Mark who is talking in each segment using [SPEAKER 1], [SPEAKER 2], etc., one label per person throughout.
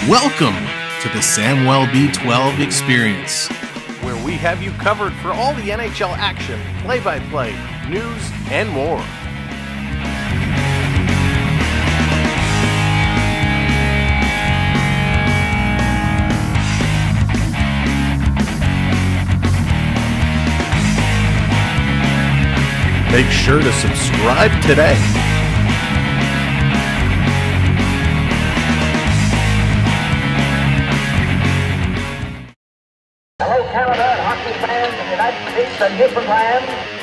[SPEAKER 1] Welcome to the Samwell B12 experience,
[SPEAKER 2] where we have you covered for all the NHL action, play-by-play, news, and more. Make sure to subscribe today.
[SPEAKER 3] Hello, Canada, hockey fans in the United States and Newfoundland.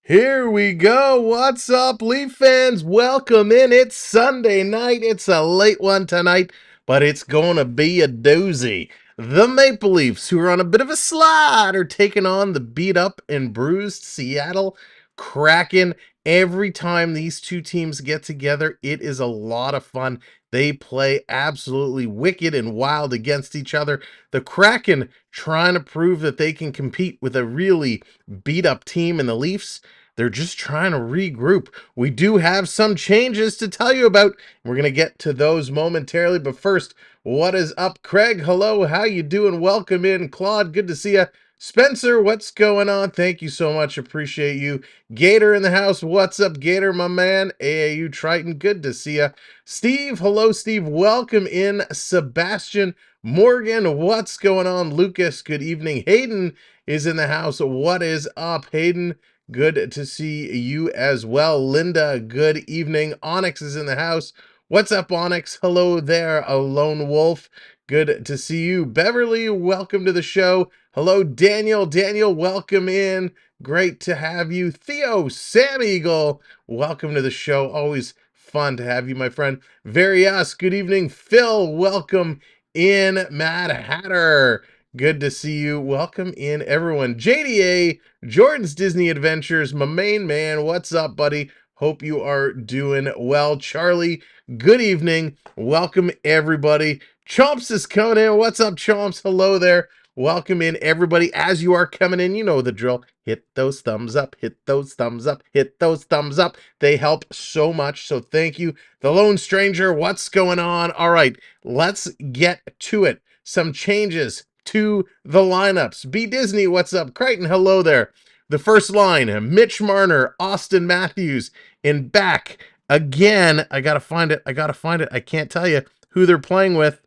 [SPEAKER 2] Here we go. What's up, Leaf fans? Welcome in. It's Sunday night. It's a late one tonight, but it's going to be a doozy. The Maple Leafs, who are on a bit of a slide, are taking on the beat up and bruised Seattle Kraken. Every time these two teams get together, it is a lot of fun. They play absolutely wicked and wild against each other. The Kraken trying to prove that they can compete with a really beat up team in the Leafs. They're just trying to regroup. We do have some changes to tell you about. We're going to get to those momentarily, but first, what is up, Craig? Hello, how you doing? Welcome in, Claude. Good to see you. Spencer, what's going on? Thank you so much. Appreciate you. Gator in the house. What's up, Gator, my man? AAU Triton, good to see you. Steve, hello, Steve. Welcome in. Sebastian Morgan, what's going on? Lucas, good evening. Hayden is in the house. What is up, Hayden? Good to see you as well. Linda, good evening. Onyx is in the house. What's up, Onyx? Hello there, a lone wolf. Good to see you. Beverly, welcome to the show. Hello, Daniel. Daniel, welcome in. Great to have you. Theo, Sam Eagle, welcome to the show. Always fun to have you, my friend. Various, good evening. Phil, welcome in. Mad Hatter, good to see you. Welcome in, everyone. JDA, Jordan's Disney Adventures, my main man. What's up, buddy? Hope you are doing well. Charlie, good evening. Welcome, everybody. Chomps is coming in. What's up, Chomps? Hello there. Welcome in, everybody. As you are coming in, you know the drill. Hit those thumbs up, hit those thumbs up, hit those thumbs up. They help so much, so thank you. The Lone Stranger, what's going on? All right, let's get to it. Some changes to the lineups. B Disney, what's up? Crichton, hello there. The first line, Mitch Marner, Austin Matthews, and back again. I gotta find it. I can't tell you who they're playing with.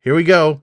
[SPEAKER 2] Here we go.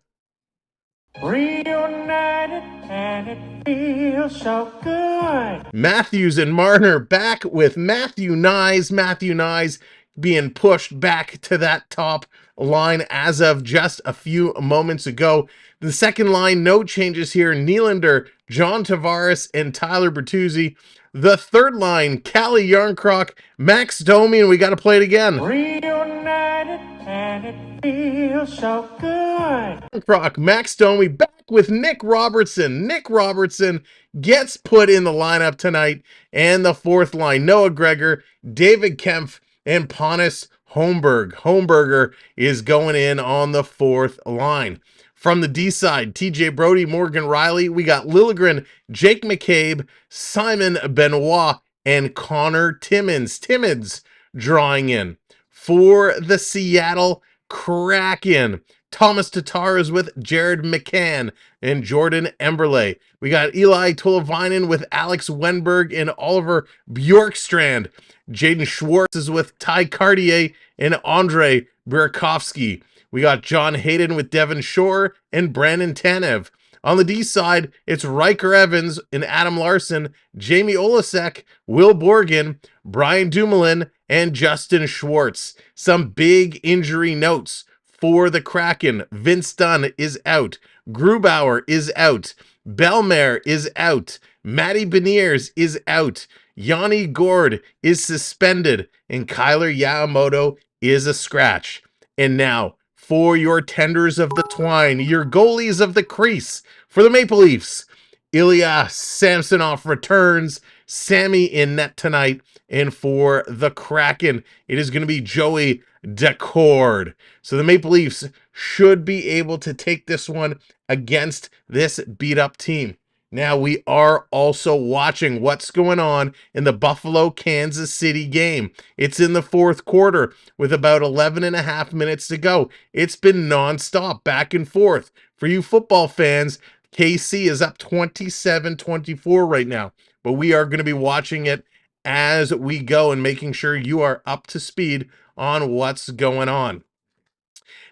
[SPEAKER 3] Reunited and it feels so good.
[SPEAKER 2] Matthews and Marner back with Matthew Nyes. Matthew Nyes being pushed back to that top line as of just a few moments ago. The second line, no changes here. Nylander, John Tavares, and Tyler Bertuzzi. The third line, Calle Yarncroc, Max Domi, and we got to play it again.
[SPEAKER 3] Reunited
[SPEAKER 4] and it feels so good.
[SPEAKER 2] Croc, Max Domi back with Nick Robertson. Nick Robertson gets put in the lineup tonight, and the fourth line, Noah Gregor, David Kempf, and Pontus Holmberg. Holmberger is going in on the fourth line. From the D side, TJ Brody, Morgan Riley, we got Liljegren, Jake McCabe, Simon Benoit, and Connor Timmins. Timmins drawing in. For the Seattle Kraken, Thomas Tatar is with Jared McCann and Jordan Emberley. We got Eli Tulovainen with Alex Wenberg and Oliver Bjorkstrand. Jaden Schwartz is with Ty Cartier and Andre Burakovsky. We got John Hayden with Devin Shore and Brandon Tanev. On the D side, it's Riker Evans and Adam Larson, Jamie Olasek, Will Borgen, Brian Dumoulin, and Justin Schwartz. Some big injury notes for the Kraken. Vince Dunn is out. Grubauer is out. Bellemare is out. Matty Beniers is out. Yanni Gord is suspended. And Kyler Yamamoto is a scratch. And now, for your tenders of the twine, your goalies of the crease, for the Maple Leafs, Ilya Samsonov returns, Sammy in net tonight, and for the Kraken, it is going to be Joey Decord. So the Maple Leafs should be able to take this one against this beat-up team. Now, we are also watching what's going on in the Buffalo-Kansas City game. It's in the fourth quarter with about 11 and a half minutes to go. It's been nonstop, back and forth. For you football fans, KC is up 27-24 right now, but we are going to be watching it as we go and making sure you are up to speed on what's going on.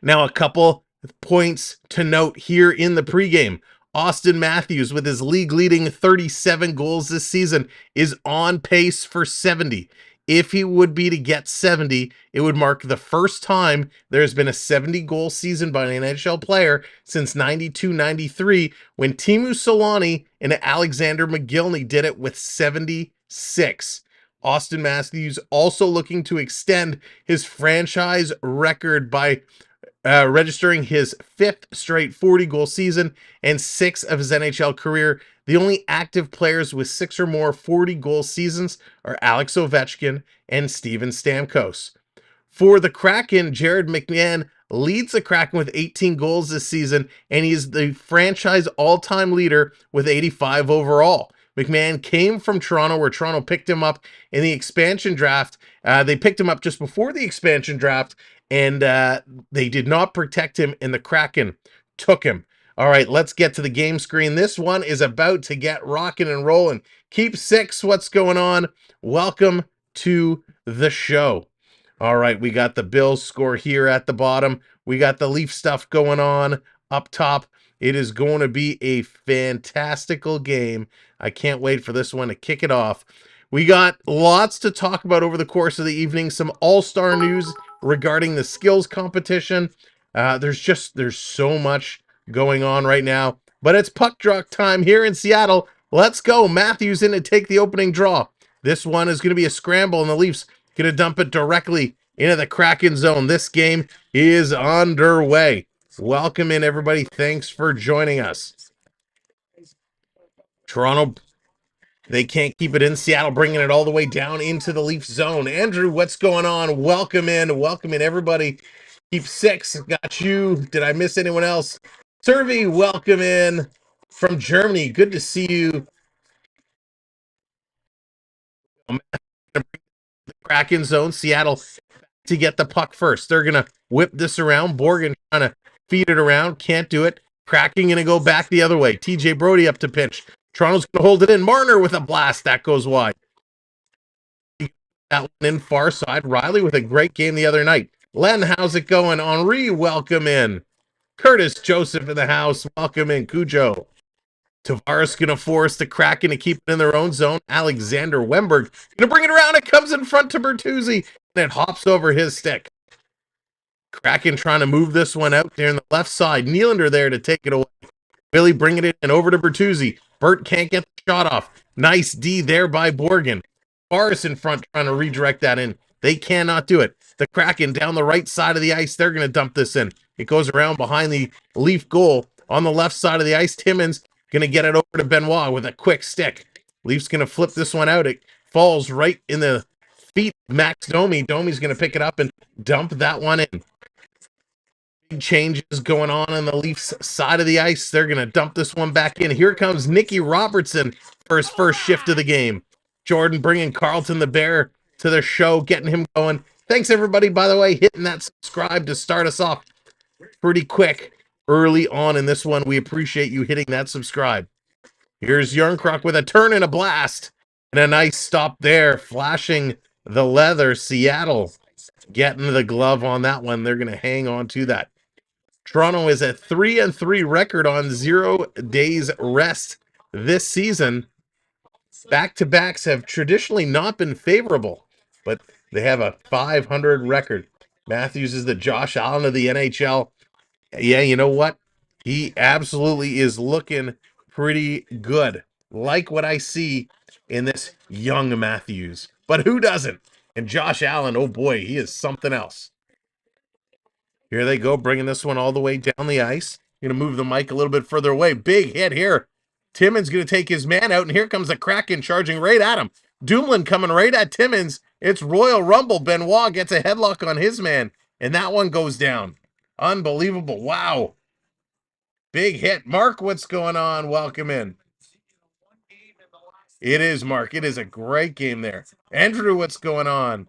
[SPEAKER 2] Now, a couple points to note here in the pregame. Austin Matthews, with his league-leading 37 goals this season, is on pace for 70. If he would be to get 70, it would mark the first time there's been a 70-goal season by an NHL player since 92-93, when Teemu Solani and Alexander McGillney did it with 76. Austin Matthews also looking to extend his franchise record by registering his fifth straight 40-goal season and 6 of his NHL career. The only active players with 6 or more 40-goal seasons are Alex Ovechkin and Steven Stamkos. For the Kraken, Jared McMahon leads the Kraken with 18 goals this season, and he's the franchise all-time leader with 85 overall. McMahon came from Toronto, where Toronto picked him up in the expansion draft. They picked him up just before the expansion draft, and they did not protect him, and the Kraken took him. All right, let's get to the game screen. This one is about to get rocking and rolling. Keep 6, what's going on? Welcome to the show. All right, we got the Bills score here at the bottom. We got the Leaf stuff going on up top. It is going to be a fantastical game. I can't wait for this one to kick it off. We got lots to talk about over the course of the evening. Some all-star news regarding the skills competition. There's so much going on right now. But it's puck drop time here in Seattle. Let's go. Matthews in to take the opening draw. This one is going to be a scramble, and the Leafs going to dump it directly into the Kraken zone. This game is underway. Welcome in, everybody. Thanks for joining us. Toronto, they can't keep it in. Seattle bringing it all the way down into the Leaf zone. Andrew, what's going on? Welcome in, everybody. Keep 6. Got you. Did I miss anyone else? Servy, welcome in from Germany. Good to see you. The Kraken zone. Seattle to get the puck first. They're going to whip this around. Borgen trying to feed it around. Can't do it. Kraken going to go back the other way. TJ Brody up to pinch. Toronto's going to hold it in. Marner with a blast. That goes wide. That one in far side. Riley with a great game the other night. Len, how's it going? Henri, welcome in. Curtis Joseph in the house. Welcome in. Cujo. Tavares going to force the Kraken to keep it in their own zone. Alexander Wenberg going to bring it around. It comes in front to Bertuzzi. And it hops over his stick. Kraken trying to move this one out there on the left side. Nylander there to take it away. Billy bringing it in over to Bertuzzi. Bert can't get the shot off. Nice D there by Borgen. Tavares in front trying to redirect that in. They cannot do it. The Kraken down the right side of the ice. They're going to dump this in. It goes around behind the Leaf goal. On the left side of the ice, Timmins going to get it over to Benoit with a quick stick. Leafs going to flip this one out. It falls right in the feet of Max Domi. Domi's going to pick it up and dump that one in. Big changes going on the Leafs side of the ice. They're going to dump this one back in. Here comes Nicky Robertson for his first shift of the game. Jordan bringing Carlton the Bear to the show, getting him going. Thanks, everybody, by the way, hitting that subscribe to start us off pretty quick early on in this one. We appreciate you hitting that subscribe. Here's Yarncroc with a turn and a blast. And a nice stop there, flashing the leather. Seattle getting the glove on that one. They're going to hang on to that. Toronto is a 3-3 record on 0 days rest this season. Back-to-backs have traditionally not been favorable, but they have a 500 record. Matthews is the Josh Allen of the NHL. Yeah, you know what? He absolutely is looking pretty good. Like what I see in this young Matthews. But who doesn't? And Josh Allen, oh boy, he is something else. Here they go, bringing this one all the way down the ice. Going to move the mic a little bit further away. Big hit here. Timmins going to take his man out, and here comes the Kraken charging right at him. Dumoulin coming right at Timmins. It's Royal Rumble. Benoit gets a headlock on his man, and that one goes down. Unbelievable. Wow. Big hit. Mark, what's going on? Welcome in. It is, Mark. It is a great game there. Andrew, what's going on?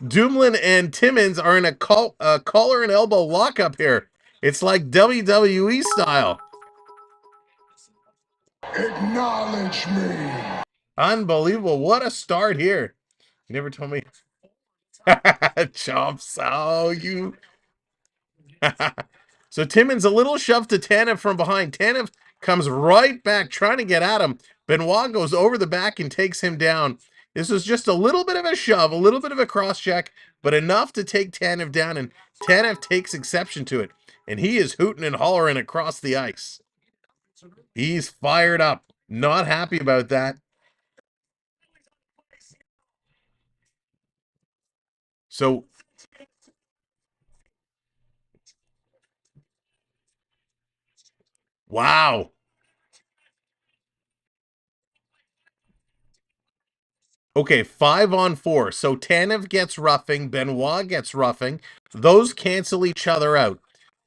[SPEAKER 2] Dumoulin and Timmins are in a collar and elbow lockup here. It's like WWE style.
[SPEAKER 5] Acknowledge me.
[SPEAKER 2] Unbelievable. What a start here. You never told me. Chomps. Oh, you. So Timmins a little shove to Tanev from behind. Tanev comes right back trying to get at him. Benoit goes over the back and takes him down. This was just a little bit of a shove, a little bit of a cross check, but enough to take Tanev down, and Tanev takes exception to it, and he is hooting and hollering across the ice. He's fired up. Not happy about that. So wow. Okay, 5-on-4. So Tanev gets roughing, Benoit gets roughing. Those cancel each other out.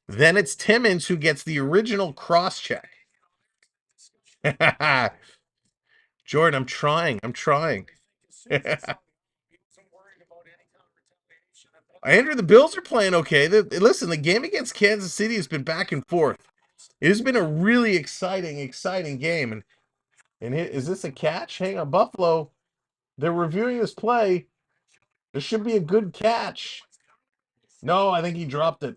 [SPEAKER 2] Then it's Timmins who gets the original cross check. Jordan, I'm trying. Andrew, the Bills are playing okay. Listen, the game against Kansas City has been back and forth. It has been a really exciting game. And is this a catch? Hang on, Buffalo. They're reviewing this play. This should be a good catch. No, I think he dropped it.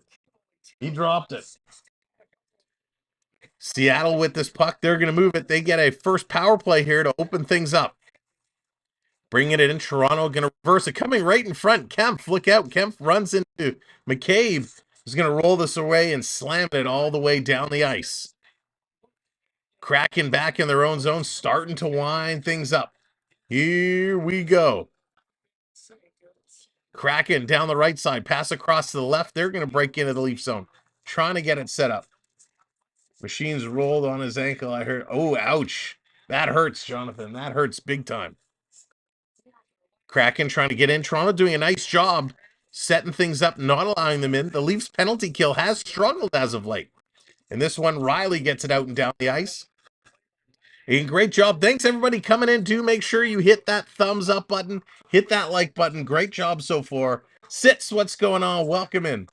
[SPEAKER 2] Seattle with this puck. They're going to move it. They get a first power play here to open things up. Bringing it in. Toronto going to reverse it. Coming right in front. Kempf, look out. Kempf runs into McCabe. He's going to roll this away and slam it all the way down the ice. Kraken back in their own zone, starting to wind things up. Here we go. Kraken down the right side. Pass across to the left. They're going to break into the Leaf zone. Trying to get it set up. Machine's rolled on his ankle. I heard. Oh, ouch. That hurts, Jonathan. That hurts big time. Kraken trying to get in. Toronto doing a nice job setting things up, not allowing them in. The Leafs penalty kill has struggled as of late. And this one, Riley gets it out and down the ice. A great job. Thanks, everybody, coming in. Do make sure you hit that thumbs up button. Hit that like button. Great job so far. Sits, what's going on? Welcome in.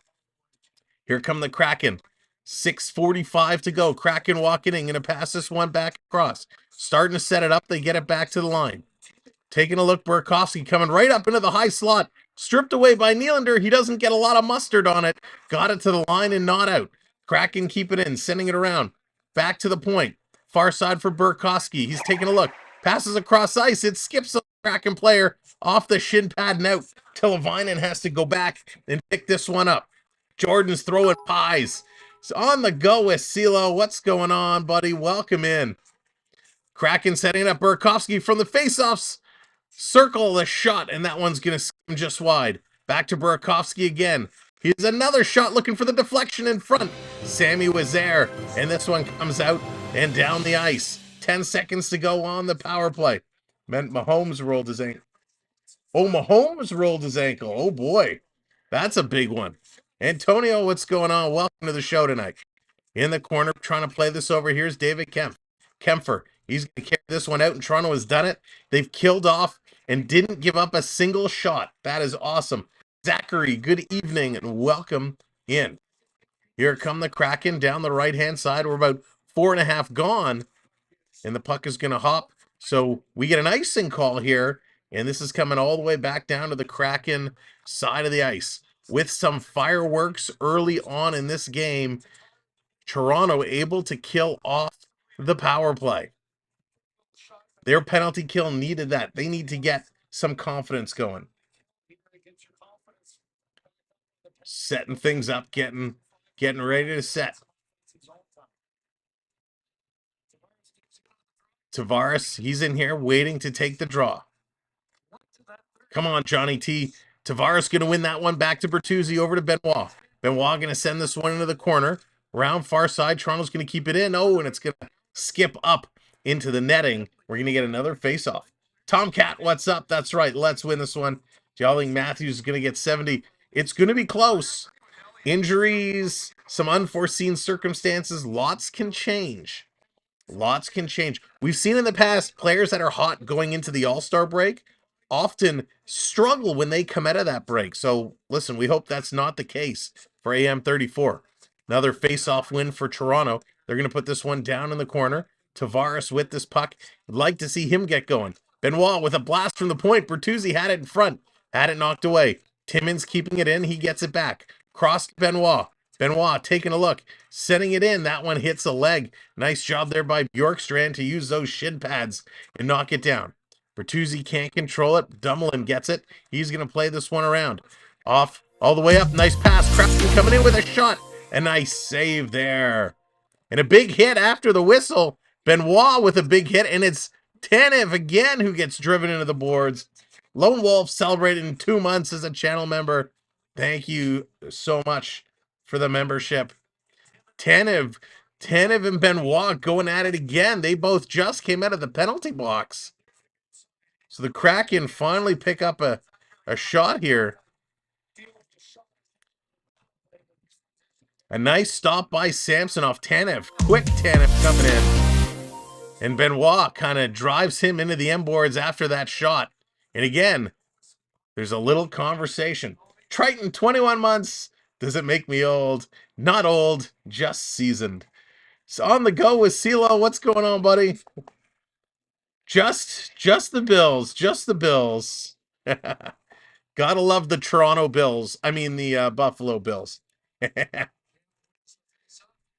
[SPEAKER 2] Here come the Kraken. 6:45 to go. Kraken walking in. Going to pass this one back across. Starting to set it up. They get it back to the line. Taking a look. Burakovsky coming right up into the high slot. Stripped away by Nylander. He doesn't get a lot of mustard on it. Got it to the line and not out. Kraken keep it in. Sending it around. Back to the point. Far side for Burakovsky. He's taking a look. Passes across ice. It skips a Kraken player off the shin pad and out. Televainen has to go back and pick this one up. Jordan's throwing pies. It's on the go with CeeLo. What's going on, buddy? Welcome in. Kraken setting up Burakovsky from the faceoffs. Circle the shot, and that one's going to skim just wide. Back to Burakovsky again. Here's another shot looking for the deflection in front. Sammy was there, and this one comes out and down the ice. 10 seconds to go on the power play. Mahomes rolled his ankle. Oh, Mahomes rolled his ankle. Oh, boy. That's a big one. Antonio, what's going on? Welcome to the show tonight. In the corner, trying to play this over. Here's David Kempfer. He's going to carry this one out, and Toronto has done it. They've killed off and didn't give up a single shot. That is awesome. Zachary, good evening and welcome in. Here come the Kraken down the right-hand side. We're about 4.5 gone, and the puck is going to hop. So we get an icing call here, and this is coming all the way back down to the Kraken side of the ice. With some fireworks early on in this game, Toronto able to kill off the power play. Their penalty kill needed that. They need to get some confidence going. Setting things up, getting ready to set. Tavares, he's in here waiting to take the draw. Come on, Johnny T. Tavares going to win that one back to Bertuzzi over to Benoit. Benoit going to send this one into the corner. Round far side. Toronto's going to keep it in. Oh, and it's going to skip up into the netting. We're going to get another face-off. Tomcat, what's up? That's right. Let's win this one. Jolling Matthews is going to get 70. It's going to be close. Injuries, some unforeseen circumstances. Lots can change. Lots can change. We've seen in the past players that are hot going into the All-Star break often struggle when they come out of that break. So, listen, we hope that's not the case for AM34. Another face-off win for Toronto. They're going to put this one down in the corner. Tavares with this puck. Would like to see him get going. Benoit with a blast from the point. Bertuzzi had it in front. Had it knocked away. Timmins keeping it in. He gets it back. Cross to Benoit. Benoit taking a look. Setting it in. That one hits a leg. Nice job there by Bjorkstrand to use those shin pads and knock it down. Bertuzzi can't control it. Dumoulin gets it. He's going to play this one around. Off all the way up. Nice pass. Kraken coming in with a shot. A nice save there. And a big hit after the whistle. Benoit with a big hit. And it's Tanev again who gets driven into the boards. Lone Wolf celebrating 2 months as a channel member. Thank you so much for the membership. Tanev and Benoit going at it again. They both just came out of the penalty box. So the Kraken finally pick up a shot here. A nice stop by Samson off Tanev. Quick Tanev coming in. And Benoit kind of drives him into the end boards after that shot. And again, there's a little conversation. Triton, 21 months. Does it make me old? Not old, just seasoned. So on the go with CeeLo. What's going on, buddy? Just the Bills. Just the Bills. Gotta love the Toronto Bills. I mean the Buffalo Bills.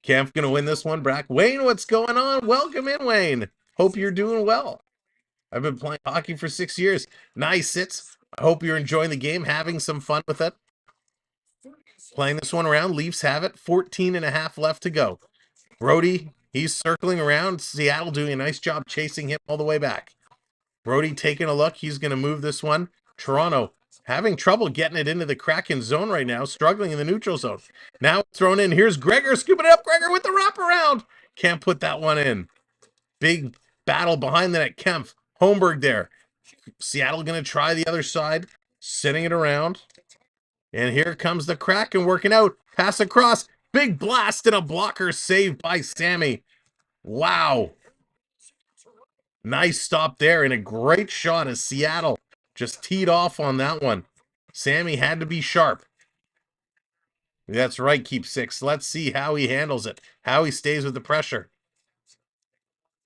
[SPEAKER 2] Camp gonna win this one, Brack. Wayne, what's going on? Welcome in, Wayne. Hope you're doing well. I've been playing hockey for 6 years. Nice sits. I hope you're enjoying the game, having some fun with it. Playing this one around. Leafs have it. 14.5 left to go. Brody, he's circling around. Seattle doing a nice job chasing him all the way back. Brody taking a look. He's going to move this one. Toronto having trouble getting it into the Kraken zone right now. Struggling in the neutral zone. Now thrown in. Here's Gregor scooping it up. Gregor with the wraparound. Can't put that one in. Big battle behind the net. Kempf. Holmberg there. Seattle going to try the other side. Sending it around. And here comes the Kraken working out. Pass across. Big blast and a blocker saved by Sammy. Wow. Nice stop there and a great shot as Seattle just teed off on that one. Sammy had to be sharp. That's right, keep 6. Let's see how he handles it. How he stays with the pressure.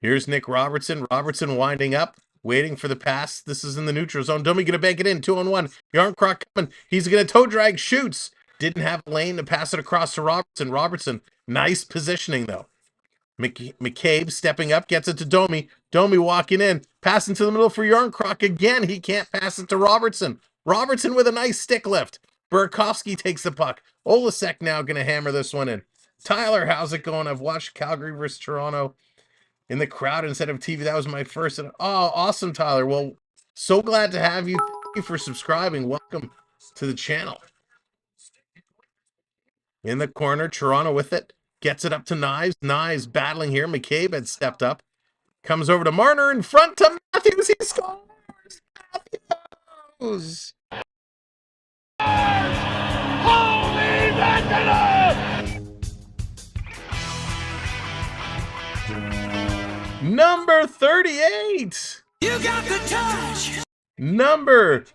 [SPEAKER 2] Here's Nick Robertson. Robertson winding up. Waiting for the pass. This is in the neutral zone. Domi going to bank it in. 2-on-1. Yarncroc coming. He's going to toe drag. Shoots. Didn't have a lane to pass it across to Robertson. Robertson, nice positioning though. McCabe stepping up. Gets it to Domi. Domi walking in. Passing to the middle for Yarncroc. Again, he can't pass it to Robertson. Robertson with a nice stick lift. Burakovsky takes the puck. Olasek now going to hammer this one in. Tyler, how's it going? I've watched Calgary versus Toronto in the crowd instead of TV. That was my first. Oh, awesome, Tyler. Well, So glad to have you. Thank you for subscribing. Welcome to the channel. In the corner, Toronto with it. Gets it up to Knives. Knives battling here. McCabe had stepped up. Comes over to Marner in front to Matthews. He scores! Matthews!
[SPEAKER 4] Holy mackerel!
[SPEAKER 2] Number 38!
[SPEAKER 6] You got the touch!
[SPEAKER 2] Number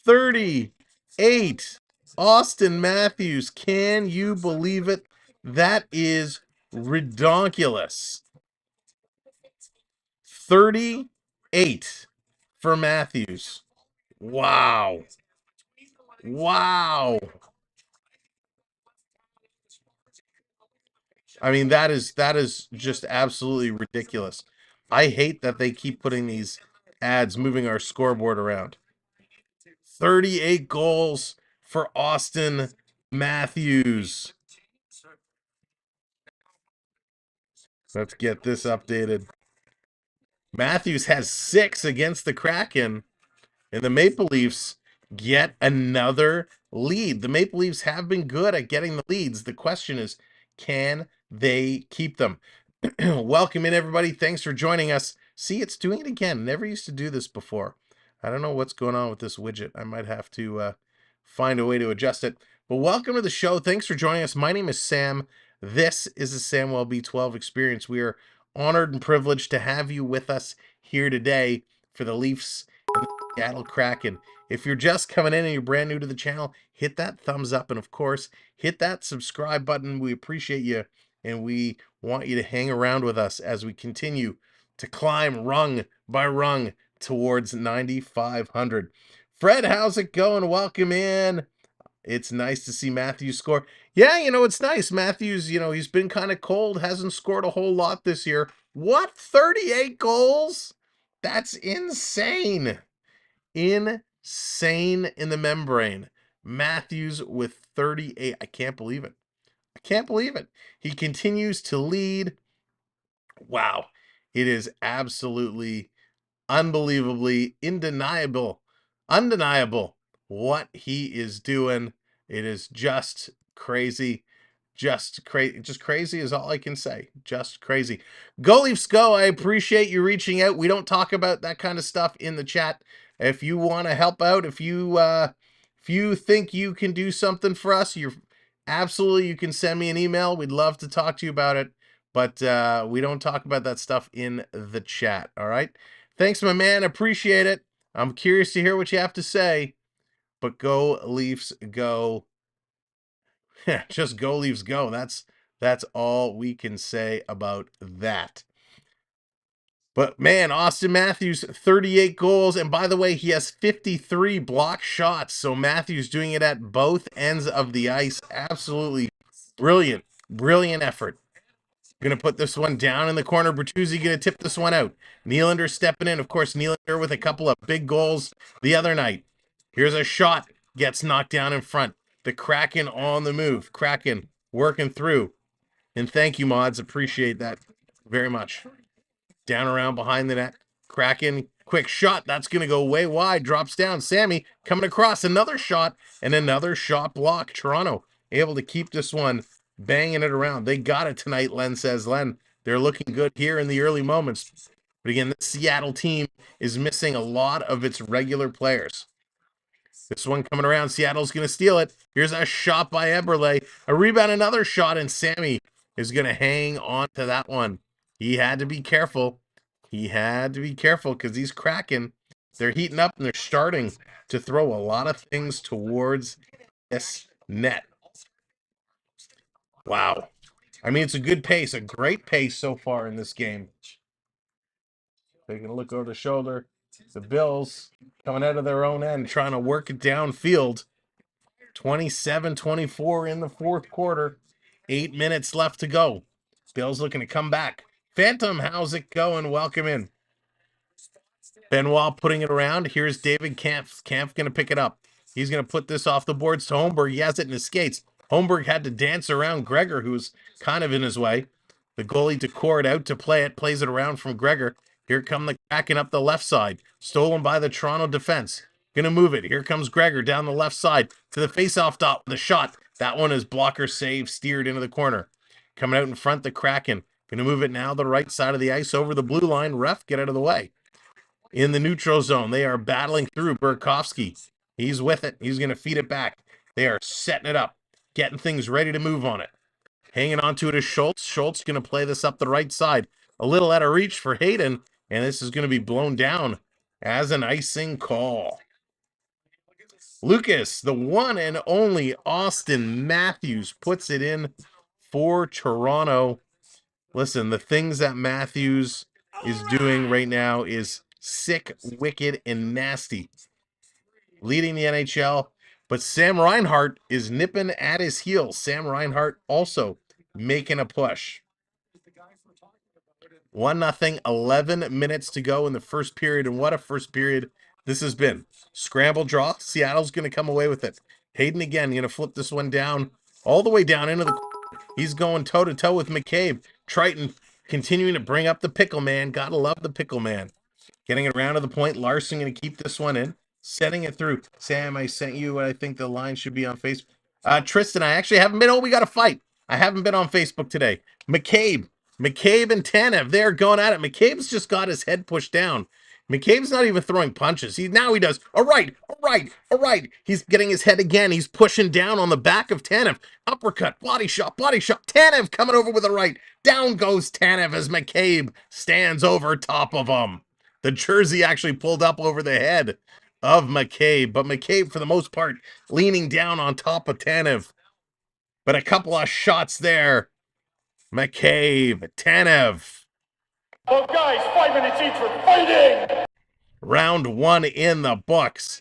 [SPEAKER 2] 38, Austin Matthews. Can you believe it? That is redonkulous. 38 for Matthews. Wow. Wow. I mean, that is just absolutely ridiculous. I hate that they keep putting these ads moving our scoreboard around. 38 goals for Austin Matthews. Let's get this updated. Matthews has 6 against the Kraken, and the Maple Leafs get another lead. The Maple Leafs have been good at getting the leads. The question is, can they keep them? Welcome in, everybody. Thanks for joining us. See, it's doing it again. Never used to do this before. I don't know what's going on with this widget. I might have to find a way to adjust it. But welcome to the show. Thanks for joining us. My name is Sam. This is the Samwell B12 Experience. We are honored and privileged to have you with us here today for the Leafs and the Seattle Kraken. If you're just coming in and you're brand new to the channel, hit that thumbs up and, of course, hit that subscribe button. We appreciate you, and we want you to hang around with us as we continue to climb rung by rung towards 9,500. Fred, how's it going? Welcome in. It's nice to see Matthews score. Yeah, it's nice. Matthews, he's been kind of cold, hasn't scored a whole lot this year. What? 38 goals? That's insane. Insane in the membrane. Matthews with 38. I can't believe it. I can't believe it. He continues to lead. Wow. It is absolutely, unbelievably undeniable what he is doing. It is just crazy. Just crazy is all I can say. Just crazy. Go Leafs go. I appreciate you reaching out. We don't talk about that kind of stuff in the chat. If you want to help out, if you think you can do something for us, you can send me an email. We'd love to talk to you about it. But we don't talk about that stuff in the chat. All right. Thanks, my man. Appreciate it. I'm curious to hear what you have to say. But go Leafs go. Just go Leafs go. That's all we can say about that. But man, Austin Matthews, 38 goals. And by the way, he has 53 block shots. So Matthews doing it at both ends of the ice. Absolutely brilliant. Brilliant effort. Going to put this one down in the corner. Bertuzzi going to tip this one out. Nylander stepping in. Of course, Nylander with a couple of big goals the other night. Here's a shot. Gets knocked down in front. The Kraken on the move. Kraken working through. And thank you, mods. Appreciate that very much. Down around behind the net. Kraken, quick shot. That's going to go way wide. Drops down. Sammy coming across. Another shot and another shot block. Toronto able to keep this one, banging it around. They got it tonight, Len says. Len, they're looking good here in the early moments. But again, the Seattle team is missing a lot of its regular players. This one coming around. Seattle's going to steal it. Here's a shot by Eberle. A rebound, another shot, and Sammy is going to hang on to that one. He had to be careful. He had to be careful because these Kraken, they're heating up and they're starting to throw a lot of things towards this net. Wow. I mean, it's a good pace, a great pace so far in this game. Taking a look over the shoulder. The Bills coming out of their own end, trying to work it downfield. 27-24 in the fourth quarter. 8 minutes left to go. Bills looking to come back. Phantom, how's it going? Welcome in. Benoit putting it around. Here's David Kampf. Kampf going to pick it up. He's going to put this off the boards to Holmberg. He has it in his skates. Holmberg had to dance around Gregor, who's kind of in his way. The goalie to core it out to play it. Plays it around from Gregor. Here come the Kraken up the left side. Stolen by the Toronto defense. Gonna move it. Here comes Gregor down the left side to the faceoff dot with a shot. That one is blocker save, steered into the corner. Coming out in front, the Kraken. Gonna move it now the right side of the ice over the blue line. Ref, get out of the way. In the neutral zone, they are battling through Burakovsky. He's with it. He's gonna feed it back. They are setting it up, getting things ready to move on it. Hanging on to it is Schultz. Schultz going to play this up the right side. A little out of reach for Hayden, and this is going to be blown down as an icing call. Lucas, the one and only Austin Matthews, puts it in for Toronto. Listen, the things that Matthews is doing right now is sick, wicked, and nasty. Leading the NHL, but Sam Reinhart is nipping at his heels. Sam Reinhart also making a push. 1-0, 11 minutes to go in the first period, and what a first period this has been. Scramble draw. Seattle's going to come away with it. Hayden again going to flip this one down, all the way down into the... He's going toe-to-toe with McCabe. Triton continuing to bring up the pickle man. Gotta love the pickle man. Getting it around to the point. Larson going to keep this one in. Setting it through. Sam, I sent you what I think the line should be on Facebook. Tristan, I actually haven't been... Oh, we got to fight. I haven't been on Facebook today. McCabe and Tanev, they're going at it. McCabe's just got his head pushed down. McCabe's not even throwing punches. Now he does. All right. He's getting his head again. He's pushing down on the back of Tanev. Uppercut, body shot. Tanev coming over with a right. Down goes Tanev as McCabe stands over top of him. The jersey actually pulled up over the head of McCabe, but McCabe, for the most part, leaning down on top of Tanev. But a couple of shots there. McCabe, Tanev.
[SPEAKER 4] Oh, guys, 5 minutes each for fighting!
[SPEAKER 2] Round one in the books.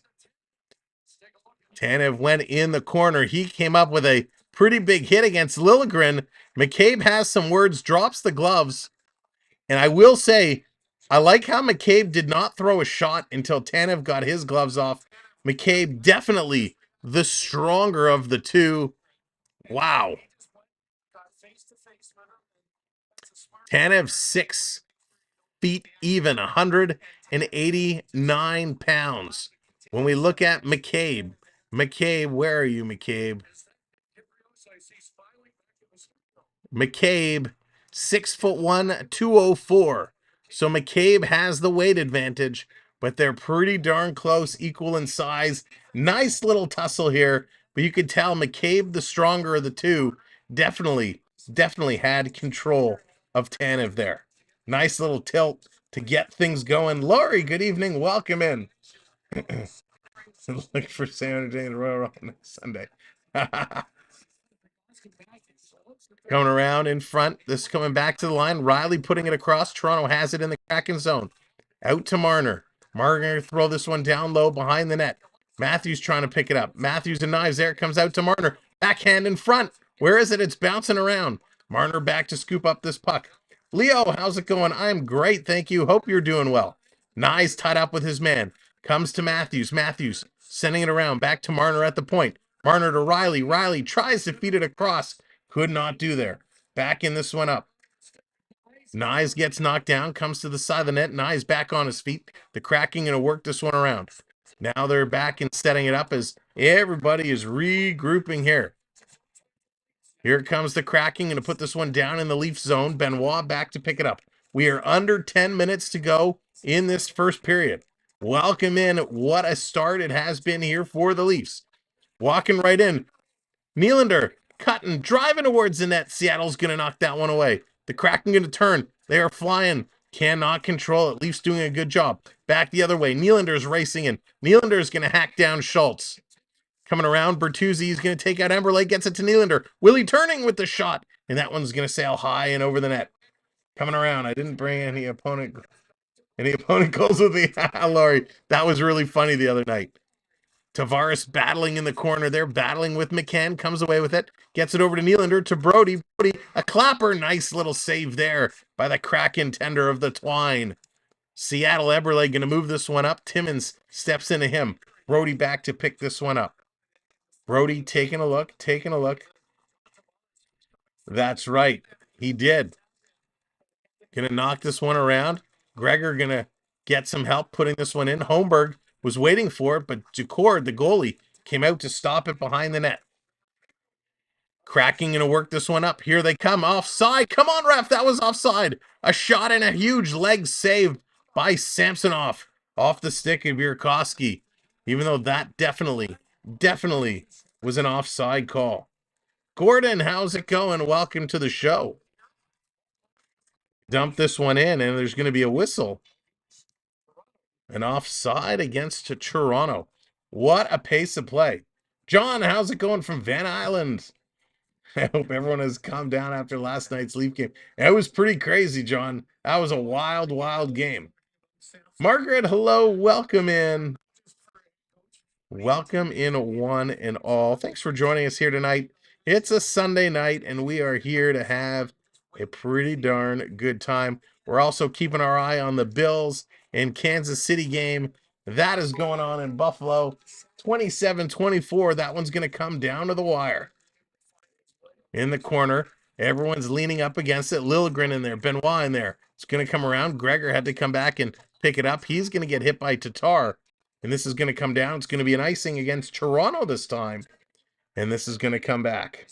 [SPEAKER 2] Tanev went in the corner. He came up with a pretty big hit against Liljegren. McCabe has some words, drops the gloves. And I will say, I like how McCabe did not throw a shot until Tanev got his gloves off. McCabe definitely the stronger of the two. Wow. Tanev 6 feet even, 189 pounds. When we look at McCabe, where are you, McCabe? McCabe, 6'1", 204. So McCabe has the weight advantage, but they're pretty darn close, equal in size. Nice little tussle here, but you could tell McCabe, the stronger of the two, definitely had control of Tanev there. Nice little tilt to get things going. Laurie, good evening. Welcome in. Look for Sam Day and Royal Rumble next Sunday. Coming around in front. This is coming back to the line. Riley putting it across. Toronto has it in the Kraken zone. Out to Marner. Marner throw this one down low behind the net. Matthews trying to pick it up. Matthews and Knives there. It comes out to Marner. Backhand in front. Where is it? It's bouncing around. Marner back to scoop up this puck. Leo, how's it going? I'm great, thank you. Hope you're doing well. Nyes tied up with his man. Comes to Matthews. Matthews sending it around. Back to Marner at the point. Marner to Riley. Riley tries to feed it across. Could not do there. Back in this one up. Nyes gets knocked down. Comes to the side of the net. Nyes back on his feet. The Kraken going to work this one around. Now they're back and setting it up as everybody is regrouping here. Here comes the Kraken, going to put this one down in the Leafs zone. Benoit back to pick it up. We are under 10 minutes to go in this first period. Welcome in. What a start it has been here for the Leafs. Walking right in. Nylander cutting, driving towards the net. Seattle's going to knock that one away. The Kraken going to turn. They are flying. Cannot control it. Leafs doing a good job. Back the other way. Nylander's racing in. Nylander's going to hack down Schultz. Coming around, Bertuzzi is going to take out Emberlake, gets it to Nylander. Willie turning with the shot, and that one's going to sail high and over the net. Coming around, I didn't bring any opponent goals with me. Laurie, that was really funny the other night. Tavares battling in the corner there, battling with McCann, comes away with it, gets it over to Nylander, to Brody. Brody, a clapper, nice little save there by the Kraken tender of the twine. Seattle Eberle going to move this one up. Timmins steps into him. Brody back to pick this one up. Brody taking a look. That's right. He did. Gonna knock this one around. Gregor going to get some help putting this one in. Holmberg was waiting for it, but Ducour, the goalie, came out to stop it behind the net. Cracking to work this one up. Here they come. Offside. Come on, ref. That was offside. A shot and a huge leg save by Samsonov off the stick of Burakovsky. Even though that definitely was an offside call. Gordon, how's it going? Welcome to the show. Dump this one in, and there's going to be a whistle. An offside against Toronto. What a pace of play. John, how's it going from Van Island? I hope everyone has calmed down after last night's Leaf game. That was pretty crazy, John. That was a wild, wild game. Margaret, hello. Welcome in. Welcome in one and all. Thanks for joining us here tonight. It's a Sunday night, and we are here to have a pretty darn good time. We're also keeping our eye on the Bills and Kansas City game. That is going on in Buffalo. 27-24. That one's going to come down to the wire. In the corner, everyone's leaning up against it. Liljegren in there, Benoit in there. It's going to come around. Gregor had to come back and pick it up. He's going to get hit by Tatar. And this is going to come down. It's going to be an icing against Toronto this time. And this is going to come back.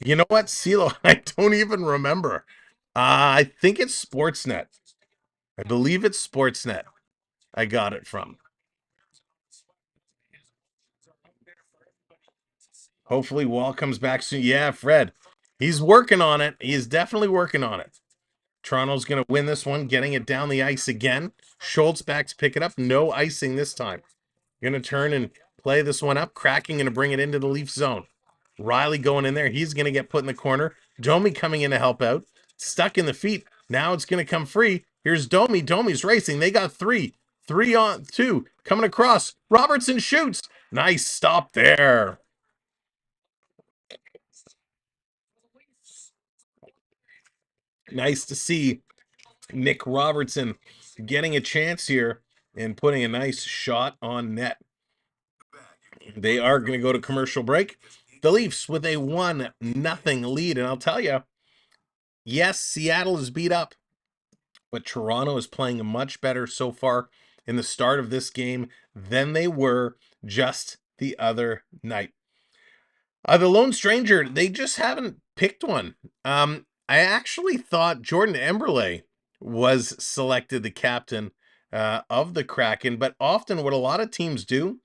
[SPEAKER 2] You know what, CeeLo? I don't even remember. I think it's Sportsnet. I believe it's Sportsnet I got it from. Hopefully Wall comes back soon. Yeah, Fred. He's working on it. He is definitely working on it. Toronto's going to win this one, getting it down the ice again. Schultz back to pick it up. No icing this time. Going to turn and play this one up. Cracking going to bring it into the Leaf zone. Riley going in there. He's going to get put in the corner. Domi coming in to help out. Stuck in the feet. Now it's going to come free. Here's Domi. Domi's racing. They got 3. 3 on 2. Coming across. Robertson shoots. Nice stop there. Nice to see Nick Robertson getting a chance here and putting a nice shot on net. They are going to go to commercial break. The Leafs with a 1-0 lead. And I'll tell you, yes, Seattle is beat up, but Toronto is playing much better so far in the start of this game than they were just the other night. The Lone Stranger, they just haven't picked one. I actually thought Jordan Eberle was selected the captain of the Kraken, but often what a lot of teams do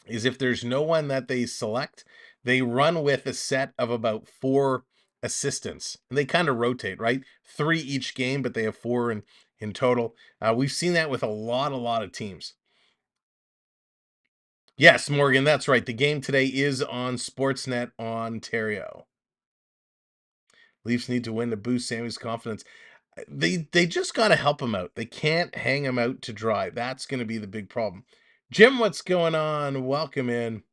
[SPEAKER 2] is if there's no one that they select, they run with a set of about 4 assistants. And they kind of rotate, right? 3 each game, but they have 4 in total. We've seen that with a lot of teams. Yes, Morgan, that's right. The game today is on Sportsnet Ontario. Leafs need to win to boost Sammy's confidence. They just got to help him out. They can't hang him out to dry. That's going to be the big problem. Jim, what's going on? Welcome in.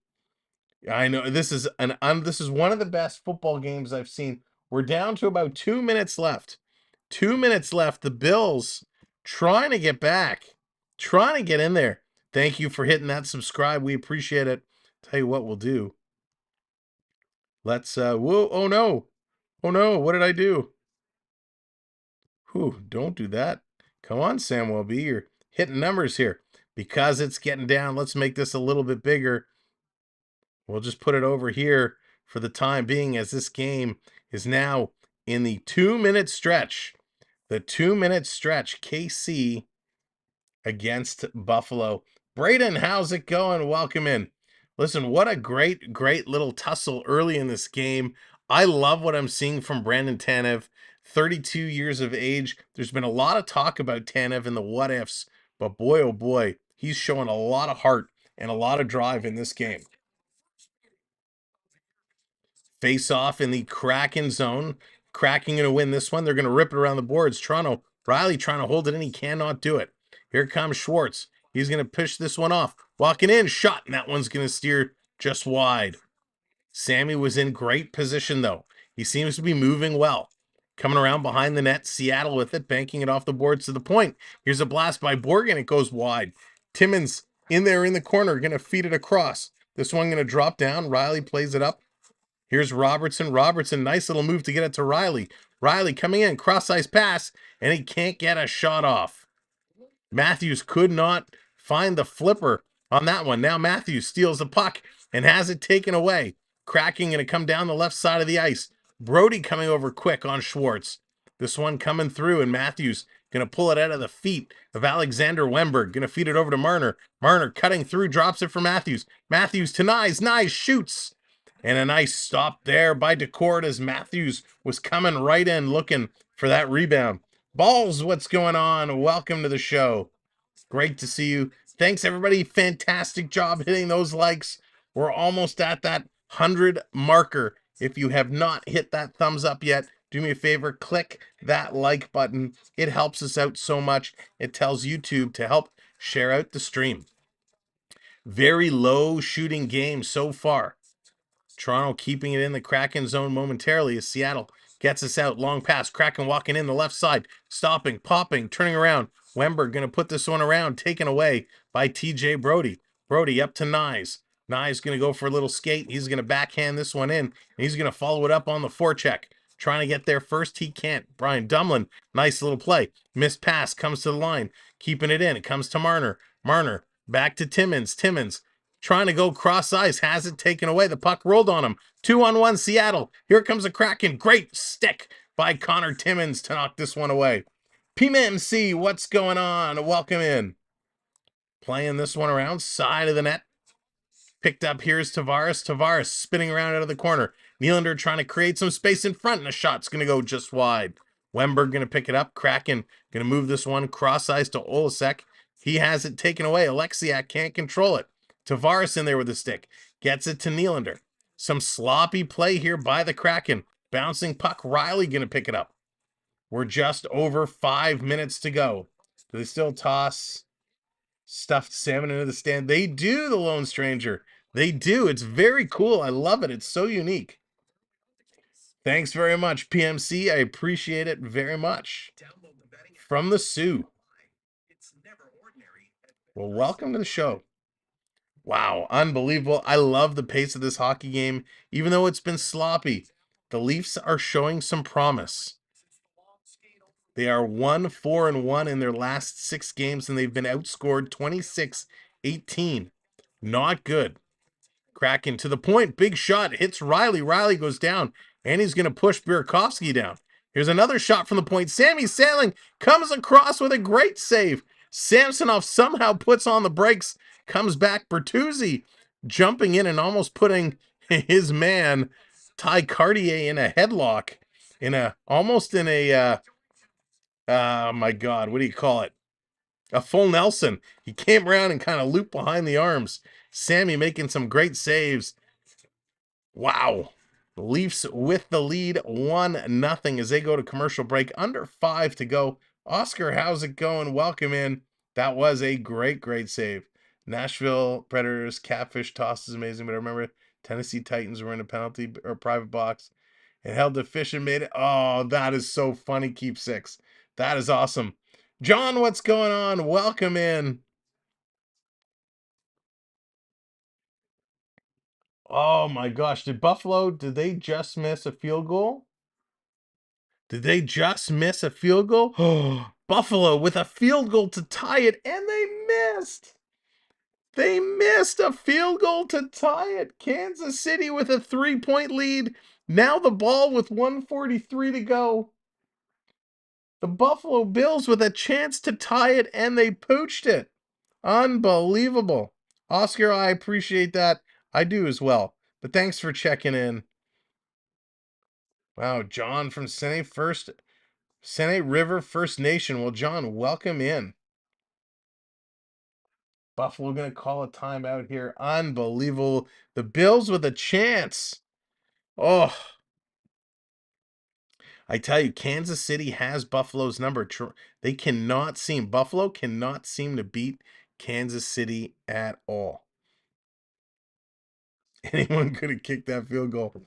[SPEAKER 2] I know this is one of the best football games I've seen. We're down to about 2 minutes left. 2 minutes left. The Bills trying to get back, trying to get in there. Thank you for hitting that subscribe. We appreciate it. Tell you what we'll do. Let's whoa, oh no. What did I do? Whew, don't do that. Come on, Samuel B. You're hitting numbers here. Because it's getting down, let's make this a little bit bigger. We'll just put it over here for the time being as this game is now in the 2-minute stretch. The 2-minute stretch, KC against Buffalo. Braden, how's it going? Welcome in. Listen, what a great little tussle early in this game. I love what I'm seeing from Brandon Tanev, 32 years of age. There's been a lot of talk about Tanev and the what ifs, but boy, oh boy, he's showing a lot of heart and a lot of drive in this game. Face off in the Kraken zone. Kraken going to win this one. They're going to rip it around the boards. Toronto, Riley trying to hold it in. He cannot do it. Here comes Schwartz. He's going to push this one off. Walking in, shot, and that one's going to steer just wide. Sammy was in great position, though. He seems to be moving well. Coming around behind the net, Seattle with it, banking it off the boards to the point. Here's a blast by Borgen. It goes wide. Timmins in there in the corner, going to feed it across. This one going to drop down. Riley plays it up. Here's Robertson. Robertson, nice little move to get it to Riley. Riley coming in, cross-ice pass, and he can't get a shot off. Matthews could not find the flipper on that one. Now Matthews steals the puck and has it taken away. Kraken going to come down the left side of the ice. Brody coming over quick on Schwartz. This one coming through, and Matthews going to pull it out of the feet of Alexander Wemberg. Going to feed it over to Marner. Marner cutting through, drops it for Matthews. Matthews to Nyes. Nyes shoots. And a nice stop there by Decord as Matthews was coming right in looking for that rebound. Balls, what's going on? Welcome to the show. Great to see you. Thanks, everybody. Fantastic job hitting those likes. We're almost at that 100 marker. If you have not hit that thumbs up yet, do me a favor, click that like button. It helps us out so much. It tells YouTube to help share out the stream. Very low shooting game so far. Toronto keeping it in the Kraken zone momentarily as Seattle gets us out. Long pass. Kraken walking in the left side. Stopping, popping, turning around. Wemberg going to put this one around. Taken away by TJ Brody. Brody up to Nyes. Nyes going to go for a little skate. He's going to backhand this one in. And he's going to follow it up on the forecheck. Trying to get there first. He can't. Brian Dumlin. Nice little play. Missed pass. Comes to the line. Keeping it in. It comes to Marner. Marner. Back to Timmins. Timmins. Trying to go cross ice, has it taken away. The puck rolled on him. 2-on-1 Seattle. Here comes a Kraken. Great stick by Connor Timmins to knock this one away. PMC, what's going on? Welcome in. Playing this one around, side of the net. Picked up, here's Tavares. Tavares spinning around out of the corner. Nylander trying to create some space in front, and a shot's going to go just wide. Wemberg going to pick it up. Kraken going to move this one cross ice to Olasek. He has it taken away. Alexiak can't control it. Tavares in there with the stick. Gets it to Nylander. Some sloppy play here by the Kraken. Bouncing puck. Riley going to pick it up. We're just over 5 minutes to go. Do they still toss stuffed salmon into the stand? They do, the Lone Stranger. They do. It's very cool. I love it. It's so unique. Thanks very much, PMC. I appreciate it very much. From the Sioux. Well, welcome to the show. Wow, unbelievable. I love the pace of this hockey game, even though it's been sloppy. The Leafs are showing some promise. They are 1-4-1 in their last 6 games, and they've been outscored 26-18. Not good. Kraken to the point. Big shot. Hits Riley. Riley goes down, and he's going to push Burakovsky down. Here's another shot from the point. Sammy Sailing comes across with a great save. Samsonov somehow puts on the brakes. Comes back. Bertuzzi jumping in and almost putting his man Ty Cartier in a headlock, almost in a oh my God, what do you call it? A full Nelson. He came around and kind of looped behind the arms. Sammy making some great saves. Wow. The Leafs with the lead 1-0 as they go to commercial break. Under 5 to go. Oscar, how's it going? Welcome in. That was a great save. Nashville Predators catfish toss is amazing, but I remember Tennessee Titans were in a penalty or private box and held the fish and made it. Oh, that is so funny. Keep 6. That is awesome. John, what's going on? Welcome in. Oh my gosh. Did they just miss a field goal? Did they just miss a field goal? Buffalo with a field goal to tie it, and they missed. They missed a field goal to tie it. Kansas City with a 3-point lead. Now the ball with 1:43 to go. The Buffalo Bills with a chance to tie it, and they pooched it. Unbelievable. Oscar, I appreciate that. I do as well. But thanks for checking in. Wow, John from Senate River First Nation. Well, John, welcome in. Buffalo going to call a timeout here. Unbelievable. The Bills with a chance. Oh, I tell you, Kansas City has Buffalo's number. Buffalo cannot seem to beat Kansas City at all. Anyone could have kicked that field goal.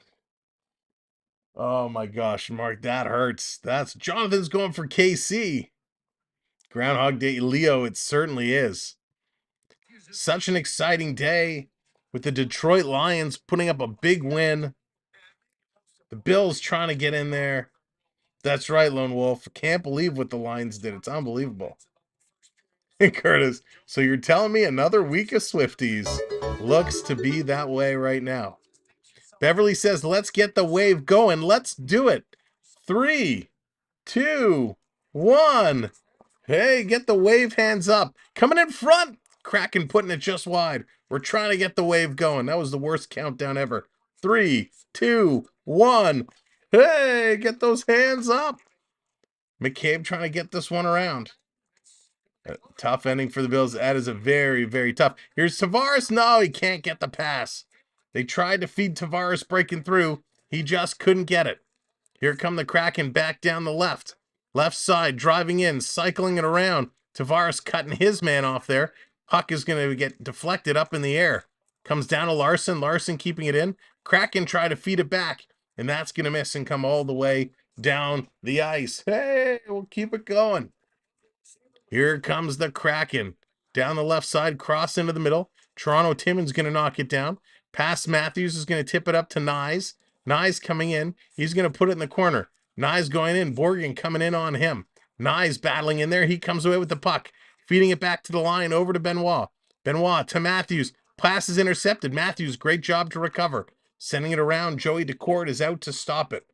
[SPEAKER 2] Oh my gosh, Mark, that hurts. Jonathan's going for KC. Groundhog Day, Leo, it certainly is. Such an exciting day with the Detroit Lions putting up a big win. The Bills trying to get in there. That's right, Lone Wolf. Can't believe what the Lions did. It's unbelievable. Curtis, so you're telling me another week of Swifties looks to be that way right now. Beverly says, let's get the wave going. Let's do it. 3, 2, 1. Hey, get the wave hands up. Coming in front. Kraken putting it just wide. We're trying to get the wave going. That was the worst countdown ever. 3, 2, 1. Hey, get those hands up. McCabe trying to get this one around. A tough ending for the Bills. That is a very, very tough. Here's Tavares. No, he can't get the pass. They tried to feed Tavares breaking through. He just couldn't get it. Here come the Kraken back down the left. Left side, driving in, cycling it around. Tavares cutting his man off there. Puck is going to get deflected up in the air. Comes down to Larson. Larson keeping it in. Kraken try to feed it back. And that's going to miss and come all the way down the ice. Hey, we'll keep it going. Here comes the Kraken. Down the left side, cross into the middle. Toronto Timmins going to knock it down. Pass Matthews is going to tip it up to Nyes. Nyes coming in. He's going to put it in the corner. Nyes going in. Borgen coming in on him. Nyes battling in there. He comes away with the puck. Feeding it back to the line over to Benoit. Benoit to Matthews. Pass is intercepted. Matthews, great job to recover. Sending it around. Joey Decourt is out to stop it.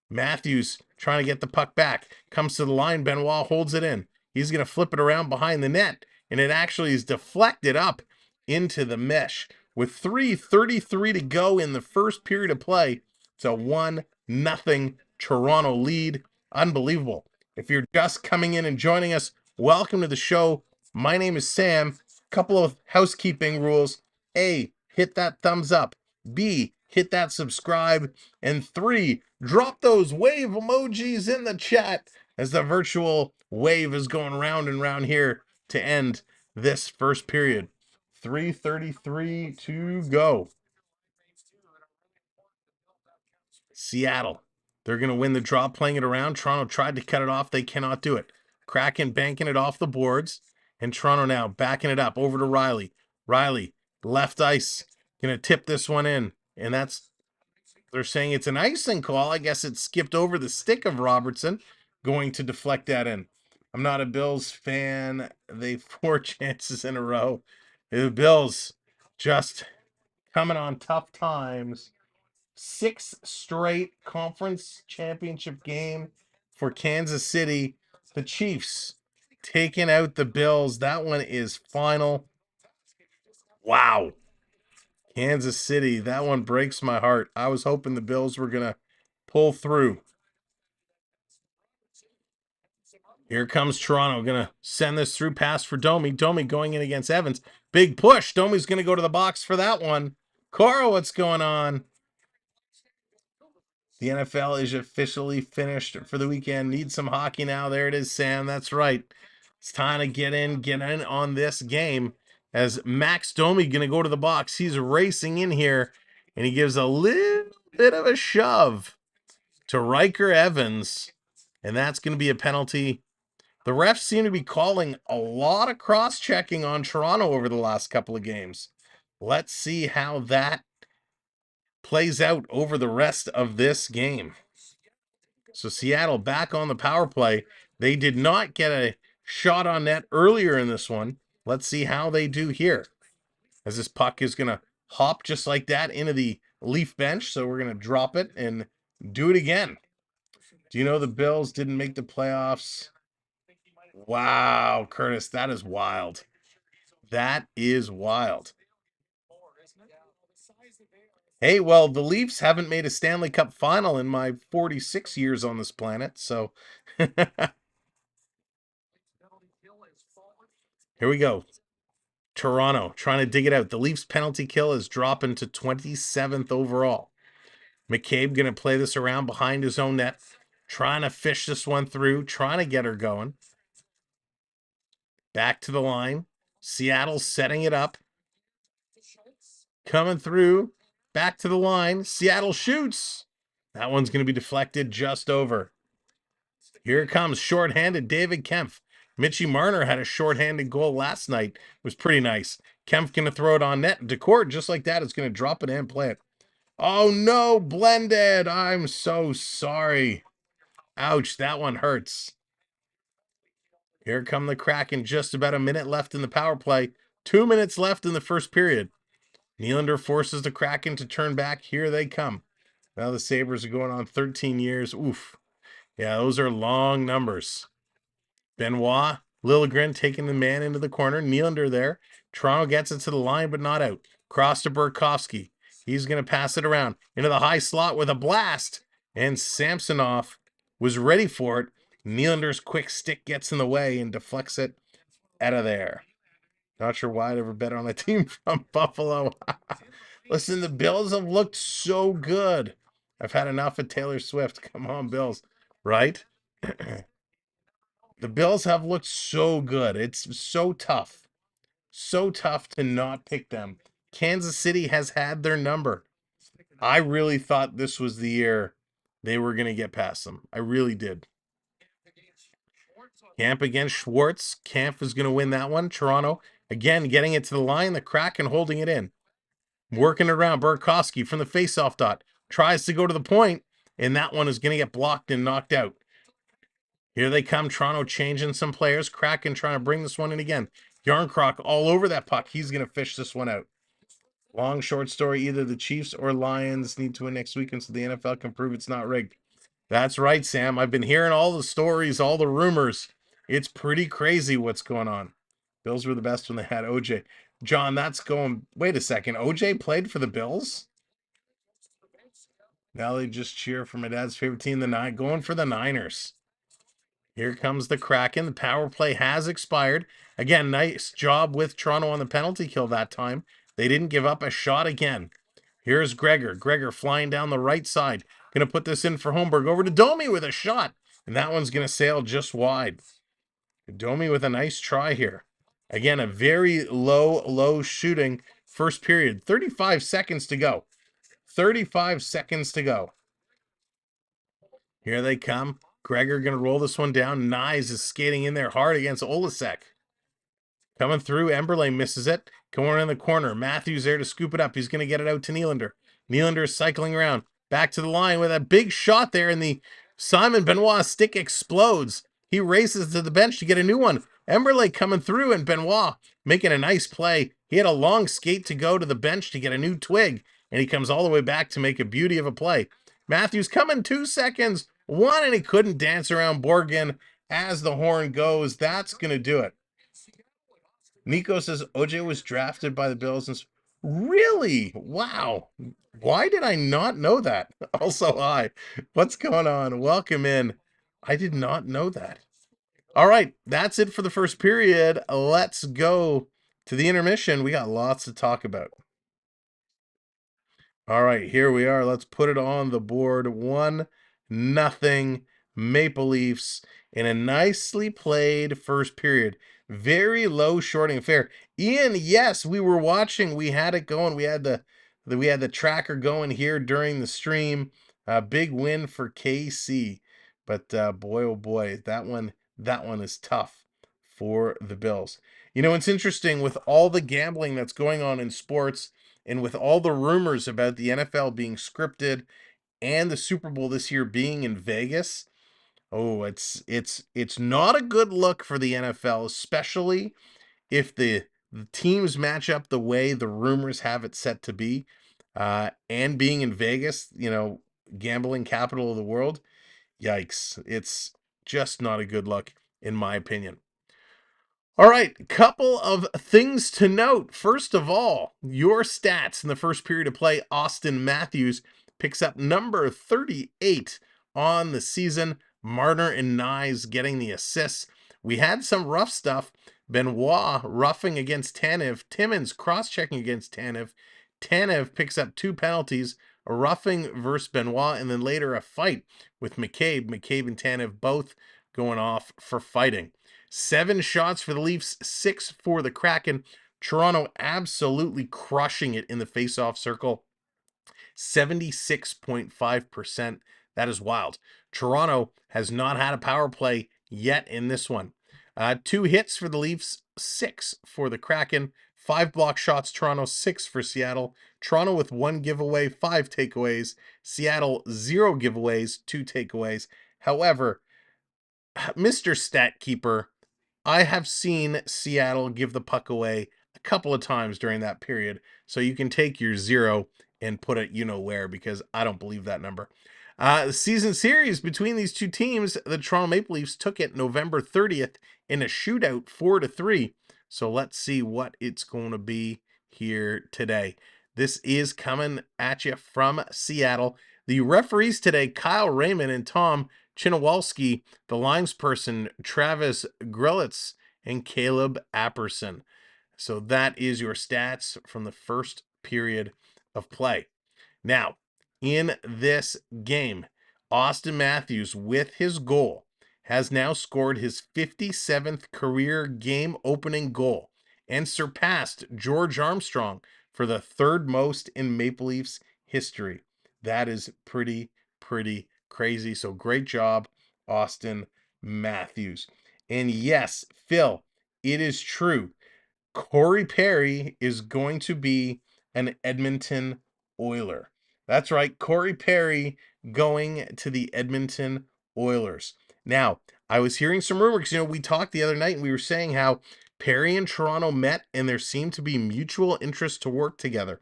[SPEAKER 2] Matthews trying to get the puck back. Comes to the line. Benoit holds it in. He's going to flip it around behind the net. And it actually is deflected up into the mesh. With 3:33 to go in the first period of play, it's a 1-0 Toronto lead. Unbelievable. If you're just coming in and joining us, welcome to the show. My name is Sam. Couple of housekeeping rules. A, hit that thumbs up. B, hit that subscribe. And 3, drop those wave emojis in the chat as the virtual wave is going round and round here to end this first period. 3:33 to go. Seattle. They're going to win the draw playing it around. Toronto tried to cut it off. They cannot do it. Kraken banking it off the boards. And Toronto now backing it up over to Riley. Riley, left ice. Going to tip this one in. And they're saying it's an icing call. I guess it skipped over the stick of Robertson. Going to deflect that in. I'm not a Bills fan. They 4 chances in a row. The Bills just coming on tough times. 6 straight conference championship game for Kansas City. The Chiefs taking out the Bills. That one is final. Wow. Kansas City, that one breaks my heart. I was hoping the Bills were going to pull through. Here comes Toronto. Going to send this through pass for Domi. Domi going in against Evans. Big push. Domi's going to go to the box for that one. Cora, what's going on? The NFL is officially finished for the weekend. Need some hockey now. There it is, Sam. That's right. It's time to get in on this game. As Max Domi going to go to the box. He's racing in here, and he gives a little bit of a shove to Riker Evans, and that's going to be a penalty. The refs seem to be calling a lot of cross-checking on Toronto over the last couple of games. Let's see how that plays out over the rest of this game. So Seattle back on the power play. They did not get a shot on net earlier in this one. Let's see how they do here. As this puck is going to hop just like that into the Leaf bench. So we're going to drop it and do it again. Do you know the Bills didn't make the playoffs? Wow, Curtis, that is wild. That is wild. Hey, well, the Leafs haven't made a Stanley Cup final in my 46 years on this planet, so here we go. Toronto trying to dig it out. The Leafs penalty kill is dropping to 27th overall. McCabe going to play this around behind his own net, trying to fish this one through, trying to get her going. Back to the line. Seattle setting it up. Coming through. Back to the line. Seattle shoots. That one's going to be deflected just over. Here it comes. Shorthanded David Kempf. Mitchie Marner had a shorthanded goal last night. It was pretty nice. Kempf going to throw it on net. Decourt, just like that, is going to drop it and play it. Oh, no. Blended. I'm so sorry. Ouch, that one hurts. Here come the Kraken. Just about a minute left in the power play. 2 minutes left in the first period. Nylander forces the Kraken to turn back. Here they come. Now the Sabres are going on 13 years. Oof. Yeah, those are long numbers. Benoit, Liljegren taking the man into the corner. Nylander there. Toronto gets it to the line, but not out. Cross to Burakovsky. He's going to pass it around into the high slot with a blast. And Samsonov was ready for it. Nylander's quick stick gets in the way and deflects it out of there. Not sure why I'd ever bet on a team from Buffalo. Listen, the Bills have looked so good. I've had enough of Taylor Swift. Come on, Bills. Right? The Bills have looked so good. It's so tough. So tough to not pick them. Kansas City has had their number. I really thought this was the year they were going to get past them. I really did. Camp against Schwartz. Camp is going to win that one. Toronto, again, getting it to the line. The Kraken holding it in. Working around. Burakovsky from the faceoff dot. Tries to go to the point, and that one is going to get blocked and knocked out. Here they come. Toronto changing some players. Kraken trying to bring this one in again. Yarncroc all over that puck. He's going to fish this one out. Long, short story. Either the Chiefs or Lions need to win next weekend so the NFL can prove it's not rigged. That's right, Sam. I've been hearing all the stories, all the rumors. It's pretty crazy what's going on. Bills were the best when they had OJ. John, that's going... Wait a second. OJ played for the Bills? Now they just cheer for my dad's favorite team, going for the Niners. Here comes the Kraken. The power play has expired. Again, nice job with Toronto on the penalty kill that time. They didn't give up a shot again. Here's Gregor. Gregor flying down the right side. Going to put this in for Holmberg. Over to Domi with a shot. And that one's going to sail just wide. Domi with a nice try here. Again, a very low shooting first period. 35 seconds to go. 35 seconds to go. Here they come. Gregor going to roll this one down. Nyes is skating in there hard against Olasek. Coming through. Emberle misses it. Going in the corner. Matthews there to scoop it up. He's going to get it out to Nylander. Nylander is cycling around. Back to the line with a big shot there, and the Simon Benoit stick explodes. He races to the bench to get a new one. Emberle coming through, and Benoit making a nice play. He had a long skate to go to the bench to get a new twig, and he comes all the way back to make a beauty of a play. Matthews coming 2 seconds. One, and he couldn't dance around Borgen as the horn goes. That's going to do it. Nico says OJ was drafted by the Bills. And really? Wow. Why did I not know that? Also, hi. What's going on? Welcome in. I did not know that. All right. That's it for the first period. Let's go to the intermission. We got lots to talk about. All right. Here we are. Let's put it on the board. 1-0 Maple Leafs in a nicely played first period. Very low shorting affair. Ian, yes, we were watching. We had it going. We had the tracker going here during the stream. Big win for KC. But boy, oh boy, that one is tough for the Bills. You know, it's interesting with all the gambling that's going on in sports and with all the rumors about the NFL being scripted and the Super Bowl this year being in Vegas. Oh, it's not a good look for the NFL, especially if the teams match up the way the rumors have it set to be. And being in Vegas, you know, gambling capital of the world. Yikes. It's just not a good look, in my opinion. All right, couple of things to note. First of all, your stats in the first period of play. Austin Matthews picks up number 38 on the season. Marner and Nyes getting the assists. We had some rough stuff. Benoit roughing against Tanev. Timmins cross-checking against Tanev. Tanev picks up 2 penalties, a roughing versus Benoit, and then later a fight with McCabe. McCabe and Tanev both going off for fighting. 7 shots for the Leafs, 6 for the Kraken. Toronto absolutely crushing it in the face-off circle. 76.5%. That is wild. Toronto has not had a power play yet in this one. 2 hits for the Leafs, 6 for the Kraken. 5 block shots, Toronto, 6 for Seattle. Toronto with 1 giveaway, 5 takeaways. Seattle, 0 giveaways, 2 takeaways. However, Mr. Stat Keeper, I have seen Seattle give the puck away a couple of times during that period, so you can take your 0 and put it where, because I don't believe that number. Season series between these two teams, the Toronto Maple Leafs took it November 30th in a shootout 4-3. So let's see what it's going to be here today. This is coming at you from Seattle. The referees today, Kyle Raymond and Tom Chinowalski, the linesperson, Travis Grelitz, and Caleb Apperson. So that is your stats from the first period of play. Now, in this game, Austin Matthews, with his goal, has now scored his 57th career game opening goal and surpassed George Armstrong for the third most in Maple Leafs history. That is pretty crazy. So great job, Austin Matthews. And yes, Phil, it is true. Corey Perry is going to be an Edmonton Oiler. That's right, Corey Perry going to the Edmonton Oilers. Now, I was hearing some rumors. We talked the other night and we were saying how Perry and Toronto met and there seemed to be mutual interest to work together.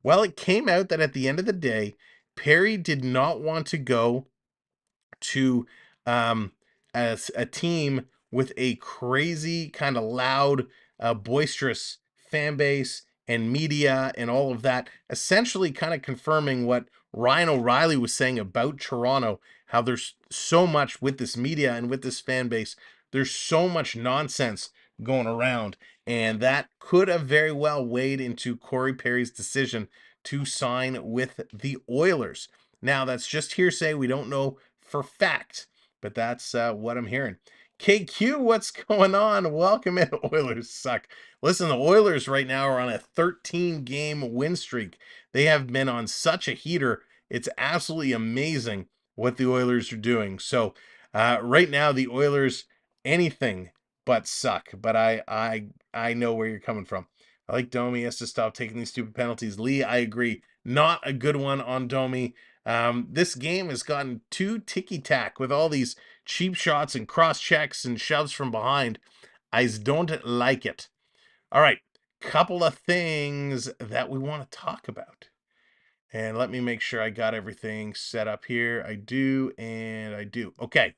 [SPEAKER 2] Well, it came out that at the end of the day, Perry did not want to go to as a team with a crazy, kind of loud, boisterous fan base and media and all of that, essentially kind of confirming what Ryan O'Reilly was saying about Toronto, how there's so much with this media and with this fan base. There's so much nonsense going around, and that could have very well weighed into Corey Perry's decision to sign with the Oilers. Now, that's just hearsay. We don't know for fact, but that's what I'm hearing. KQ, what's going on? Welcome in. Oilers suck. Listen, the Oilers right now are on a 13-game win streak. They have been on such a heater. It's absolutely amazing what the Oilers are doing. So right now, the Oilers, anything but suck. But I know where you're coming from. I like Domi. He has to stop taking these stupid penalties. Lee, I agree. Not a good one on Domi. This game has gotten too ticky-tack with all these cheap shots and cross-checks and shoves from behind. I don't like it. All right, couple of things that we want to talk about. And let me make sure I got everything set up here. I do, and I do. Okay,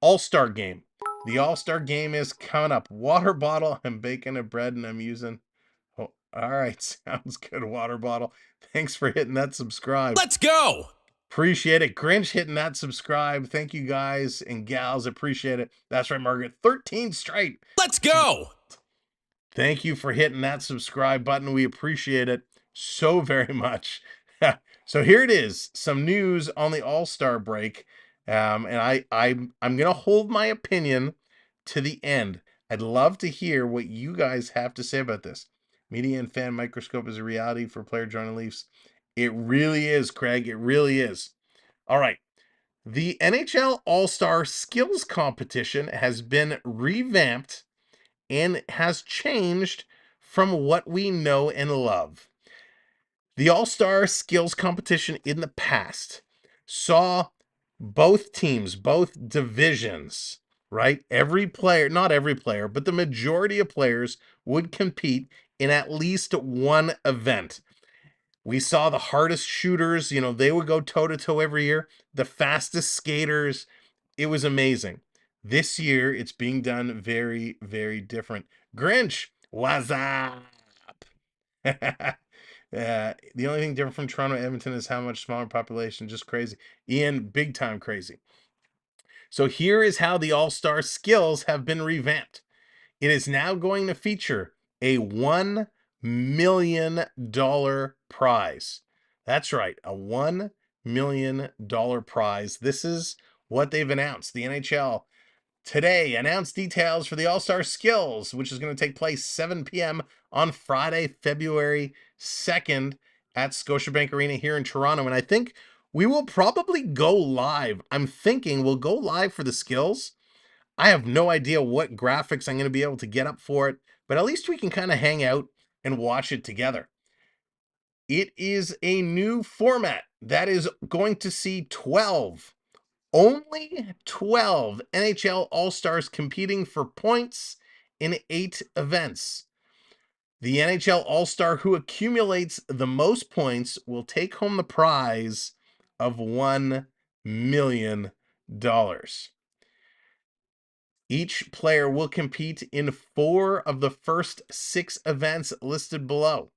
[SPEAKER 2] All-Star game. The All-Star game is coming up. Water bottle, I'm baking a bread, and I'm using... Oh, all right, sounds good, water bottle. Thanks for hitting that subscribe.
[SPEAKER 6] Let's go!
[SPEAKER 2] Appreciate it. Grinch hitting that subscribe. Thank you guys and gals. Appreciate it. That's right, Margaret. 13 straight.
[SPEAKER 6] Let's go!
[SPEAKER 2] Thank you for hitting that subscribe button. We appreciate it so very much. So here it is. Some news on the All-Star break. And I'm going to hold my opinion to the end. I'd love to hear what you guys have to say about this. Media and fan microscope is a reality for player joining Leafs. It really is, Craig. It really is. All right. The NHL All-Star Skills Competition has been revamped and has changed from what we know and love. The All-Star Skills Competition in the past saw both teams, both divisions, right? Every player, not every player, but the majority of players would compete in at least one event. We saw the hardest shooters, they would go toe-to-toe every year. The fastest skaters. It was amazing. This year, it's being done very, very different. Grinch, what's up? The only thing different from Toronto Edmonton is how much smaller population. Just crazy. Ian, big time crazy. So here is how the All-Star skills have been revamped. It is now going to feature a $1 million prize. That's right, a $1 million prize. This is what they've announced. The NHL today announced details for the All-Star Skills, which is going to take place 7 p.m. on Friday, February 2nd at Scotiabank Arena here in Toronto. And I think we will probably go live. I'm thinking we'll go live for the skills. I have no idea what graphics I'm going to be able to get up for it, but at least we can kind of hang out and watch it together. It is a new format that is going to see 12 only 12 NHL All-Stars competing for points in 8 events. The NHL All-Star who accumulates the most points will take home the prize of $1 million. Each player will compete in 4 of the first 6 events listed below.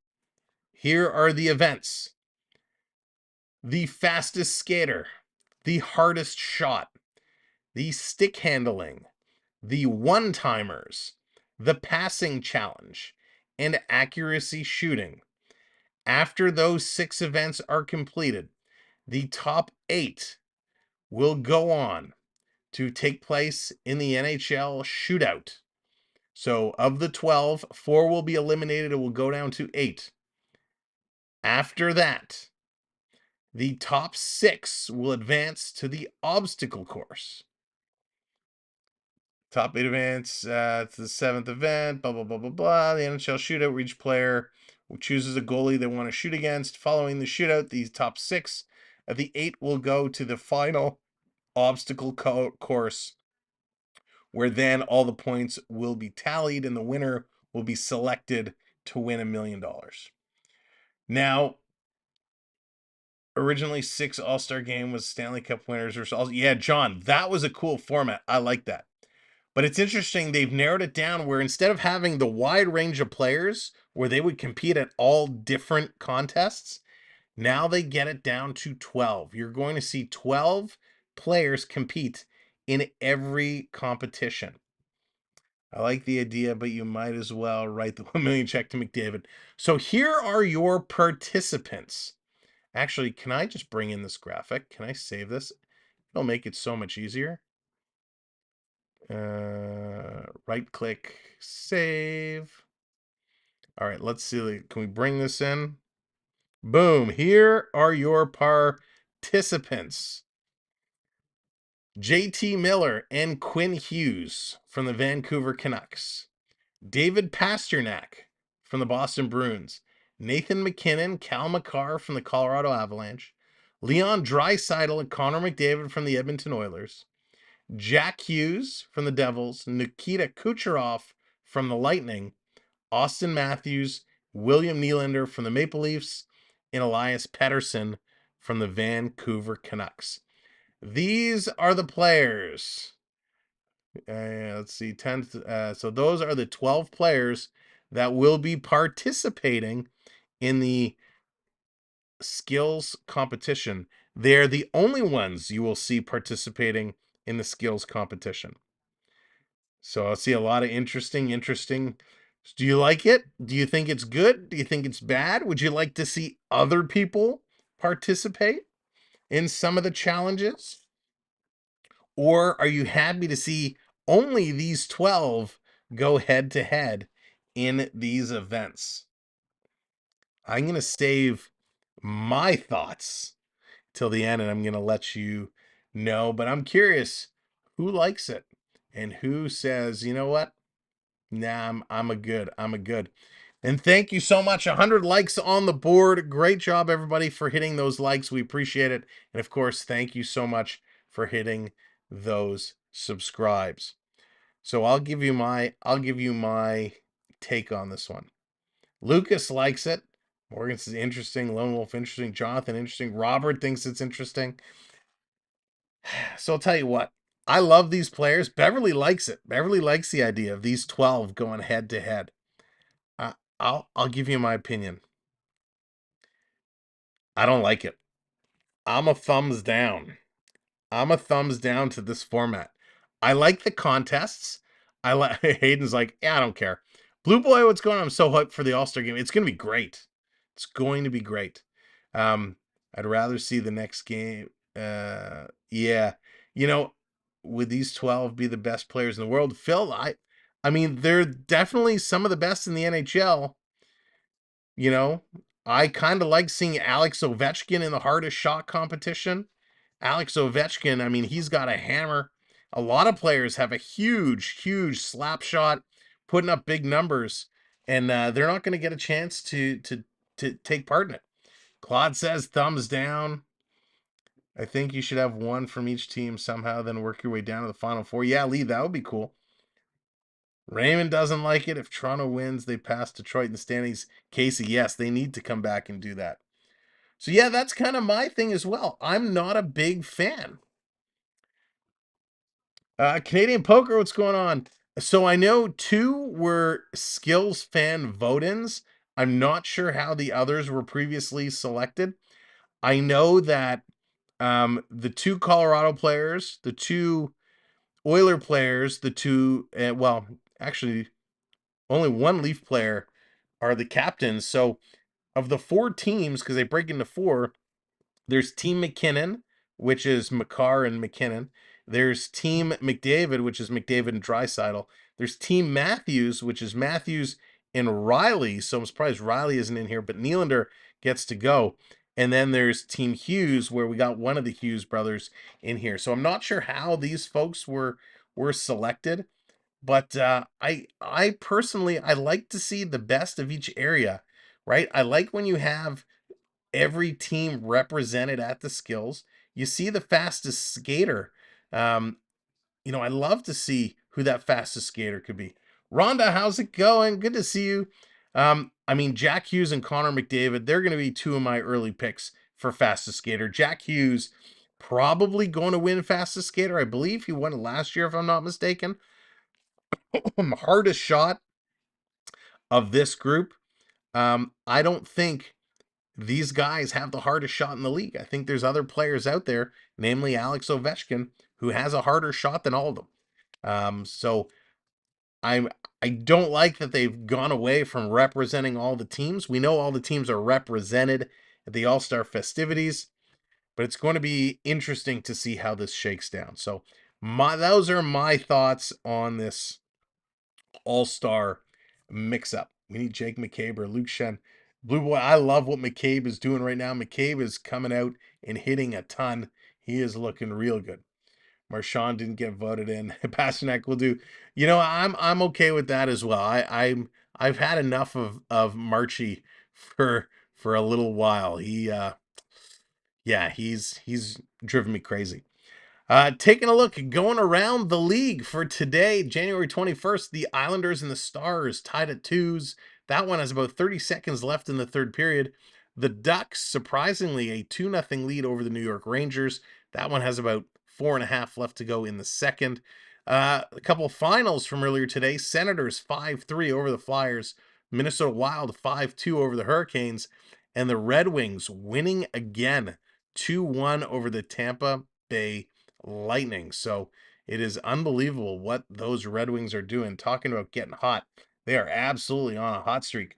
[SPEAKER 2] Here are the events: the fastest skater, the hardest shot, the stick handling, the one-timers, the passing challenge, and accuracy shooting. After those 6 events are completed, the top 8 will go on to take place in the NHL shootout. So of the 12, 4 will be eliminated. It will go down to 8. After that, the top 6 will advance to the obstacle course. Top 8 events to the 7th event, blah, blah, blah, blah, blah. The NHL shootout, where each player chooses a goalie they want to shoot against. Following the shootout, the top 6 of the 8 will go to the final obstacle course, where then all the points will be tallied and the winner will be selected to win $1 million. Now, originally 6 All-Star game was Stanley Cup winners versus yeah, John, that was a cool format. I like that. But it's interesting, they've narrowed it down where instead of having the wide range of players where they would compete at all different contests, now they get it down to 12. You're going to see 12 players compete in every competition. I like the idea, but you might as well write the $1 million check to McDavid. So here are your participants. Actually, can I just bring in this graphic? Can I save this? It'll make it so much easier. Right click, save. All right, let's see. Can we bring this in? Boom. Here are your participants: JT Miller and Quinn Hughes from the Vancouver Canucks, David Pasternak from the Boston Bruins, Nathan McKinnon, Cal McCarr from the Colorado Avalanche, Leon Draisaitl and Connor McDavid from the Edmonton Oilers, Jack Hughes from the Devils, Nikita Kucherov from the Lightning, Austin Matthews, William Nylander from the Maple Leafs, and Elias Pettersson from the Vancouver Canucks. These are the players. Let's see, 10. So those are the 12 players that will be participating in the skills competition. They're the only ones you will see participating in the skills competition. So I'll see a lot of interesting. Do you like it? Do you think it's good? Do you think it's bad? Would you like to see other people participate in some of the challenges? Or are you happy to see only these 12 go head to head in these events? I'm going to save my thoughts till the end and I'm going to let you know, but I'm curious who likes it and who says, you know what? Nah, I'm a good. And thank you so much. 100 likes on the board. Great job, everybody, for hitting those likes. We appreciate it. And of course, thank you so much for hitting those subscribes. So I'll give you my take on this one. Lucas likes it. Morgan says interesting. Lone Wolf interesting. Jonathan interesting. Robert thinks it's interesting. So I'll tell you what. I love these players. Beverly likes it. Beverly likes the idea of these 12 going head to head. I'll give you my opinion. I don't like it. I'm a thumbs down. I'm a thumbs down to this format. I like the contests. I like Hayden's like, yeah, I don't care. Blue Boy, what's going on? I'm so hyped for the All-Star game. It's going to be great. It's going to be great. I'd rather see the next game. Yeah. You know, would these 12 be the best players in the world? Phil, I mean, they're definitely some of the best in the NHL. You know, I kind of like seeing Alex Ovechkin in the hardest shot competition. Alex Ovechkin, I mean, he's got a hammer. A lot of players have a huge slap shot, putting up big numbers, and they're not going to get a chance to take part in it. Claude says thumbs down. I think you should have one from each team somehow, then work your way down to the Final Four. Yeah, Lee, that would be cool. Raymond doesn't like it. If Toronto wins, they pass Detroit in the standings. Casey, yes, they need to come back and do that. So yeah, that's kind of my thing as well. I'm not a big fan. Canadian Poker, what's going on? So I know 2 were skills fan vote-ins. I'm not sure how the others were previously selected. I know that the 2 Colorado players, the 2 Oiler players, the 2, well, actually, only 1 Leaf player are the captains. So of the 4 teams, because they break into 4, there's Team McKinnon, which is Makar and McKinnon. There's Team McDavid, which is McDavid and Draisaitl. There's Team Matthews, which is Matthews and Riley. So I'm surprised Riley isn't in here, but Nylander gets to go. And then there's Team Hughes, where we got one of the Hughes brothers in here. So I'm not sure how these folks were selected, but I personally I like to see the best of each area, right? I like when you have every team represented at the skills. You see the fastest skater. I love to see who that fastest skater could be. Rhonda, how's it going? Good to see you. Jack Hughes and Connor McDavid, they're going to be 2 of my early picks for fastest skater. Jack Hughes probably going to win fastest skater. I believe he won it last year, if I'm not mistaken. Hardest shot of this group. I don't think these guys have the hardest shot in the league. I think there's other players out there, namely Alex Ovechkin, who has a harder shot than all of them. So I don't like that they've gone away from representing all the teams. We know all the teams are represented at the All-Star festivities, but it's going to be interesting to see how this shakes down. So those are my thoughts on this All-Star mix-up. We need Jake McCabe or Luke Shen. Blue Boy, I love what McCabe is doing right now. McCabe is coming out and hitting a ton. He is looking real good. Marchand didn't get voted in. Pasternak will do. I'm okay with that as well. I've had enough of Marchie for a little while. He's driven me crazy. Taking a look, going around the league for today, January 21st, the Islanders and the Stars tied at 2s. That one has about 30 seconds left in the third period. The Ducks, surprisingly, a 2-0 lead over the New York Rangers. That one has about 4.5 left to go in the second. A couple of finals from earlier today. Senators 5-3 over the Flyers. Minnesota Wild 5-2 over the Hurricanes. And the Red Wings winning again 2-1 over the Tampa Bay Lightning. So it is unbelievable what those Red Wings are doing. Talking about getting hot. They are absolutely on a hot streak.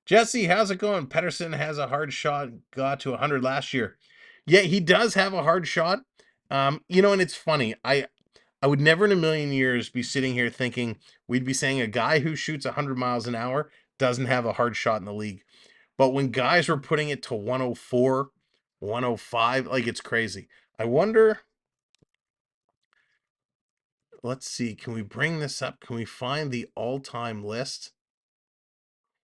[SPEAKER 2] Jesse, how's it going? Pettersson has a hard shot, got to 100 last year. Yeah, he does have a hard shot. And it's funny. I would never in a million years be sitting here thinking we'd be saying a guy who shoots 100 miles an hour doesn't have a hard shot in the league. But when guys were putting it to 104, 105, like it's crazy. I wonder, let's see, can we bring this up? Can we find the all-time list?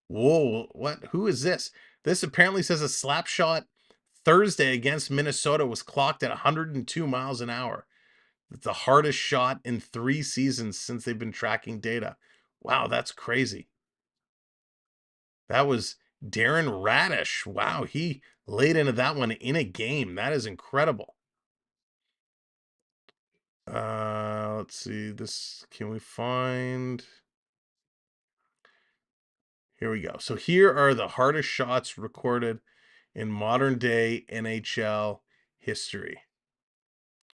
[SPEAKER 2] Whoa, what? Who is this? This apparently says a slap shot Thursday against Minnesota was clocked at 102 miles an hour. It's the hardest shot in 3 seasons since they've been tracking data. Wow, that's crazy. That was Darren Radish. Wow, he laid into that one in a game. That is incredible. Let's see. This can we find? Here we go. So here are the hardest shots recorded in modern day NHL history.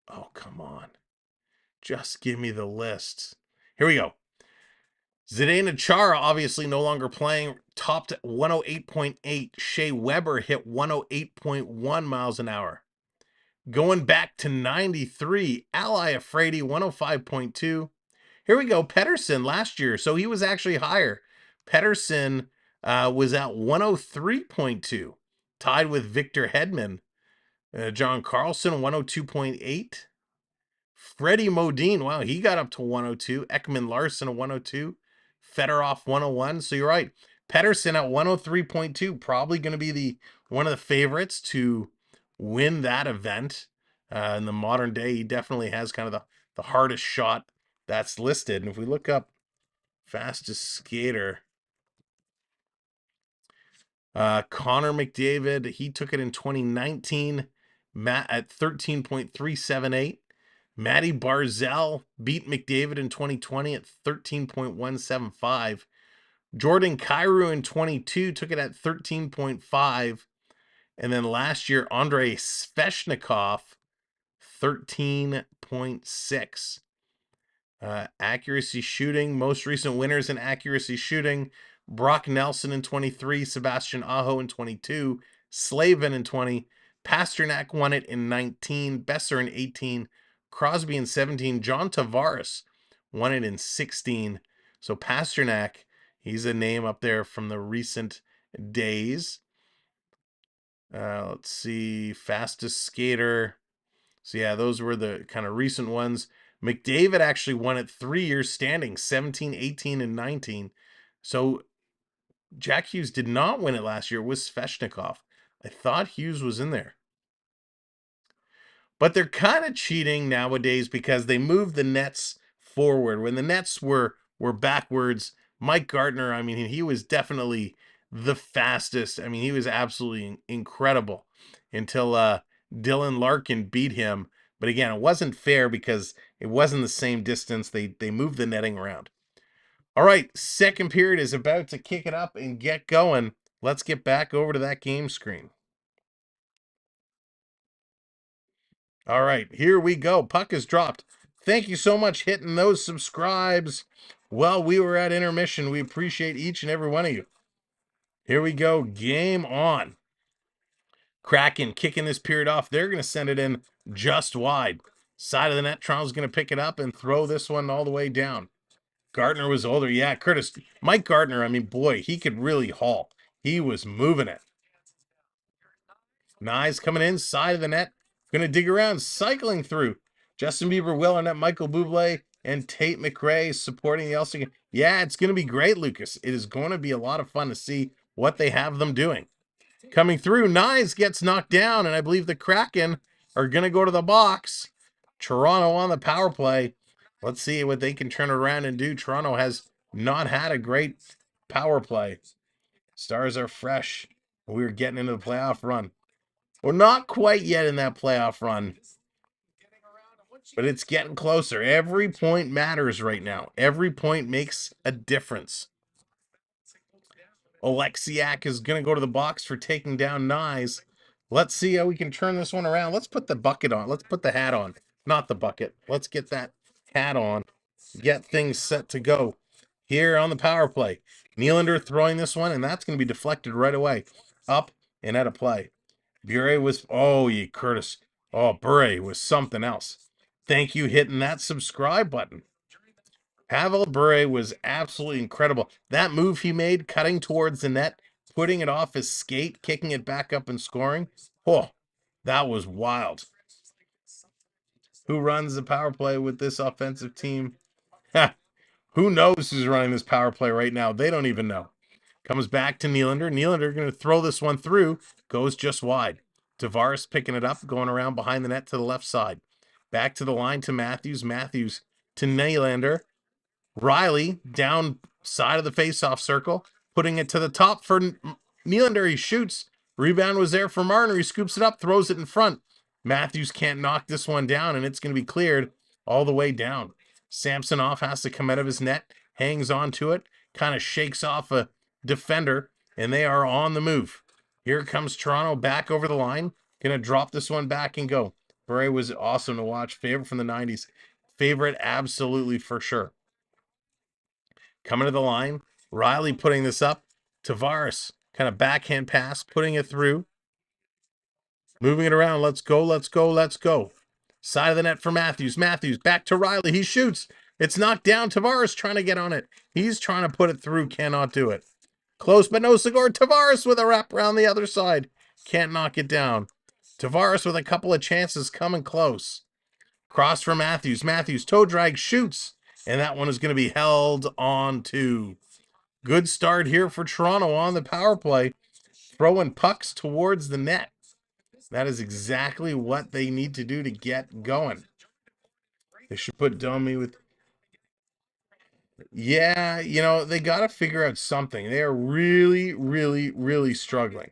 [SPEAKER 2] Oh, come on. Just give me the list. Here we go. Zdeno Chara obviously no longer playing, topped at 108.8. Shea Weber hit 108.1 miles an hour. Going back to 93, Ally Afraidy 105.2. Here we go, Pettersson last year. So he was actually higher. Pettersson was at 103.2, tied with Victor Hedman. John Carlson 102.8. Freddie Modine, wow, he got up to 102. Ekman Larson 102. Fedorov 101. So you're right. Pettersson at 103.2, probably going to be one of the favorites to win that event. In the modern day, he definitely has kind of the hardest shot that's listed. And if we look up fastest skater, Connor McDavid, he took it in 2019 at 13.378. Matty Barzal beat McDavid in 2020 at 13.175. Jordan Kyrou in 22 took it at 13.5. And then last year, Andrei Svechnikov, 13.6. Accuracy shooting, most recent winners in accuracy shooting: Brock Nelson in 23, Sebastian Aho in 22, Slavin in 20, Pasternak won it in 19, Besser in 18, Crosby in 17, John Tavares won it in 16. So Pasternak, he's a name up there from the recent days. Let's see, fastest skater. So yeah, those were the kind of recent ones. McDavid actually won it 3 years standing, 17, 18, and 19. So Jack Hughes did not win it last year. It was Svechnikov. I thought Hughes was in there. But they're kind of cheating nowadays because they moved the nets forward. When the nets were backwards, Mike Gardner, I mean, he was definitely the fastest. I mean, he was absolutely incredible until Dylan Larkin beat him. But again, it wasn't fair because it wasn't the same distance. They moved the netting around. All right, second period is about to kick it up and get going. Let's get back over to that game screen. All right, here we go. Puck is dropped. Thank you so much hitting those subscribes while we were at intermission. We appreciate each and every one of you. Here we go. Game on. Kraken kicking this period off. They're going to send it in just wide. Side of the net. Toronto's going to pick it up and throw this one all the way down. Gardner was older. Yeah, Curtis. Mike Gardner, I mean, boy, he could really haul. He was moving it. Nyes coming in, side of the net. Going to dig around, cycling through. Justin Bieber, Will Arnett, Michael Bublé, and Tate McRae supporting the Elsie. Yeah, it's going to be great, Lucas. It is going to be a lot of fun to see what they have them doing. Coming through, Nyes gets knocked down, and I believe the Kraken are going to go to the box. Toronto on the power play. Let's see what they can turn around and do. Toronto has not had a great power play. Stars are fresh. We're getting into the playoff run. We're not quite yet in that playoff run, but it's getting closer. Every point matters right now. Every point makes a difference. Oleksiak is going to go to the box for taking down Nyes. Let's see how we can turn this one around. Let's put the bucket on. Let's put the hat on. Not the bucket. Let's get that hat on. Get things set to go here on the power play. Nylander throwing this one, and that's going to be deflected right away. Up and out of play. Bure was, Curtis. Oh, Bure was something else. Thank you hitting that subscribe button. Pavel Bure was absolutely incredible. That move he made, cutting towards the net, putting it off his skate, kicking it back up and scoring. Oh, that was wild. Who runs the power play with this offensive team? Who knows who's running this power play right now? They don't even know. Comes back to Nylander. Nylander going to throw this one through. Goes just wide. Tavares picking it up, going around behind the net to the left side. Back to the line to Matthews. Matthews to Nylander. Riley down side of the faceoff circle, putting it to the top for Nylander. He shoots. Rebound was there for Marner. He scoops it up, throws it in front. Matthews can't knock this one down, and it's going to be cleared all the way down. Samsonov has to come out of his net, hangs on to it, kind of shakes off a defender, and they are on the move. Here comes Toronto back over the line. Going to drop this one back and go. Bure was awesome to watch. Favorite from the 90s. Favorite absolutely for sure. Coming to the line. Riley putting this up. Tavares, kind of backhand pass, putting it through. Moving it around. Let's go, let's go, let's go. Side of the net for Matthews. Matthews back to Riley. He shoots. It's knocked down. Tavares trying to get on it. He's trying to put it through. Cannot do it. Close but no cigar. Tavares with a wrap around the other side. Can't knock it down. Tavares with a couple of chances coming close. Cross for Matthews. Matthews toe drag shoots. And that one is going to be held on to. Good start here for Toronto on the power play. Throwing pucks towards the net. That is exactly what they need to do to get going. They should put Domi with... Yeah, they got to figure out something. They are really, really, really struggling.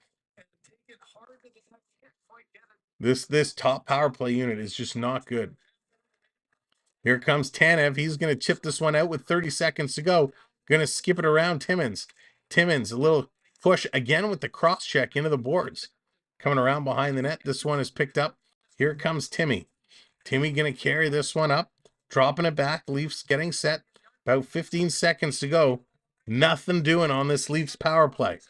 [SPEAKER 2] This top power play unit is just not good. Here comes Tanev. He's going to chip this one out with 30 seconds to go. Going to skip it around Timmins. Timmins, a little push again with the cross check into the boards. Coming around behind the net. This one is picked up. Here comes Timmy. Timmy going to carry this one up. Dropping it back. Leafs getting set. About 15 seconds to go. Nothing doing on this Leafs power play.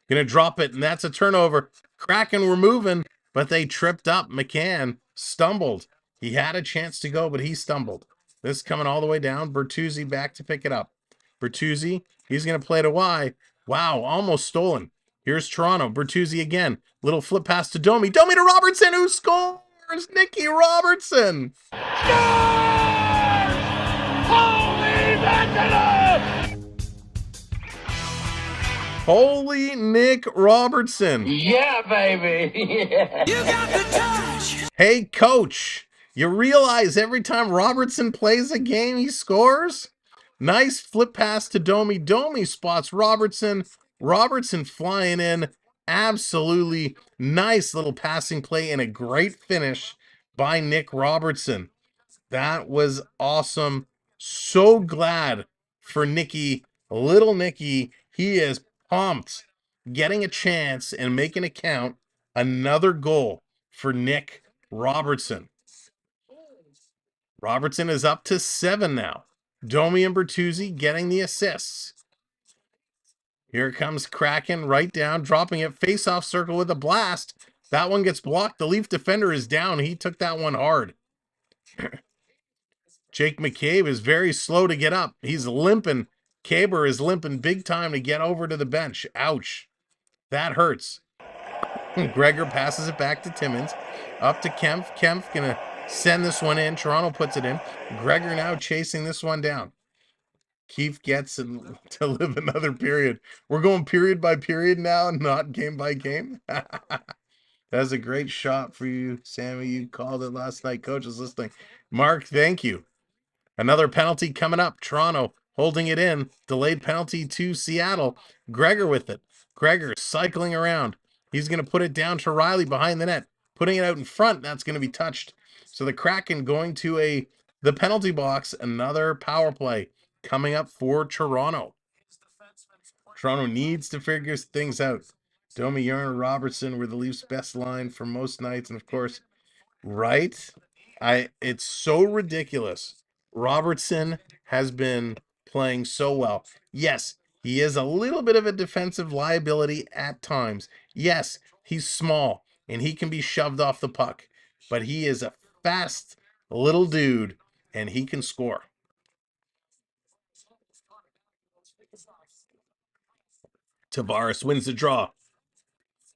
[SPEAKER 2] Going to drop it, and that's a turnover. Kraken were moving, but they tripped up. McCann stumbled. He had a chance to go, but he stumbled. This coming all the way down. Bertuzzi back to pick it up. Bertuzzi, he's going to play to Y. Wow, almost stolen. Here's Toronto. Bertuzzi again. Little flip pass to Domi. Domi to Robertson, who scores! Nicky Robertson. Holy Nick Robertson.
[SPEAKER 3] Yeah, baby.
[SPEAKER 6] You got the touch.
[SPEAKER 2] Hey, coach, you realize every time Robertson plays a game, he scores? Nice flip pass to Domi. Domi spots Robertson. Robertson flying in. Absolutely nice little passing play and a great finish by Nick Robertson. That was awesome. So glad for Nicky. Little Nicky, he is pumped. Getting a chance and making it count. Another goal for Nick Robertson. Robertson is up to 7 now. Domi and Bertuzzi getting the assists. Here comes Kraken right down, dropping it. Face-off circle with a blast. That one gets blocked. The Leaf defender is down. He took that one hard. Jake McCabe is very slow to get up. He's limping. Kaber is limping big time to get over to the bench. Ouch. That hurts. Gregor passes it back to Timmins. Up to Kempf. Kempf going to send this one in. Toronto puts it in. Gregor now chasing this one down. Keefe gets to live another period. We're going period by period now, not game by game. That's a great shot for you, Sammy. You called it last night. Coach is listening. Mark, thank you. Another penalty coming up. Toronto holding it in. Delayed penalty to Seattle. Gregor with it. Gregor cycling around. He's going to put it down to Riley behind the net. Putting it out in front. That's going to be touched. So the Kraken going to the penalty box. Another power play coming up for Toronto. Toronto needs to figure things out. Domi, Yarn, Robertson were the Leafs' best line for most nights. And of course, right? It's so ridiculous. Robertson has been playing so well. Yes, he is a little bit of a defensive liability at times. Yes, he's small and he can be shoved off the puck. But he is a fast little dude and he can score. Tavares wins the draw.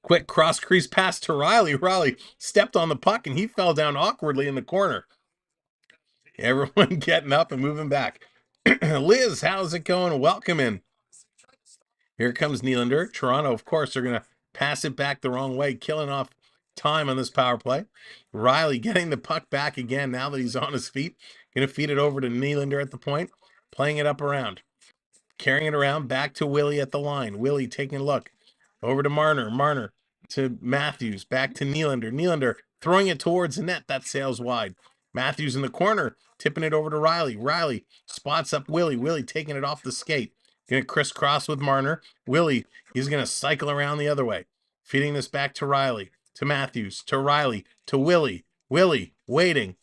[SPEAKER 2] Quick cross crease pass to Riley. Riley stepped on the puck and he fell down awkwardly in the corner. Everyone getting up and moving back. Liz, how's it going? Welcome in. Here comes Nylander. Toronto, of course, they're going to pass it back the wrong way, killing off time on this power play. Riley getting the puck back again now that he's on his feet. Going to feed it over to Nylander at the point, playing it up around. Carrying it around back to Willie at the line. Willie taking a look. Over to Marner. Marner to Matthews. Back to Nylander. Nylander throwing it towards the net. That sails wide. Matthews in the corner. Tipping it over to Riley. Riley spots up Willie. Willie taking it off the skate. Going to crisscross with Marner. Willie, he's going to cycle around the other way. Feeding this back to Riley. To Matthews. To Riley. To Willie. Willie waiting.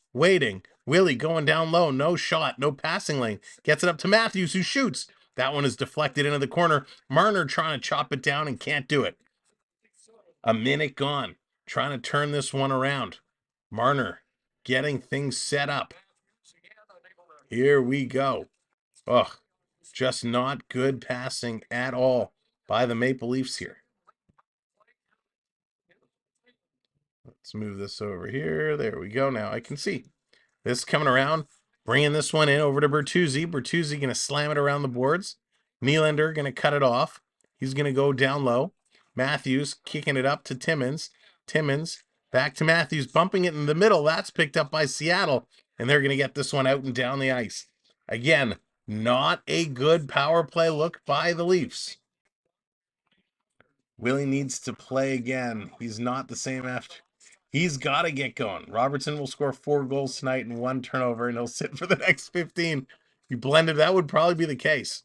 [SPEAKER 2] Willie going down low. No shot. No passing lane. Gets it up to Matthews who shoots. That one is deflected into the corner. Marner trying to chop it down and can't do it. A minute gone. Trying to turn this one around. Marner getting things set up. Here we go. Ugh. Just not good passing at all by the Maple Leafs here. Let's move this over here. There we go. Now I can see. This coming around. Bringing this one in over to Bertuzzi. Bertuzzi going to slam it around the boards. Nylander going to cut it off. He's going to go down low. Matthews kicking it up to Timmins. Timmins Back to Matthews, bumping it in the middle. That's picked up by Seattle, and they're going to get this one out and down the ice. Again, not a good power play look by the Leafs. Willie needs to play again. He's not the same after. He's got to get going. Robertson will score 4 goals tonight and 1 turnover, and he'll sit for the next 15. You blended, that would probably be the case.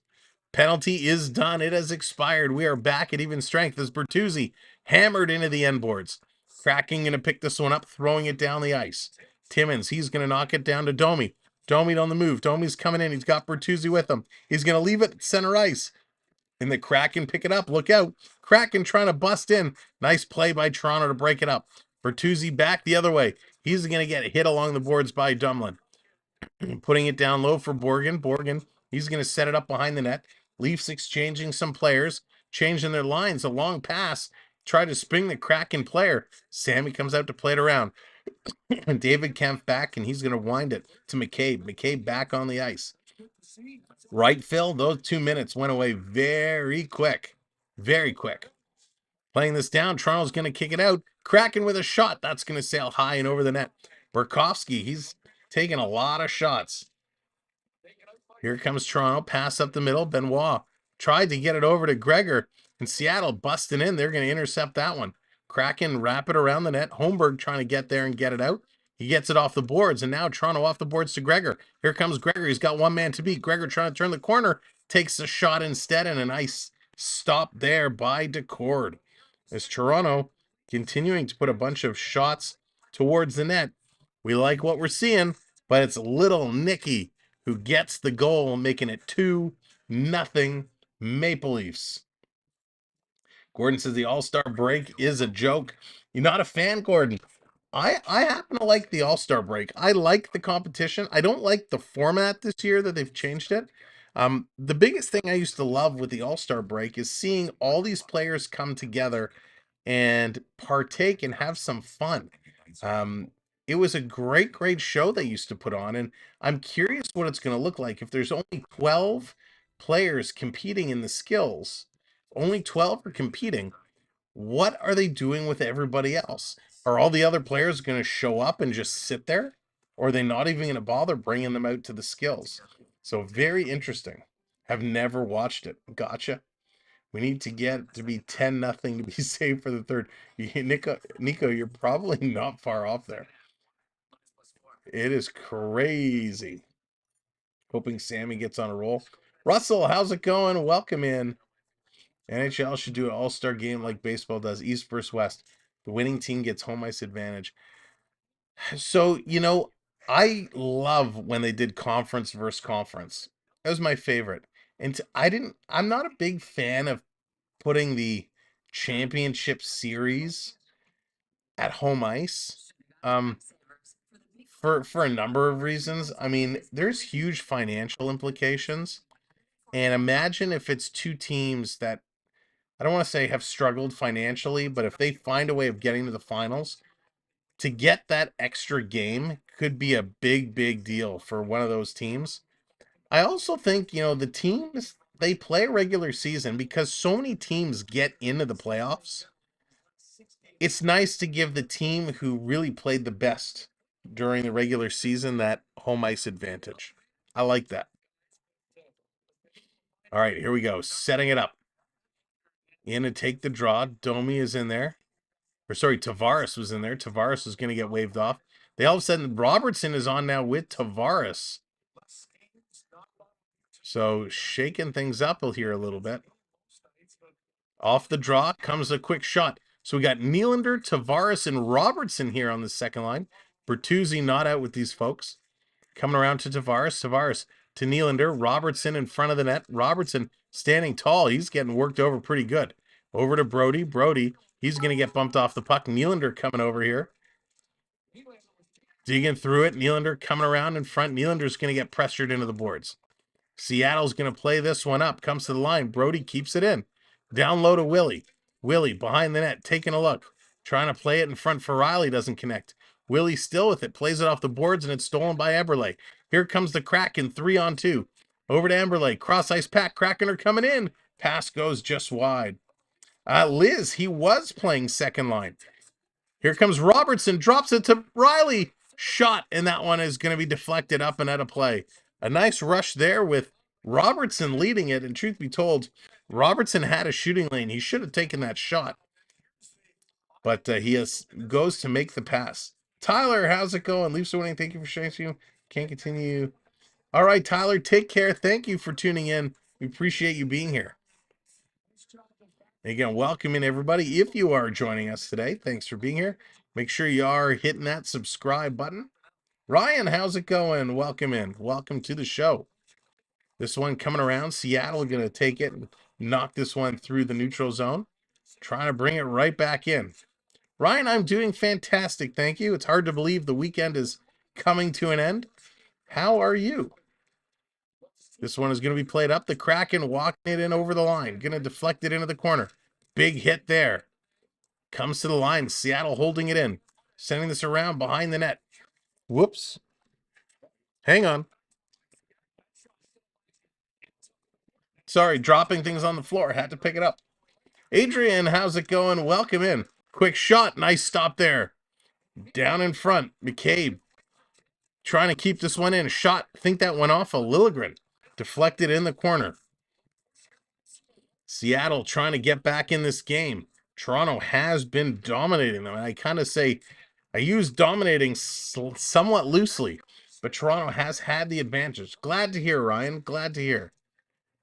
[SPEAKER 2] Penalty is done. It has expired. We are back at even strength as Bertuzzi hammered into the end boards. Kraken going to pick this one up, throwing it down the ice. Timmins, he's going to knock it down to Domi. Domi on the move. Domi's coming in. He's got Bertuzzi with him. He's going to leave it at center ice. And the Kraken pick it up. Look out. Kraken trying to bust in. Nice play by Toronto to break it up. Bertuzzi back the other way. He's going to get hit along the boards by Dumlin. Putting it down low for Borgen. Borgen, he's going to set it up behind the net. Leafs exchanging some players, changing their lines. A long pass. Try to spring the Kraken player. Sammy comes out to play it around. David Kempf back, and he's going to wind it to McCabe. McCabe back on the ice. Right, Phil? Those 2 minutes went away very quick. Very quick. Playing this down, Toronto's going to kick it out. Kraken with a shot. That's going to sail high and over the net. Burakovsky, he's taking a lot of shots. Here comes Toronto. Pass up the middle. Benoit tried to get it over to Gregor. And Seattle busting in. They're going to intercept that one. Kraken wrap it around the net. Holmberg trying to get there and get it out. He gets it off the boards. And now Toronto off the boards to Gregor. Here comes Gregor. He's got one man to beat. Gregor trying to turn the corner. Takes a shot instead. And a nice stop there by Decord. As Toronto continuing to put a bunch of shots towards the net. We like what we're seeing. But it's little Nicky who gets the goal, making it 2-0 Maple Leafs. Gordon says the All-Star break is a joke. You're not a fan, Gordon. I happen to like the All-Star break. I like the competition. I don't like the format this year that they've changed it. The biggest thing I used to love with the All-Star break is seeing all these players come together and partake and have some fun. It was a great show they used to put on, and I'm curious what it's going to look like if there's only 12 players competing in the skills. Only 12 are competing. What are they doing with everybody else? Are all the other players going to show up and just sit there? Or are they not even going to bother bringing them out to the skills? So very interesting. Have never watched it. Gotcha. We need to get to be 10-0 to be safe for the third. Nico, you're probably not far off there. It is crazy. Hoping Sammy gets on a roll. Russell, how's it going? Welcome in. NHL should do an all-star game like baseball does, East versus West. The winning team gets home ice advantage. So, I love when they did conference versus conference. That was my favorite. And I'm not a big fan of putting the championship series at home ice. For a number of reasons. I mean, there's huge financial implications. And imagine if it's two teams that, I don't want to say have struggled financially, but if they find a way of getting to the finals, to get that extra game could be a big deal for one of those teams. I also think, the teams, they play a regular season because so many teams get into the playoffs. It's nice to give the team who really played the best during the regular season that home ice advantage. I like that. All right, here we go. Setting it up. In to take the draw. Domi is in there. Tavares was in there. Tavares is going to get waved off. They all of a sudden, Robertson is on now with Tavares. So shaking things up here a little bit. Off the draw comes a quick shot. So we got Nylander, Tavares, and Robertson here on the second line. Bertuzzi not out with these folks. Coming around to Tavares. Tavares to Nylander. Robertson in front of the net. Robertson standing tall. He's getting worked over pretty good. Over to Brody. Brody, he's going to get bumped off the puck. Nylander coming over here. Digging through it. Nylander coming around in front. Nylander's going to get pressured into the boards. Seattle's going to play this one up. Comes to the line. Brody keeps it in. Down low to Willie. Willie behind the net. Taking a look. Trying to play it in front for Riley. Doesn't connect. Willie still with it. Plays it off the boards, and it's stolen by Eberle. Here comes the Kraken. 3-on-2. Over to Eberle. Cross ice pack. Kraken are coming in. Pass goes just wide. Liz, he was playing second line. Here comes Robertson, drops it to Riley. Shot, and that one is going to be deflected up and out of play. A nice rush there with Robertson leading it, and truth be told, Robertson had a shooting lane. He should have taken that shot, but goes to make the pass. Tyler, how's it going? Leafs winning. Thank you for sharing. You can't continue. All right, Tyler, take care. Thank you for tuning in. We appreciate you being here. Again, welcome in everybody. If you are joining us today, thanks for being here. Make sure you are hitting that subscribe button. Ryan, how's it going? Welcome in. Welcome to the show. This one coming around. Seattle going to take it and knock this one through the neutral zone. Trying to bring it right back in. Ryan, I'm doing fantastic. Thank you. It's hard to believe the weekend is coming to an end. How are you? This one is going to be played up. The Kraken walking it in over the line. Going to deflect it into the corner. Big hit there. Comes to the line. Seattle holding it in. Sending this around behind the net. Whoops. Hang on. Sorry, dropping things on the floor. Had to pick it up. Adrian, how's it going? Welcome in. Quick shot. Nice stop there. Down in front. McCabe trying to keep this one in. Shot. I think that went off of Liljegren. Deflected in the corner. Seattle trying to get back in this game. Toronto has been dominating them. And I kind of say, I use dominating somewhat loosely, but Toronto has had the advantage. Glad to hear, Ryan. Glad to hear.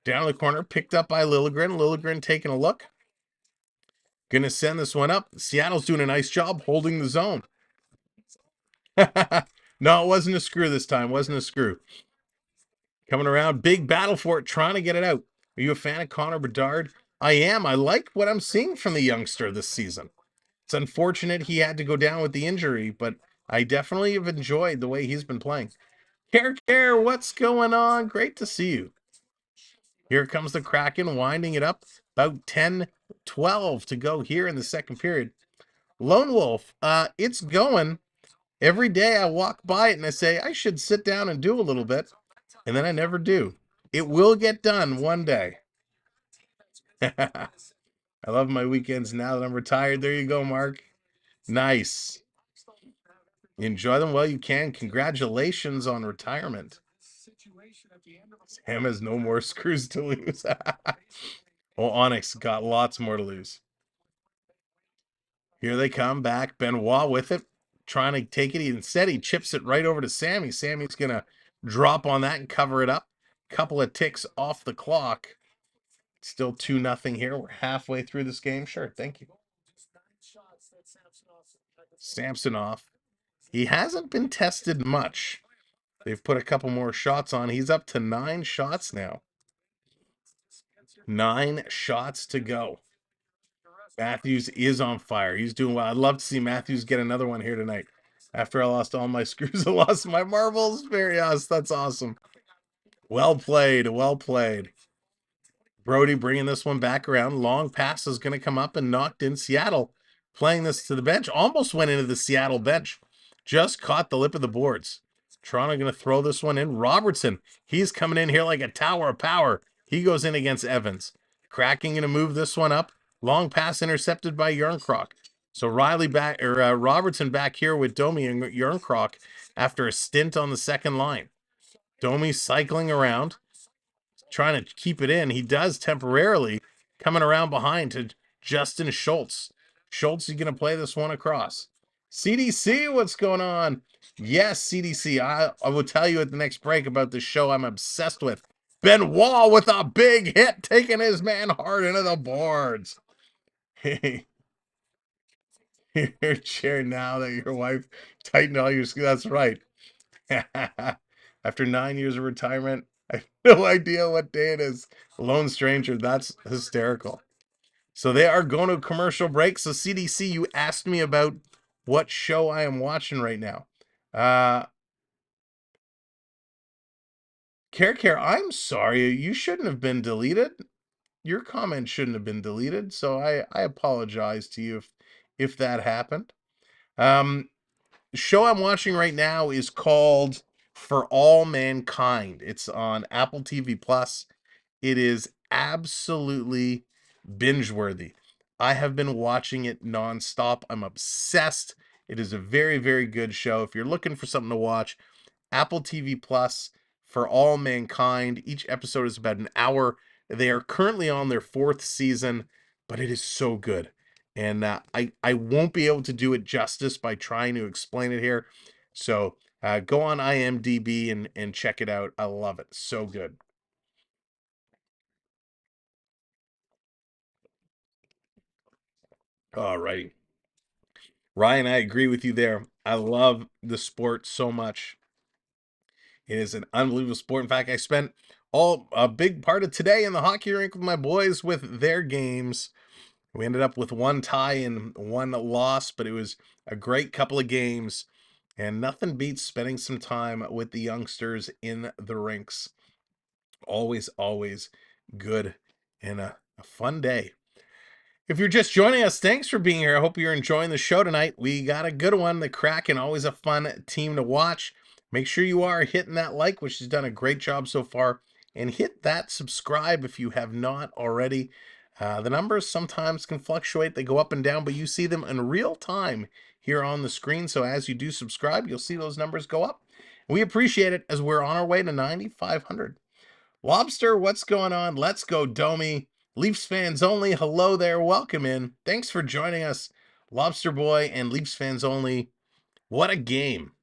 [SPEAKER 2] Down the corner, picked up by Liljegren. Liljegren taking a look. Going to send this one up. Seattle's doing a nice job holding the zone. No, it wasn't a screw this time. Wasn't a screw. Coming around, big battle for it, trying to get it out. Are you a fan of Connor Bedard? I am. I like what I'm seeing from the youngster this season. It's unfortunate he had to go down with the injury, but I definitely have enjoyed the way he's been playing. Care, what's going on? Great to see you. Here comes the Kraken, winding it up. About 10-12 to go here in the second period. Lone Wolf, it's going. Every day I walk by it and I say, I should sit down and do a little bit. And then I never do. It will get done one day. I love my weekends now that I'm retired. There you go, Mark. Nice. Enjoy them while you can. Congratulations on retirement. Sam has no more screws to lose. Well, Onyx got lots more to lose. Here they come back. Benoit with it. Trying to take it. Instead, he chips it right over to Sammy. Sammy's going to drop on that and cover it up. Couple of ticks off the clock. Still 2-0 here. We're halfway through this game. Sure, thank you. Samsonov. He hasn't been tested much. They've put a couple more shots on. He's up to 9 shots now. 9 shots to go. Matthews is on fire. He's doing well. I'd love to see Matthews get another one here tonight. After I lost all my screws, I lost my marbles. That's awesome. Well played. Well played. Brody bringing this one back around. Long pass is going to come up and knocked in. Seattle playing this to the bench. Almost went into the Seattle bench. Just caught the lip of the boards. Toronto going to throw this one in. Robertson, he's coming in here like a tower of power. He goes in against Evans. Kraken going to move this one up. Long pass intercepted by Järnkrok. So Robertson back here with Domi and Järnkrok after a stint on the second line. Domi cycling around, trying to keep it in. He does temporarily, coming around behind to Justin Schultz. Schultz is going to play this one across. CDC, what's going on? Yes, CDC. I will tell you at the next break about this show I'm obsessed with. Benoit with a big hit, taking his man hard into the boards. Hey, your chair now that your wife tightened all your screws. That's right. After 9 years of retirement, I have no idea what day it is. Lone stranger. That's hysterical. So they are going to a commercial break. So CDC, you asked me about what show I am watching right now. Care, I'm sorry. You shouldn't have been deleted. Your comment shouldn't have been deleted. So I apologize to you if that happened. The show I'm watching right now is called For All Mankind. It's on Apple TV Plus. It is absolutely binge worthy. I have been watching it nonstop. I'm obsessed. It is a very, very good show. If you're looking for something to watch, Apple TV Plus for All Mankind. Each episode is about an hour. They are currently on their 4th season, but it is so good. And I won't be able to do it justice by trying to explain it here. So go on IMDb and check it out. I love it. So good. All right. Ryan, I agree with you there. I love the sport so much. It is an unbelievable sport. In fact, I spent a big part of today in the hockey rink with my boys with their games. We ended up with 1 tie and 1 loss, but it was a great couple of games. And nothing beats spending some time with the youngsters in the rinks. Always, always good and a fun day. If you're just joining us, thanks for being here. I hope you're enjoying the show tonight. We got a good one. The Kraken, always a fun team to watch. Make sure you are hitting that like, which has done a great job so far, and hit that subscribe if you have not already. The numbers sometimes can fluctuate. They go up and down, but you see them in real time here on the screen. So as you do subscribe, you'll see those numbers go up. We appreciate it as we're on our way to 9,500. Lobster, what's going on? Let's go, Domi. Leafs fans only, hello there, welcome in. Thanks for joining us, Lobster Boy and Leafs fans only. What a game.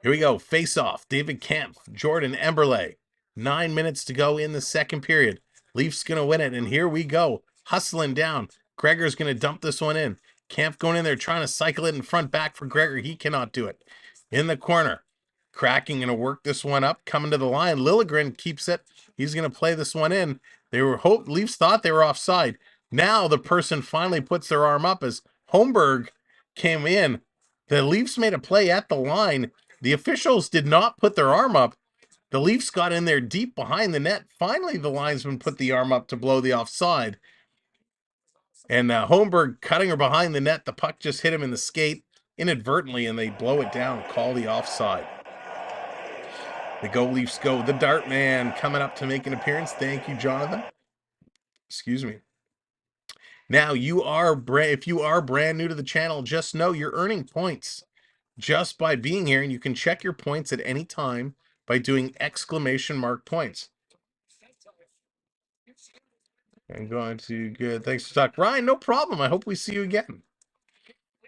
[SPEAKER 2] Here we go, face-off. David Kempf, Jordan Emberley. 9 minutes to go in the second period. Leafs going to win it, and here we go. Hustling down. Gregor's going to dump this one in. Kempf going in there trying to cycle it in front back for Gregor. He cannot do it. In the corner. Kraken going to work this one up, coming to the line. Liljegren keeps it. He's going to play this one in. Leafs thought they were offside. Now the person finally puts their arm up as Holmberg came in. The Leafs made a play at the line. The officials did not put their arm up. The Leafs got in there deep behind the net. Finally, the linesman put the arm up to blow the offside. And Holmberg cutting her behind the net. The puck just hit him in the skate inadvertently, and they blow it down, call the offside. The Go Leafs go. The Dart Man coming up to make an appearance. Thank you, Jonathan. Excuse me. Now, if you are brand new to the channel, just know you're earning points just by being here, and you can check your points at any time by doing exclamation mark points. I'm going to good. Thanks for talking, Ryan. No problem. I hope we see you again.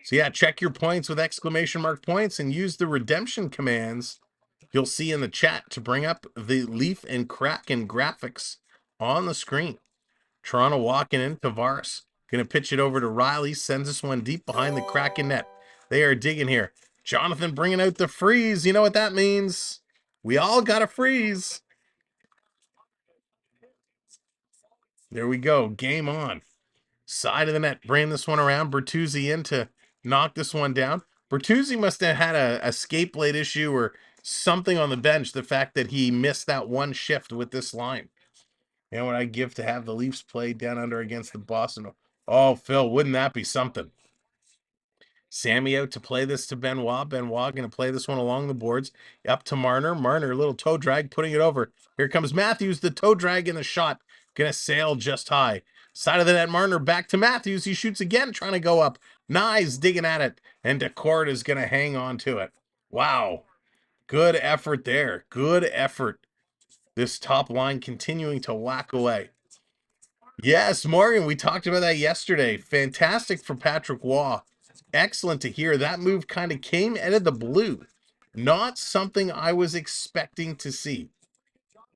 [SPEAKER 2] So yeah, check your points with exclamation mark points and use the redemption commands you'll see in the chat to bring up the Leaf and Kraken graphics on the screen. Toronto walking in. Tavares going to pitch it over to Riley. Sends this one deep behind the Kraken net. They are digging here. Jonathan bringing out the freeze. You know what that means? We all got to freeze. There we go. Game on. Side of the net. Bring this one around. Bertuzzi in to knock this one down. Bertuzzi must have had a skate blade issue or something on the bench. The fact that he missed that one shift with this line. You know what I'd give to have the Leafs play down under against the Boston? Oh, Phil, wouldn't that be something? Sammy out to play this to Benoit. Benoit going to play this one along the boards. Up to Marner. Marner, a little toe drag, putting it over. Here comes Matthews. The toe drag in the shot. Going to sail just high. Side of the net, Marner back to Matthews. He shoots again, trying to go up. Nyes digging at it. And Decord is going to hang on to it. Wow. Good effort there. Good effort. This top line continuing to whack away. Yes, Morgan, we talked about that yesterday. Fantastic for Patrick Waugh. Excellent to hear. That move kind of came out of the blue. Not something I was expecting to see.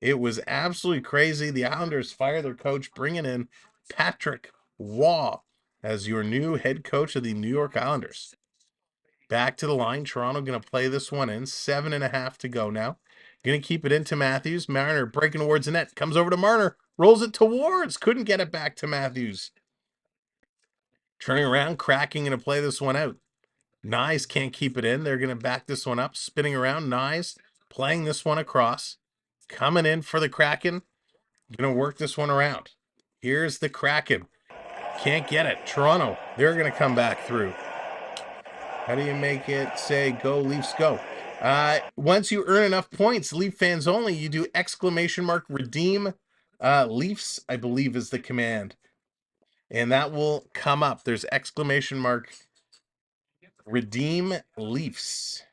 [SPEAKER 2] It was absolutely crazy. The Islanders fire their coach, bringing in Patrick Waugh as your new head coach of the New York Islanders. Back to the line. Toronto going to play this one in. 7.5 to go now. Going to keep it into Matthews. Marner breaking towards the net. Comes over to Marner. Rolls it towards. Couldn't get it back to Matthews. Turning around. Kraken going to play this one out. Nyes can't keep it in. They're going to back this one up. Spinning around. Nyes playing this one across. Coming in for the Kraken. Going to work this one around. Here's the Kraken. Can't get it. Toronto. They're going to come back through. How do you make it say, go Leafs go? Once you earn enough points, Leaf fans only, you do exclamation mark redeem Leafs, I believe is the command. And that will come up. There's exclamation mark redeem LEAFS.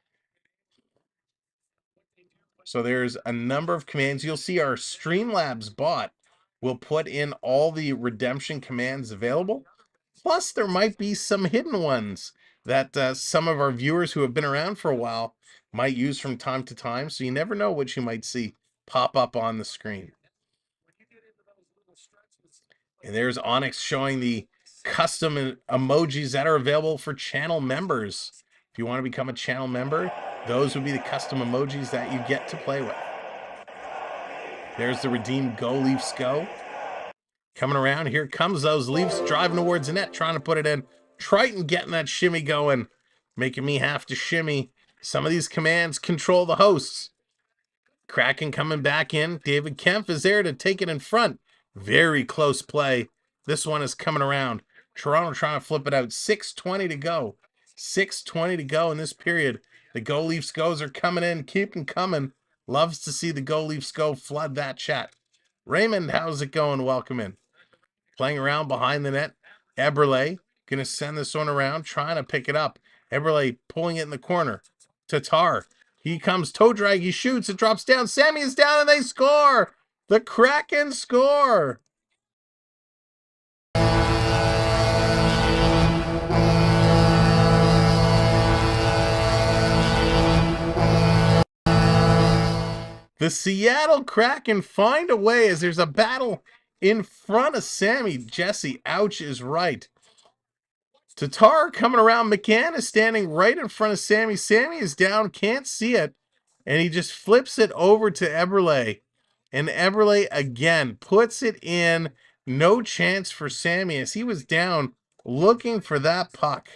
[SPEAKER 2] So there's a number of commands. You'll see our Streamlabs bot will put in all the redemption commands available. Plus, there might be some hidden ones that some of our viewers who have been around for a while might use from time to time. So you never know what you might see pop up on the screen. And there's Onyx showing the custom emojis that are available for channel members. If you want to become a channel member, those would be the custom emojis that you get to play with. There's the redeem Go Leafs Go. Coming around, here comes those Leafs driving towards the net, trying to put it in. Triton getting that shimmy going, making me have to shimmy. Some of these commands control the hosts. Kraken coming back in. David Kempf is there to take it in front. Very close play. This one is coming around. Toronto trying to flip it out. 6:20 to go. 6:20 to go in this period. The Go Leafs Goes are coming in. Keep them coming. Loves to see the Go Leafs Go flood that chat. Raymond, how's it going? Welcome in. Playing around behind the net. Eberle going to send this one around, trying to pick it up. Eberle pulling it in the corner. Tatar. He comes toe drag. He shoots. It drops down. Sammy is down and they score. The Kraken score. The Seattle Kraken find a way as there's a battle in front of Sammy. Jesse, ouch, is right. Tatar coming around. McCann is standing right in front of Sammy. Sammy is down, can't see it. And he just flips it over to Eberle. And Eberle again puts it in. No chance for Sammy as he was down looking for that puck.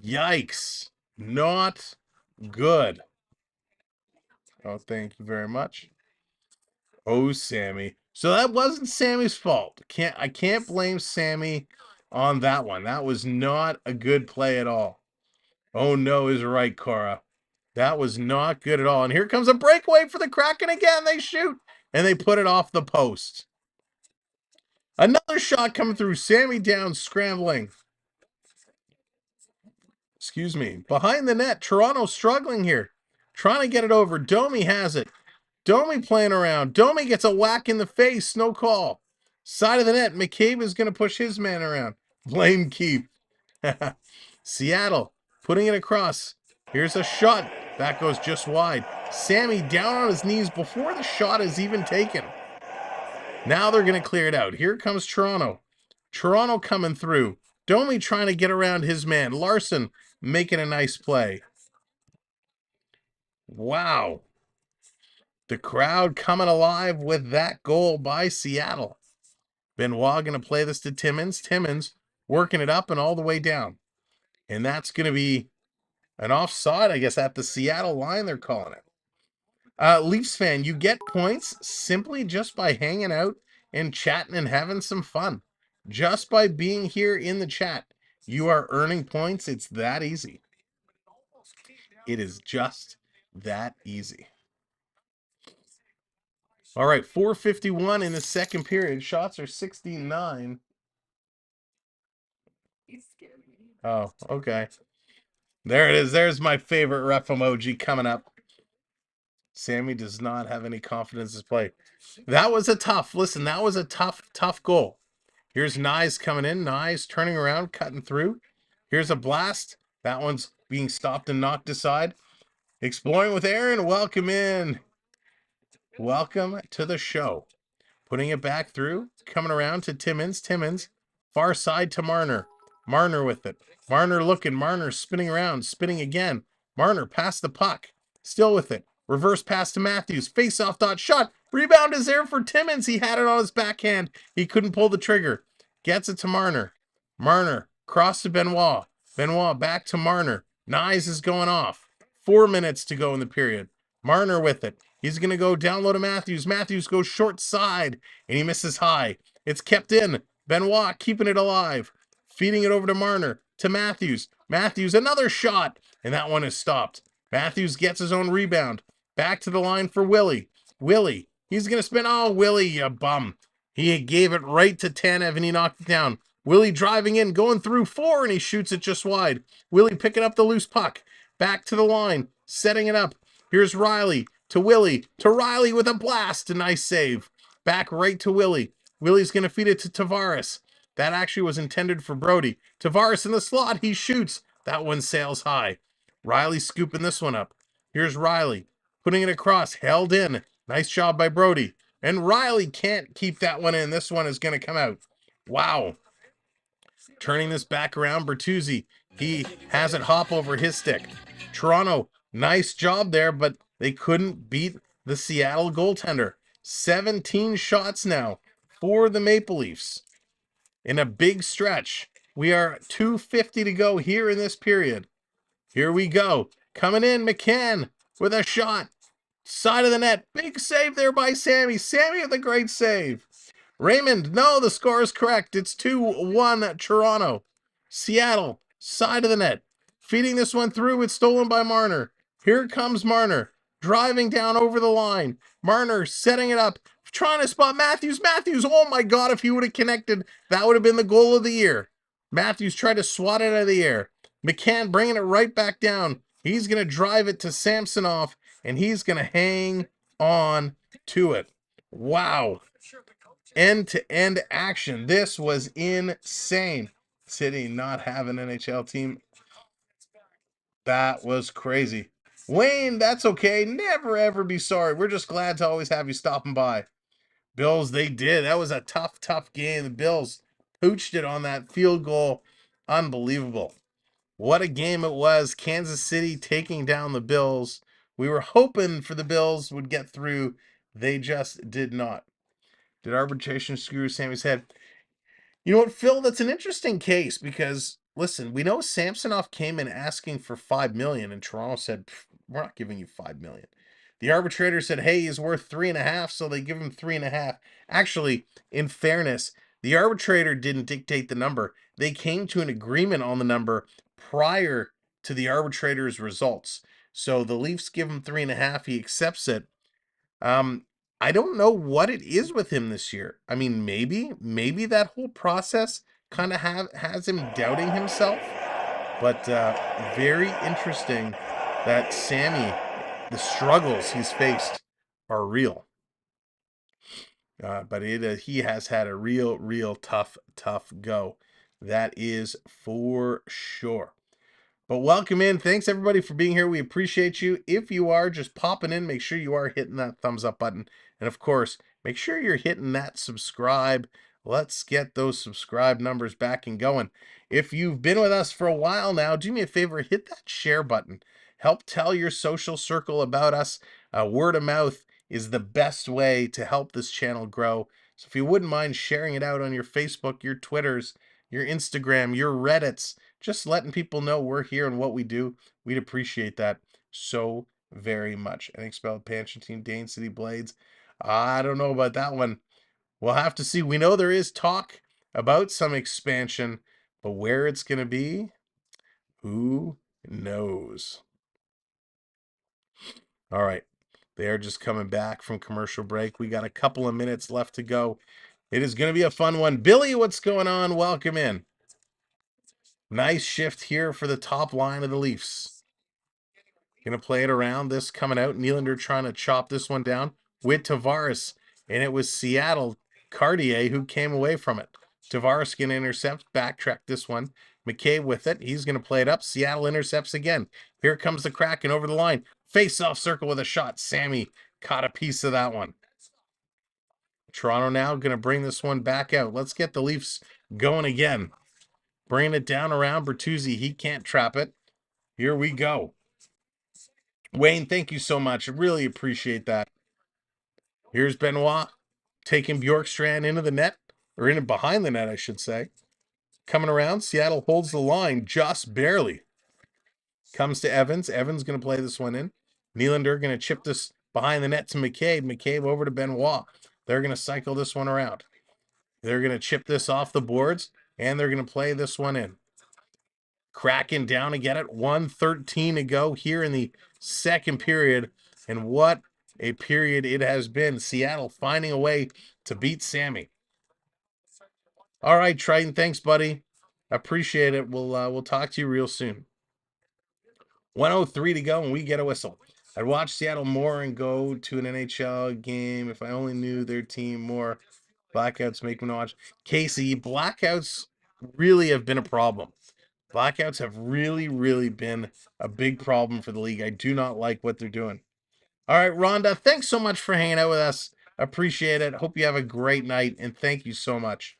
[SPEAKER 2] Yikes. Not good. Oh, thank you very much. Oh, Sammy. So that wasn't Sammy's fault. I can't blame Sammy on that one. That was not a good play at all. Oh, no is right, Cora. That was not good at all. And here comes a breakaway for the Kraken again. They shoot, and they put it off the post. Another shot coming through. Sammy down, scrambling. Excuse me. Behind the net, Toronto struggling here. Trying to get it over. Domi has it. Domi playing around. Domi gets a whack in the face. No call. Side of the net. McCabe is going to push his man around. Blame Keith. Seattle putting it across. Here's a shot. That goes just wide. Sammy down on his knees before the shot is even taken. Now they're going to clear it out. Here comes Toronto. Toronto coming through. Domi trying to get around his man. Larson making a nice play. Wow. The crowd coming alive with that goal by Seattle. Benoit going to play this to Timmins. Timmins working it up and all the way down. And that's going to be an offside, I guess, at the Seattle line, they're calling it. Leafs fan, you get points simply just by hanging out and chatting and having some fun. Just by being here in the chat, you are earning points. It's that easy. It is just that easy. All right, 4:51 in the second period. Shots are 69. Oh, okay. There it is. There's my favorite ref emoji coming up. Sammy does not have any confidence to play. That was a tough goal. Here's Nyes coming in. Nyes turning around, cutting through. Here's a blast. That one's being stopped and knocked aside. Exploring with Aaron. Welcome in. Welcome to the show. Putting it back through. Coming around to Timmins. Timmins. Far side to Marner. Marner with it. Marner looking. Marner spinning around. Spinning again. Marner past the puck. Still with it. Reverse pass to Matthews. Face-off dot shot. Rebound is there for Timmins. He had it on his backhand. He couldn't pull the trigger. Gets it to Marner. Marner. Cross to Benoit. Benoit back to Marner. Nyes is going off. 4 minutes to go in the period. Marner with it. He's going to go down low to Matthews. Matthews goes short side, and he misses high. It's kept in. Benoit keeping it alive. Feeding it over to Marner. To Matthews. Matthews, another shot, and that one is stopped. Matthews gets his own rebound. Back to the line for Willie. Willie, he's going to spin. Oh, Willie, you bum. He gave it right to Tanev, and he knocked it down. Willie driving in, going through 4, and he shoots it just wide. Willie picking up the loose puck. Back to the line, setting it up. Here's Riley to Willie, to Riley with a blast. A nice save. Back right to Willie. Willie's going to feed it to Tavares. That actually was intended for Brody. Tavares in the slot. He shoots. That one sails high. Riley scooping this one up. Here's Riley putting it across. Held in. Nice job by Brody. And Riley can't keep that one in. This one is going to come out. Wow. Turning this back around, Bertuzzi. He has it hop over his stick. Toronto, nice job there, but they couldn't beat the Seattle goaltender. 17 shots now for the Maple Leafs in a big stretch. We are 2:50 to go here in this period. Here we go. Coming in, McCann with a shot. Side of the net. Big save there by Sammy. Sammy with a great save. Raymond, no, the score is correct. It's 2-1 Toronto. Seattle, side of the net. Feeding this one through. It's stolen by Marner. Here comes Marner. Driving down over the line. Marner setting it up. Trying to spot Matthews. Matthews, oh my God, if he would have connected, that would have been the goal of the year. Matthews tried to swat it out of the air. McCann bringing it right back down. He's going to drive it to Samsonov, and he's going to hang on to it. Wow. End-to-end action. This was insane. City not having an NHL team. That was crazy. Wayne, that's okay. Never, ever be sorry. We're just glad to always have you stopping by. Bills, they did. That was a tough, tough game. The Bills pooched it on that field goal. Unbelievable. What a game it was. Kansas City taking down the Bills. We were hoping for the Bills would get through. They just did not. Did arbitration screw Sammy's head? You know what, Phil? That's an interesting case because, listen, we know Samsonov came in asking for $5 million, and Toronto said, "We're not giving you $5 million." The arbitrator said, "Hey, he's worth 3.5," so they give him 3.5. Actually, in fairness, the arbitrator didn't dictate the number. They came to an agreement on the number prior to the arbitrator's results. So the Leafs give him 3.5. He accepts it. I don't know what it is with him this year. I mean, maybe that whole process kind of has him doubting himself. But very interesting that Sammy, the struggles he's faced are real. But he has had a real tough go. That is for sure. But welcome in. Thanks everybody for being here. We appreciate you. If you are just popping in, make sure you are hitting that thumbs up button. And of course, make sure you're hitting that subscribe. Let's get those subscribe numbers back and going. If you've been with us for a while now, do me a favor, hit that share button. Help tell your social circle about us. Word of mouth is the best way to help this channel grow. So if you wouldn't mind sharing it out on your Facebook, your Twitters, your Instagram, your Reddits, just letting people know we're here and what we do, we'd appreciate that so very much. I think spelled Panchantine, Dane City Blades. I don't know about that one. We'll have to see. We know there is talk about some expansion, but where it's going to be, who knows? All right. They are just coming back from commercial break. We got a couple of minutes left to go. It is going to be a fun one. Billy, what's going on? Welcome in. Nice shift here for the top line of the Leafs. Going to play it around. This coming out. Nylander trying to chop this one down with Tavares. And it was Seattle Cartier who came away from it. Tavares going to intercept. Backtrack this one. McCabe with it. He's going to play it up. Seattle intercepts again. Here comes the Kraken over the line. Face-off circle with a shot. Sammy caught a piece of that one. Toronto now going to bring this one back out. Let's get the Leafs going again. Bringing it down around Bertuzzi. He can't trap it. Here we go. Wayne, thank you so much. I really appreciate that. Here's Benoit taking Bjorkstrand into the net, or in behind the net, I should say. Coming around, Seattle holds the line just barely. Comes to Evans. Evans going to play this one in. Nylander going to chip this behind the net to McCabe. McCabe over to Benoit. They're going to cycle this one around. They're going to chip this off the boards, and they're going to play this one in. Kraken down to get it. 1:13 to go here in the second period. And what a period it has been. Seattle finding a way to beat Sammy. All right, Triton. Thanks, buddy. Appreciate it. We'll talk to you real soon. 1:03 to go, and we get a whistle. I'd watch Seattle more and go to an NHL game if I only knew their team more. Blackouts make me not watch. Casey, blackouts really have been a problem. Blackouts have really, really been a big problem for the league. I do not like what they're doing. All right, Rhonda, thanks so much for hanging out with us. Appreciate it. Hope you have a great night, and thank you so much.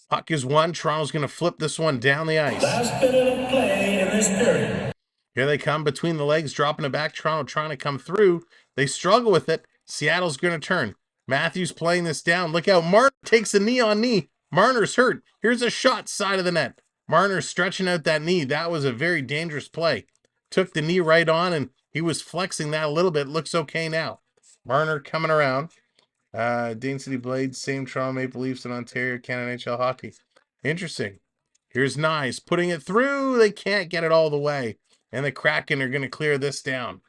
[SPEAKER 2] Puck is won. Toronto's going to flip this one down the ice.
[SPEAKER 7] Last minute of play in this period.
[SPEAKER 2] Here they come between the legs, dropping it back. Toronto trying to come through. They struggle with it. Seattle's going to turn. Matthews playing this down. Look out. Marner takes a knee on knee. Marner's hurt. Here's a shot side of the net. Marner stretching out that knee. That was a very dangerous play. Took the knee right on, and he was flexing that a little bit. Looks okay now. Marner coming around. Dane City Blades, same Toronto Maple Leafs and Ontario Canada NHL Hockey. Interesting. Here's Nyes putting it through. They can't get it all the way. And the Kraken are going to clear this down.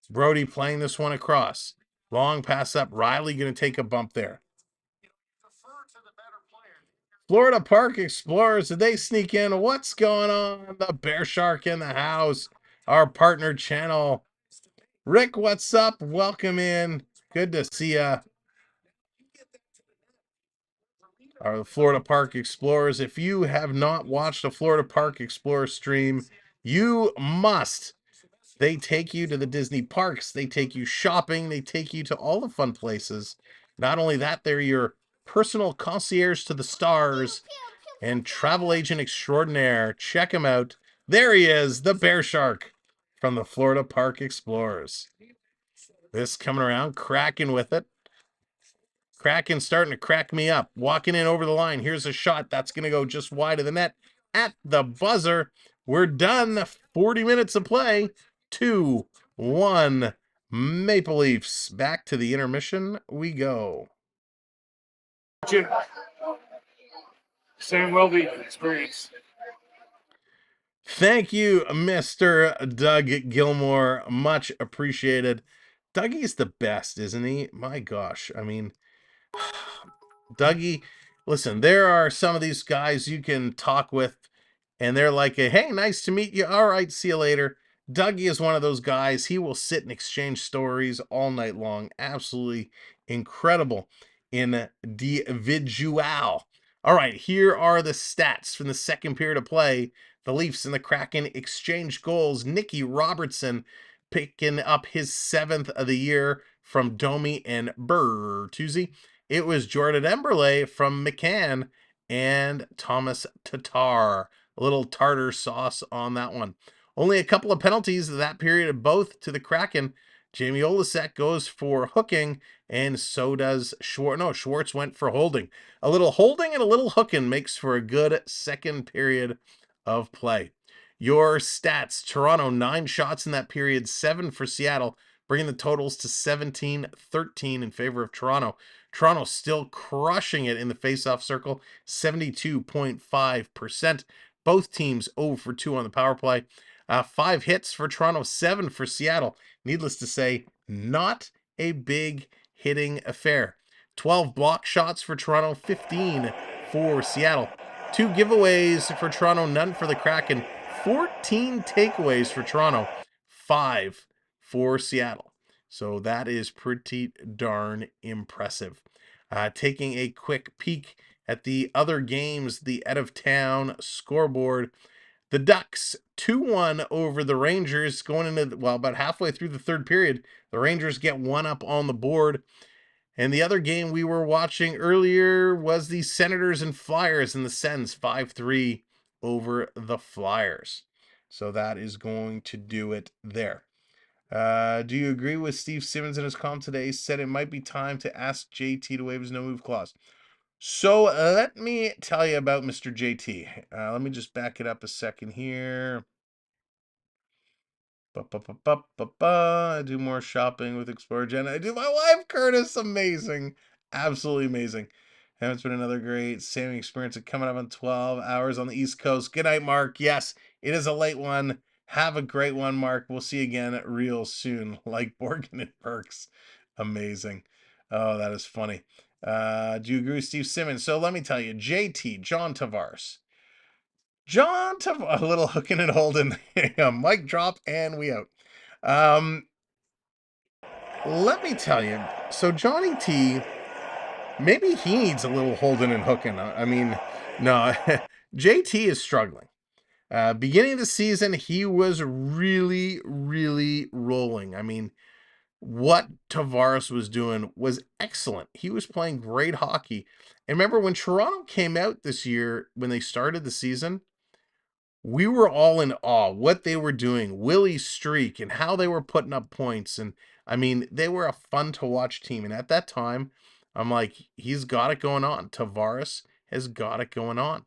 [SPEAKER 2] Brody playing this one across. Long pass up. Riley going to take a bump there. Florida Park Explorers, did they sneak in? What's going on? The Bear Shark in the house. Our partner channel. Rick, what's up? Welcome in. Good to see ya. Our Florida Park Explorers. If you have not watched a Florida Park Explorer stream, you must. They take you to the Disney parks. They take you shopping. They take you to all the fun places. Not only that, they're your personal concierge to the stars and travel agent extraordinaire. Check him out. There he is, the Bear Shark from the Florida Park Explorers. This coming around, cracking with it. Kraken starting to crack me up. Walking in over the line. Here's a shot. That's going to go just wide of the net. At the buzzer. We're done. 40 minutes of play. 2-1 Maple Leafs. Back to the intermission we go.
[SPEAKER 4] Sam Welby experience.
[SPEAKER 2] Thank you, Mr. Doug Gilmore. Much appreciated. Dougie's the best, isn't he? My gosh. I mean, Dougie, listen, there are some of these guys you can talk with, and they're like, hey, nice to meet you. All right, see you later. Dougie is one of those guys. He will sit and exchange stories all night long. Absolutely incredible individual. All right, here are the stats from the second period of play. The Leafs and the Kraken exchange goals. Nicky Robertson picking up his 7th of the year from Domi and Bertuzzi. It was Jordan Emberley from McCann and Thomas Tatar. A little tartar sauce on that one. Only a couple of penalties that period, both to the Kraken. Jamie Olasek goes for hooking, and so does Schwartz. No, Schwartz went for holding. A little holding and a little hooking makes for a good second period of play. Your stats: Toronto, 9 shots in that period, 7 for Seattle, bringing the totals to 17-13 in favor of Toronto. Toronto still crushing it in the faceoff circle, 72.5%. Both teams 0 for 2 on the power play. 5 hits for Toronto, 7 for Seattle. Needless to say, not a big hitting affair. 12 block shots for Toronto, 15 for Seattle. 2 giveaways for Toronto, none for the Kraken. 14 takeaways for Toronto, 5 for Seattle. So that is pretty darn impressive. Taking a quick peek at the other games, the out-of-town scoreboard. The Ducks 2-1 over the Rangers going into, about halfway through the third period. The Rangers get 1 up on the board. And the other game we were watching earlier was the Senators and Flyers, and the Sens 5-3 over the Flyers. So that is going to do it there. Do you agree with Steve Simmons in his column today? Said it might be time to ask JT to waive his no-move clause. So let me tell you about Mr. JT. Let me just back it up a second here. I do more shopping with Explorer Jen. I do my wife, Curtis. Amazing. Absolutely amazing. And it's been another great Sammy experience coming up on 12 hours on the East Coast. Good night, Mark. Yes, it is a late one. Have a great one, Mark. We'll see you again real soon. Like Borgen and Perks. Amazing. Oh, that is funny. Do you agree with Steve Simmons? So let me tell you, JT, John Tavares. John Tavares, a little hooking and holding, mic drop, and we out. Let me tell you, so Johnny T, maybe he needs a little holding and hooking. I mean, no, JT is struggling. Beginning of the season, he was really, really rolling. I mean, what Tavares was doing was excellent. He was playing great hockey. And remember when Toronto came out this year, when they started the season, we were all in awe what they were doing, Willie's streak and how they were putting up points. And I mean, they were a fun to watch team. And at that time, I'm like, he's got it going on. Tavares has got it going on.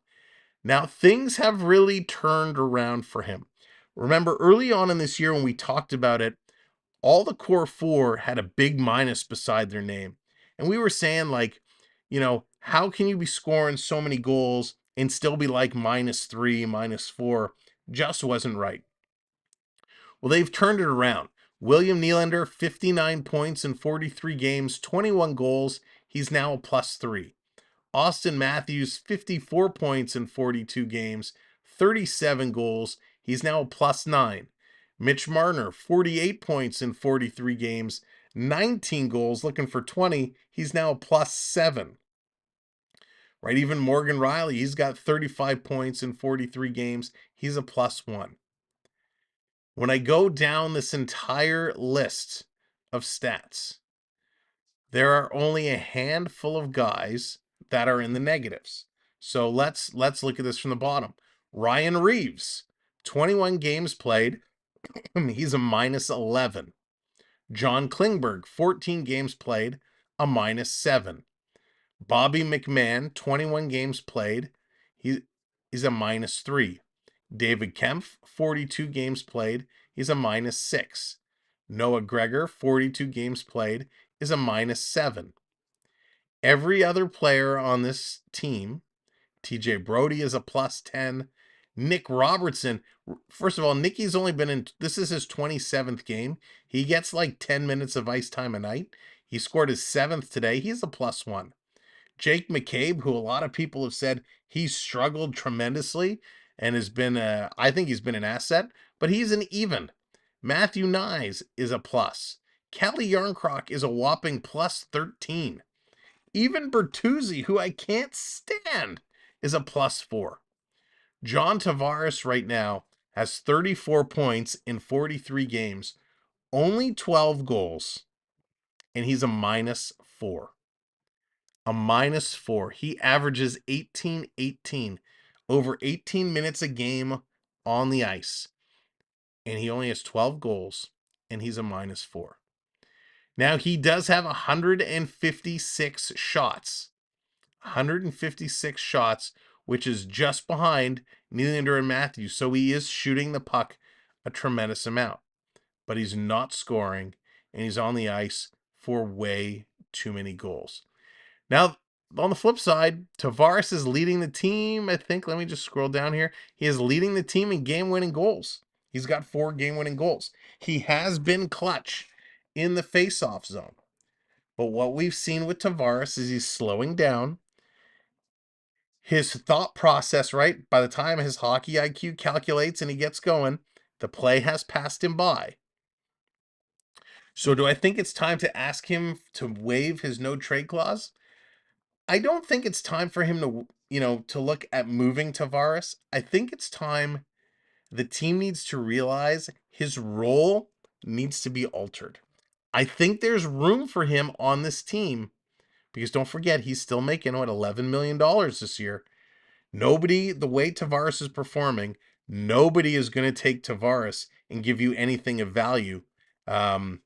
[SPEAKER 2] Now, things have really turned around for him. Remember early on in this year when we talked about it, all the core four had a big minus beside their name. And we were saying, like, how can you be scoring so many goals and still be like -3, -4? Just wasn't right. Well, they've turned it around. William Nylander, 59 points in 43 games, 21 goals. He's now a +3. Austin Matthews, 54 points in 42 games, 37 goals. He's now a +9. Mitch Marner, 48 points in 43 games, 19 goals, looking for 20. He's now a +7. Right, even Morgan Riley, he's got 35 points in 43 games. He's a +1. When I go down this entire list of stats, there are only a handful of guys that are in the negatives. So let's look at this from the bottom. Ryan Reeves, 21 games played. He's a -11. John Klingberg, 14 games played, a -7. Bobby McMahon, 21 games played. He's a -3. David Kempf, 42 games played. He's a -6. Noah Gregor, 42 games played, is a -7. Every other player on this team, TJ Brody is a +10. Nick Robertson, first of all, Nicky's only been in, this is his 27th game. He gets like 10 minutes of ice time a night. He scored his 7th today. He's a +1. Jake McCabe, who a lot of people have said he's struggled tremendously and has been, I think he's been an asset, but he's an even. Matthew Nyes is a plus. Kelly Yarncroc is a whopping +13. Even Bertuzzi, who I can't stand, is a +4. John Tavares right now has 34 points in 43 games, only 12 goals, and he's a -4. A -4. He averages 18-18, over 18 minutes a game on the ice, and he only has 12 goals, and he's a -4. Now, he does have 156 shots. 156 shots, which is just behind Nylander and Matthews. So he is shooting the puck a tremendous amount, but he's not scoring, and he's on the ice for way too many goals. Now, on the flip side, Tavares is leading the team. I think, let me just scroll down here. He is leading the team in game-winning goals. He's got 4 game-winning goals. He has been clutch in the face-off zone. But what we've seen with Tavares is he's slowing down. His thought process, right? By the time his hockey IQ calculates and he gets going, the play has passed him by. So do I think it's time to ask him to waive his no trade clause? I don't think it's time for him to look at moving Tavares. I think it's time the team needs to realize his role needs to be altered. I think there's room for him on this team because don't forget, he's still making, $11 million this year. Nobody, the way Tavares is performing, nobody is going to take Tavares and give you anything of value and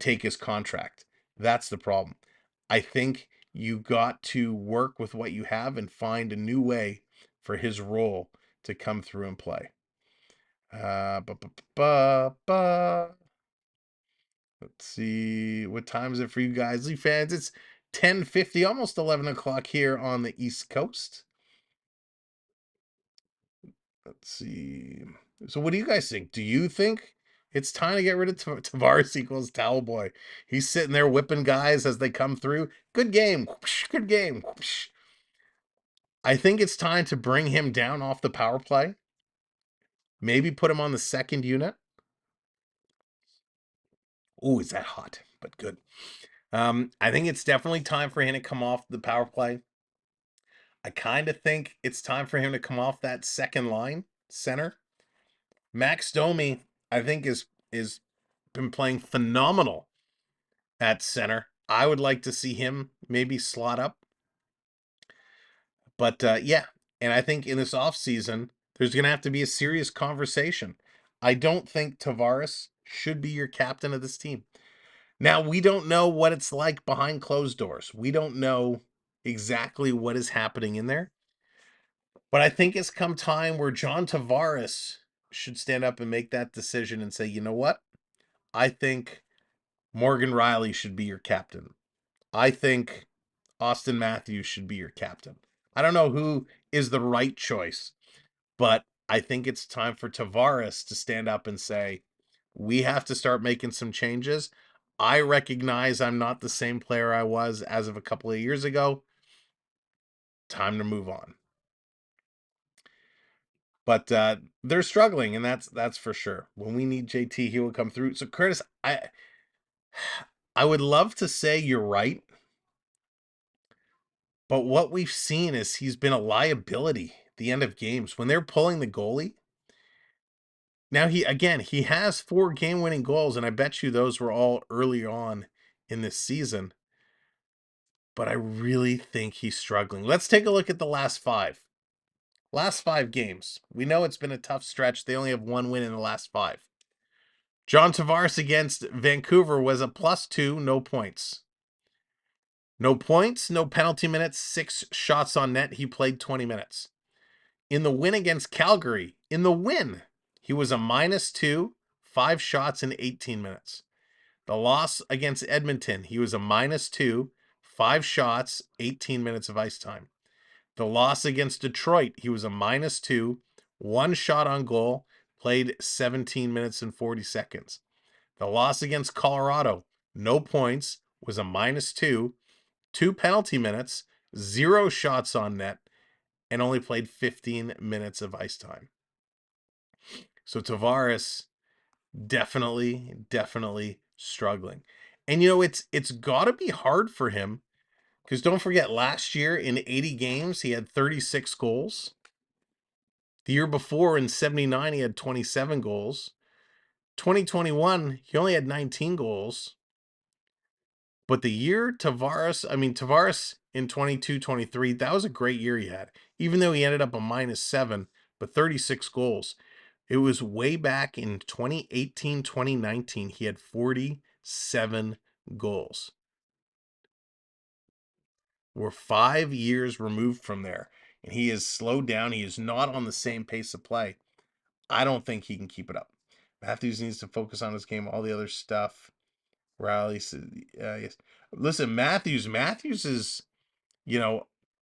[SPEAKER 2] take his contract. That's the problem. I think you got to work with what you have and find a new way for his role to come through and play. Let's see. What time is it for you guys, Leaf fans? It's 10:50, almost 11 o'clock here on the East Coast. Let's see. So what do you guys think? Do you think It's time to get rid of Tavares equals towel boy. He's sitting there whipping guys as they come through. Good game. Good game. I think it's time to bring him down off the power play. Maybe put him on the second unit. Ooh, is that hot? But good. I think it's definitely time for him to come off the power play. I kind of think it's time for him to come off that second line center. Max Domi, I think, is been playing phenomenal at center. I would like to see him maybe slot up. But yeah, and I think in this offseason, there's going to have to be a serious conversation. I don't think Tavares should be your captain of this team. Now, we don't know what it's like behind closed doors. We don't know exactly what is happening in there. But I think it's come time where John Tavares should stand up and make that decision and say, you know what? I think Morgan Riley should be your captain. I think Austin Matthews should be your captain. I don't know who is the right choice, but I think it's time for Tavares to stand up and say, we have to start making some changes. I recognize I'm not the same player I was as of a couple of years ago. Time to move on. But they're struggling, and that's for sure. When we need JT, he will come through. So Curtis, I would love to say you're right, but what we've seen is he's been a liability at the end of games when they're pulling the goalie. Now he has 4 game-winning goals, and I bet you those were all early on in this season. But I really think he's struggling. Let's take a look at the last 5. Last 5 games. We know it's been a tough stretch. They only have 1 win in the last 5. John Tavares against Vancouver was a +2, no points. No points, no penalty minutes, 6 shots on net. He played 20 minutes. In the win against Calgary, he was a -2, 5 shots in 18 minutes. The loss against Edmonton, he was a -2, 5 shots, 18 minutes of ice time. The loss against Detroit, he was a -2, 1 shot on goal, played 17 minutes and 40 seconds. The loss against Colorado, no points, was a -2, 2 penalty minutes, 0 shots on net, and only played 15 minutes of ice time. So Tavares definitely struggling. And it's got to be hard for him because don't forget last year in 80 games he had 36 goals. The year before in 79 he had 27 goals. 2021 he only had 19 goals. But the year Tavares in 22-23, that was a great year he had. Even though he ended up a -7, but 36 goals. It was way back in 2018-2019. He had 47 goals. We're 5 years removed from there, and he is slowed down. He is not on the same pace of play. I don't think he can keep it up. Matthews needs to focus on his game. All the other stuff. Riley said, yes. Listen, Matthews is,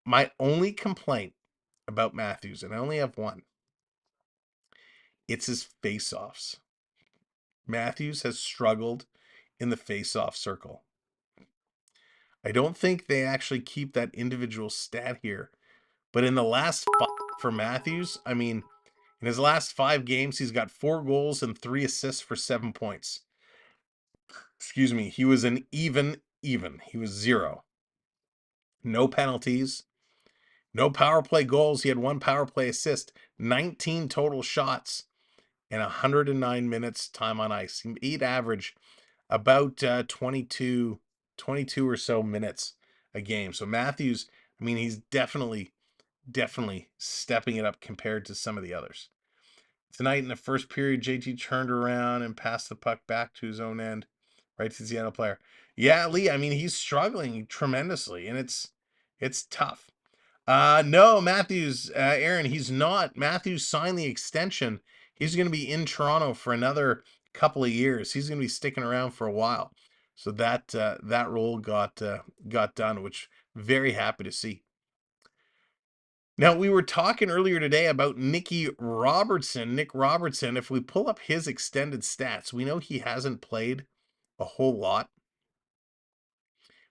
[SPEAKER 2] my only complaint about Matthews, and I only have one. It's his face-offs. Matthews has struggled in the face-off circle. I don't think they actually keep that individual stat here, but in the last 5 for Matthews, in his last 5 games, he's got 4 goals and 3 assists for 7 points. Excuse me, he was an even. He was 0. No penalties. No power play goals. He had 1 power play assist, 19 total shots, and 109 minutes time on ice. He'd average about 22 or so minutes a game. So Matthews, he's definitely stepping it up compared to some of the others. Tonight in the first period, JT turned around and passed the puck back to his own end, right to the Seattle player. Yeah, Lee, he's struggling tremendously, and it's tough. No, Matthews, Aaron, he's not. Matthews signed the extension. He's going to be in Toronto for another couple of years. He's going to be sticking around for a while. So that role got done, which very happy to see. Now, we were talking earlier today about Nick Robertson. If we pull up his extended stats, we know he hasn't played a whole lot.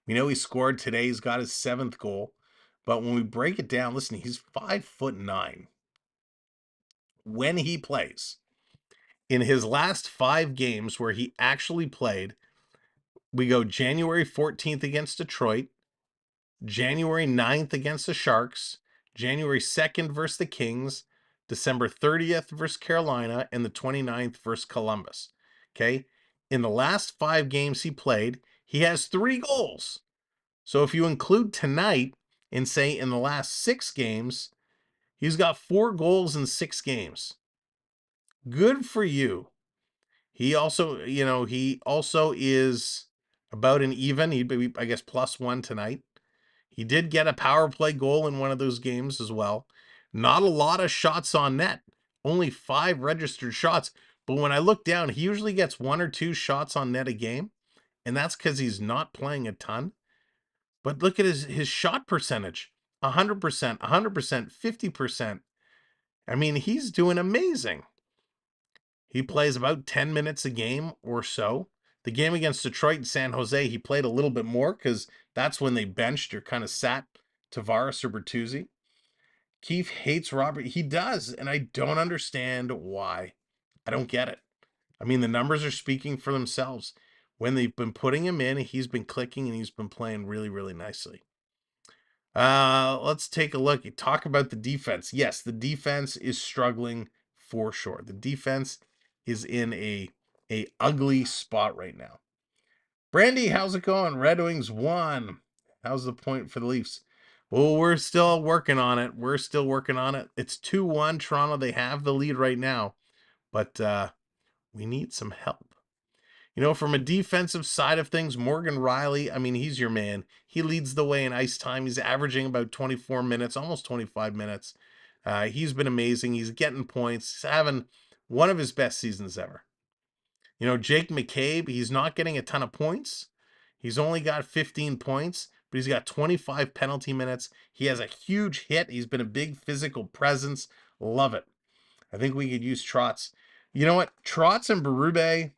[SPEAKER 2] We know he scored today. He's got his 7th goal. But when we break it down, listen, he's 5'9" when he plays. In his last 5 games where he actually played, we go January 14th against Detroit, January 9th against the Sharks, January 2nd versus the Kings, December 30th versus Carolina, and the 29th versus Columbus. Okay? In the last 5 games he played, he has 3 goals. So if you include tonight and say in the last 6 games, he's got 4 goals in 6 games. Good for you. He also is about an even. He'd be, I guess, +1 tonight. He did get a power play goal in one of those games as well. Not a lot of shots on net. Only 5 registered shots. But when I look down, he usually gets 1 or 2 shots on net a game. And that's because he's not playing a ton. But look at his shot percentage. 100%, 100%, 50%. I mean, he's doing amazing. He plays about 10 minutes a game or so. The game against Detroit and San Jose, he played a little bit more because that's when they benched or kind of sat Tavares or Bertuzzi. Keefe hates Robert. He does, and I don't understand why. I don't get it. I mean, the numbers are speaking for themselves. When they've been putting him in, he's been clicking and he's been playing really, really nicely. Let's take a look. Talk about the defense. Yes, the defense is struggling for sure. The defense is in a ugly spot right now. Brandy, how's it going? Red Wings won. How's the point for the Leafs? Well, we're still working on it. It's 2-1 Toronto. They have the lead right now, but we need some help. From a defensive side of things, Morgan Riley, I mean, he's your man. He leads the way in ice time. He's averaging about 24 minutes, almost 25 minutes. He's been amazing. He's getting points. He's having one of his best seasons ever. Jake McCabe, he's not getting a ton of points. He's only got 15 points, but he's got 25 penalty minutes. He has a huge hit. He's been a big physical presence. Love it. I think we could use Trotz. You know what? Trotz and Berube,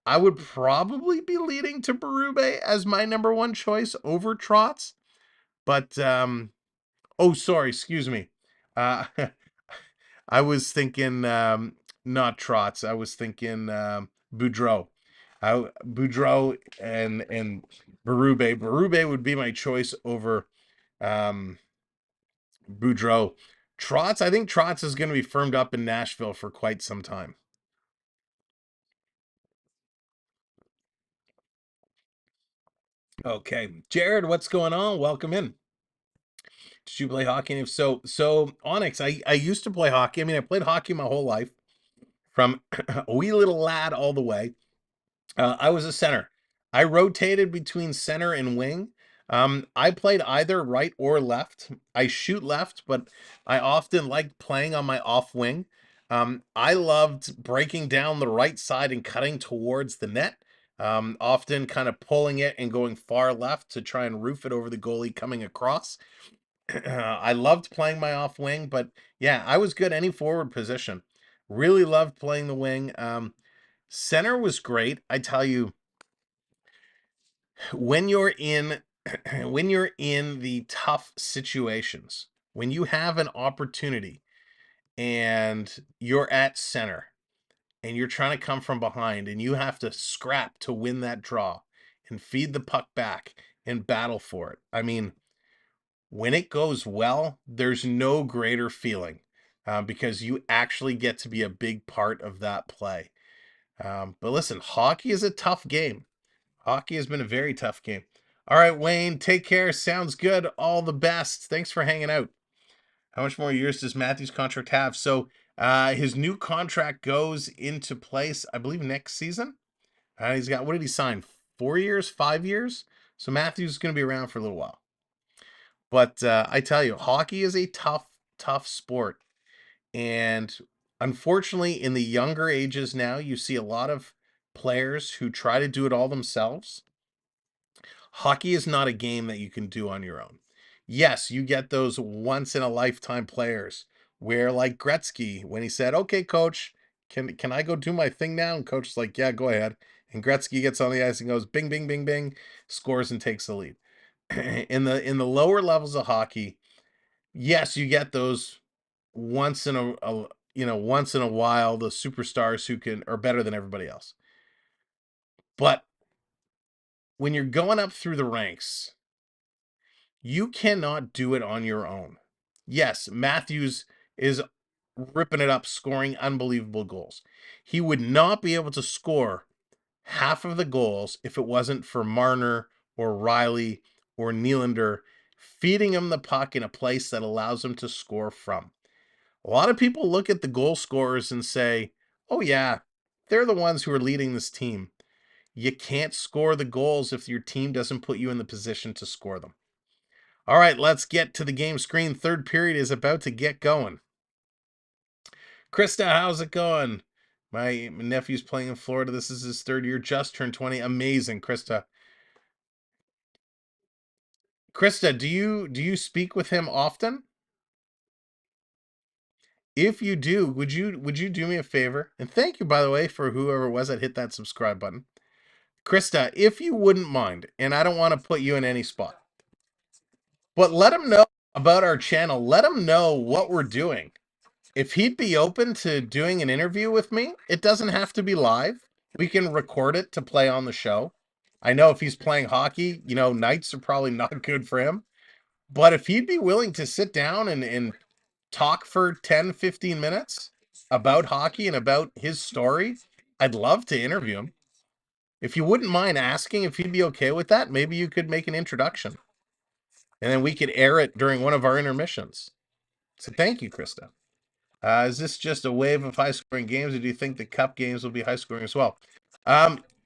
[SPEAKER 2] I would probably be leading to Berube as my number 1 choice over Trotz. But, sorry, excuse me. I was thinking, not Trotz. I was thinking Boudreau. Boudreau and Berube. Berube would be my choice over Boudreau. Trotz, I think Trotz is going to be firmed up in Nashville for quite some time. Okay, Jared, what's going on? Welcome in. Did you play hockey? And if so, Onyx, I used to play hockey. I mean, I played hockey my whole life, from a wee little lad all the way. I was a center. I rotated between center and wing. I played either right or left. I shoot left, but I often liked playing on my off wing. I loved breaking down the right side and cutting towards the net. Often kind of pulling it and going far left to try and roof it over the goalie coming across. I loved playing my off wing, but yeah, I was good any forward position. Really loved playing the wing. Center was great. I tell you, when you're in the tough situations, when you have an opportunity and you're at center and you're trying to come from behind and you have to scrap to win that draw and feed the puck back and battle for it. I mean, when it goes well, there's no greater feeling because you actually get to be a big part of that play. But listen, hockey is a tough game. Hockey has been a very tough game. All right, Wayne, take care. Sounds good. All the best. Thanks for hanging out. How much more years does Matthews' contract have? So his new contract goes into place, I believe, next season. He's got, what did he sign? 4 years, 5 years? So Matthews is going to be around for a little while. But I tell you, hockey is a tough, tough sport. And unfortunately, in the younger ages now, you see a lot of players who try to do it all themselves. Hockey is not a game that you can do on your own. Yes, you get those once-in-a-lifetime players where, like Gretzky, when he said, okay, coach, can I go do my thing now? And coach is like, yeah, go ahead. And Gretzky gets on the ice and goes, bing, bing, bing, bing, scores and takes the lead. In the lower levels of hockey, yes, you get those once in a while, the superstars who are better than everybody else. But when you're going up through the ranks, you cannot do it on your own. Yes, Matthews is ripping it up, scoring unbelievable goals. He would not be able to score half of the goals if it wasn't for Marner or Riley or Nylander feeding him the puck in a place that allows him to score from. A lot of people look at the goal scorers and say, oh yeah, they're the ones who are leading this team. You can't score the goals if your team doesn't put you in the position to score them. All right, let's get to the game screen. Third period is about to get going. Krista, how's it going? My nephew's playing in Florida. This is his third year, just turned 20. Amazing, Krista. Krista, do you speak with him often? If you do, would you do me a favor? And thank you, by the way, for whoever it was that hit that subscribe button. Krista, if you wouldn't mind, and I don't want to put you in any spot, but let him know about our channel. Let him know what we're doing. If he'd be open to doing an interview with me, it doesn't have to be live. We can record it to play on the show. I know if he's playing hockey, nights are probably not good for him. But if he'd be willing to sit down and talk for 10, 15 minutes about hockey and about his story, I'd love to interview him. If you wouldn't mind asking if he'd be okay with that, maybe you could make an introduction. And then we could air it during one of our intermissions. So thank you, Krista. Is this just a wave of high-scoring games, or do you think the cup games will be high-scoring as well?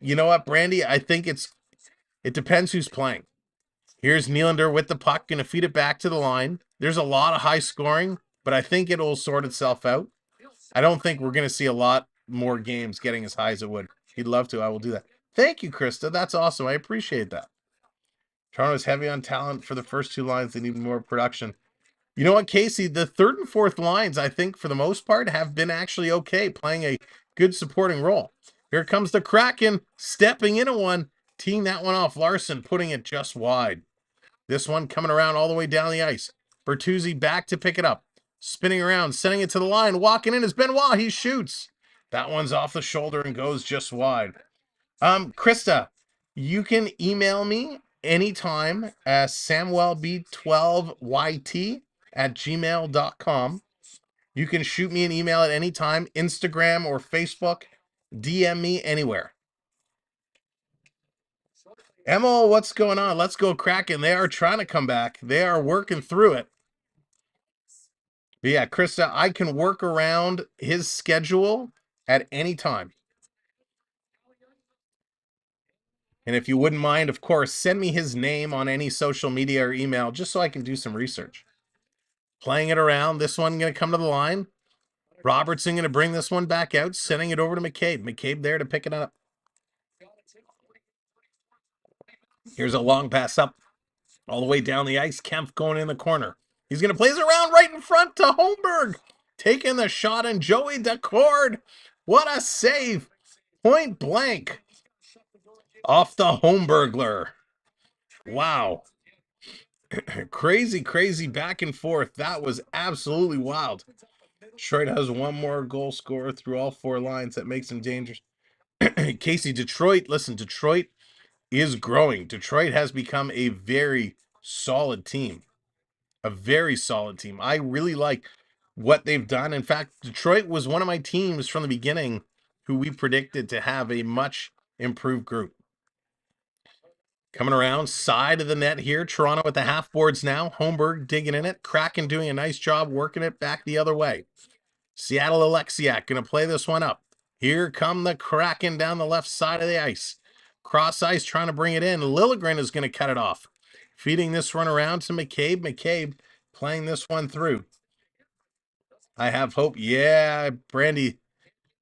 [SPEAKER 2] You know what, Brandy? I think it depends who's playing. Here's Nylander with the puck, going to feed it back to the line. There's a lot of high scoring, but I think it'll sort itself out. I don't think we're going to see a lot more games getting as high as it would. He'd love to. I will do that. Thank you, Krista. That's awesome. I appreciate that. Toronto's heavy on talent for the first two lines. They need more production. You know what, Casey? The third and fourth lines, I think, for the most part, have been actually okay, playing a good supporting role. Here comes the Kraken, stepping into one, teeing that one off. Larson putting it just wide. This one coming around all the way down the ice. Bertuzzi back to pick it up. Spinning around, sending it to the line. Walking in is Benoit. He shoots. That one's off the shoulder and goes just wide. Krista, you can email me anytime at samwellb12yt@gmail.com. You can shoot me an email at any time, Instagram or Facebook. DM me anywhere. Emil, what's going on? Let's go Kraken. They are trying to come back. They are working through it. But yeah, Krista, I can work around his schedule at any time. And if you wouldn't mind, of course, send me his name on any social media or email just so I can do some research. Playing it around. This one going to come to the line. Robertson going to bring this one back out, sending it over to McCabe. McCabe there to pick it up. Here's a long pass up all the way down the ice. Kempf going in the corner. He's going to play this around right in front to Holmberg. Taking the shot, and Joey Decord. What a save. Point blank. Off the Holmbergler. Wow. Crazy back and forth. That was absolutely wild. Detroit has one more goal scorer through all four lines. That makes him dangerous. Casey, Detroit is growing. Detroit has become a very solid team. A very solid team. I really like what they've done. In fact, Detroit was one of my teams from the beginning who we predicted to have a much improved group. Coming around side of the net here. Toronto with the half boards now. Holmberg digging in it. Kraken doing a nice job working it back the other way. Seattle Alexiak going to play this one up. Here come the Kraken down the left side of the ice. Cross ice trying to bring it in. Liljegren is going to cut it off. Feeding this run around to McCabe. McCabe playing this one through. I have hope. Yeah, Brandy.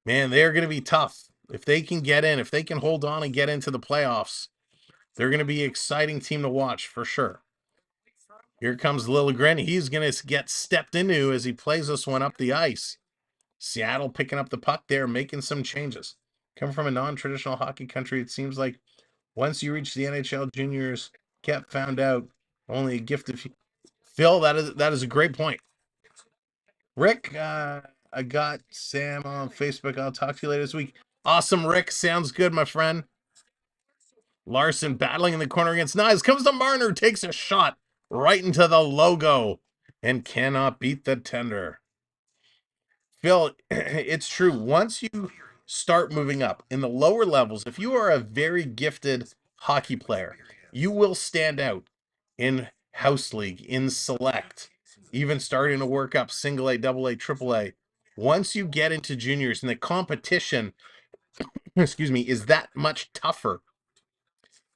[SPEAKER 2] Man, they're going to be tough. If they can get in, if they can hold on and get into the playoffs, they're going to be an exciting team to watch for sure. Here comes Liljegren. He's going to get stepped into as he plays this one up the ice. Seattle picking up the puck there, making some changes. Coming from a non-traditional hockey country, it seems like once you reach the NHL juniors, get found out, only a gift of Phil. That is a great point. Rick, I got Sam on Facebook. I'll talk to you later this week. Awesome, Rick. Sounds good, my friend. Larson battling in the corner against Nyes. Comes to Marner, takes a shot right into the logo and cannot beat the tender. Phil, it's true. Once you start moving up in the lower levels, if you are a very gifted hockey player, you will stand out in house league, in select, even starting to work up single A, double A, triple A. Once you get into juniors and the competition, excuse me, is that much tougher,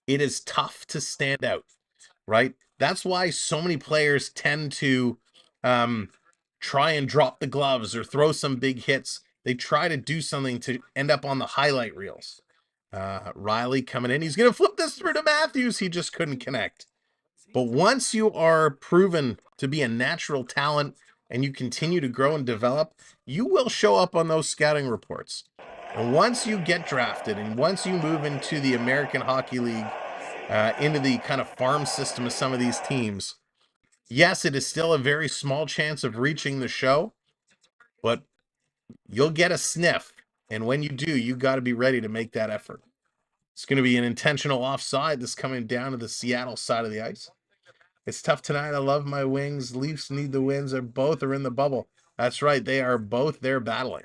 [SPEAKER 2] it is tough to stand out, right? That's why so many players tend to try and drop the gloves or throw some big hits. They try to do something to end up on the highlight reels. Riley coming in. He's going to flip this through to Matthews. He just couldn't connect. But once you are proven to be a natural talent and you continue to grow and develop, you will show up on those scouting reports. And once you get drafted and once you move into the American Hockey League, into the kind of farm system of some of these teams, yes, it is still a very small chance of reaching the show, but you'll get a sniff. And when you do, you got to be ready to make that effort. It's going to be an intentional offside that's coming down to the Seattle side of the ice. It's tough tonight. I love my Wings. Leafs need the wins. They're both are in the bubble. That's right. They are both there battling.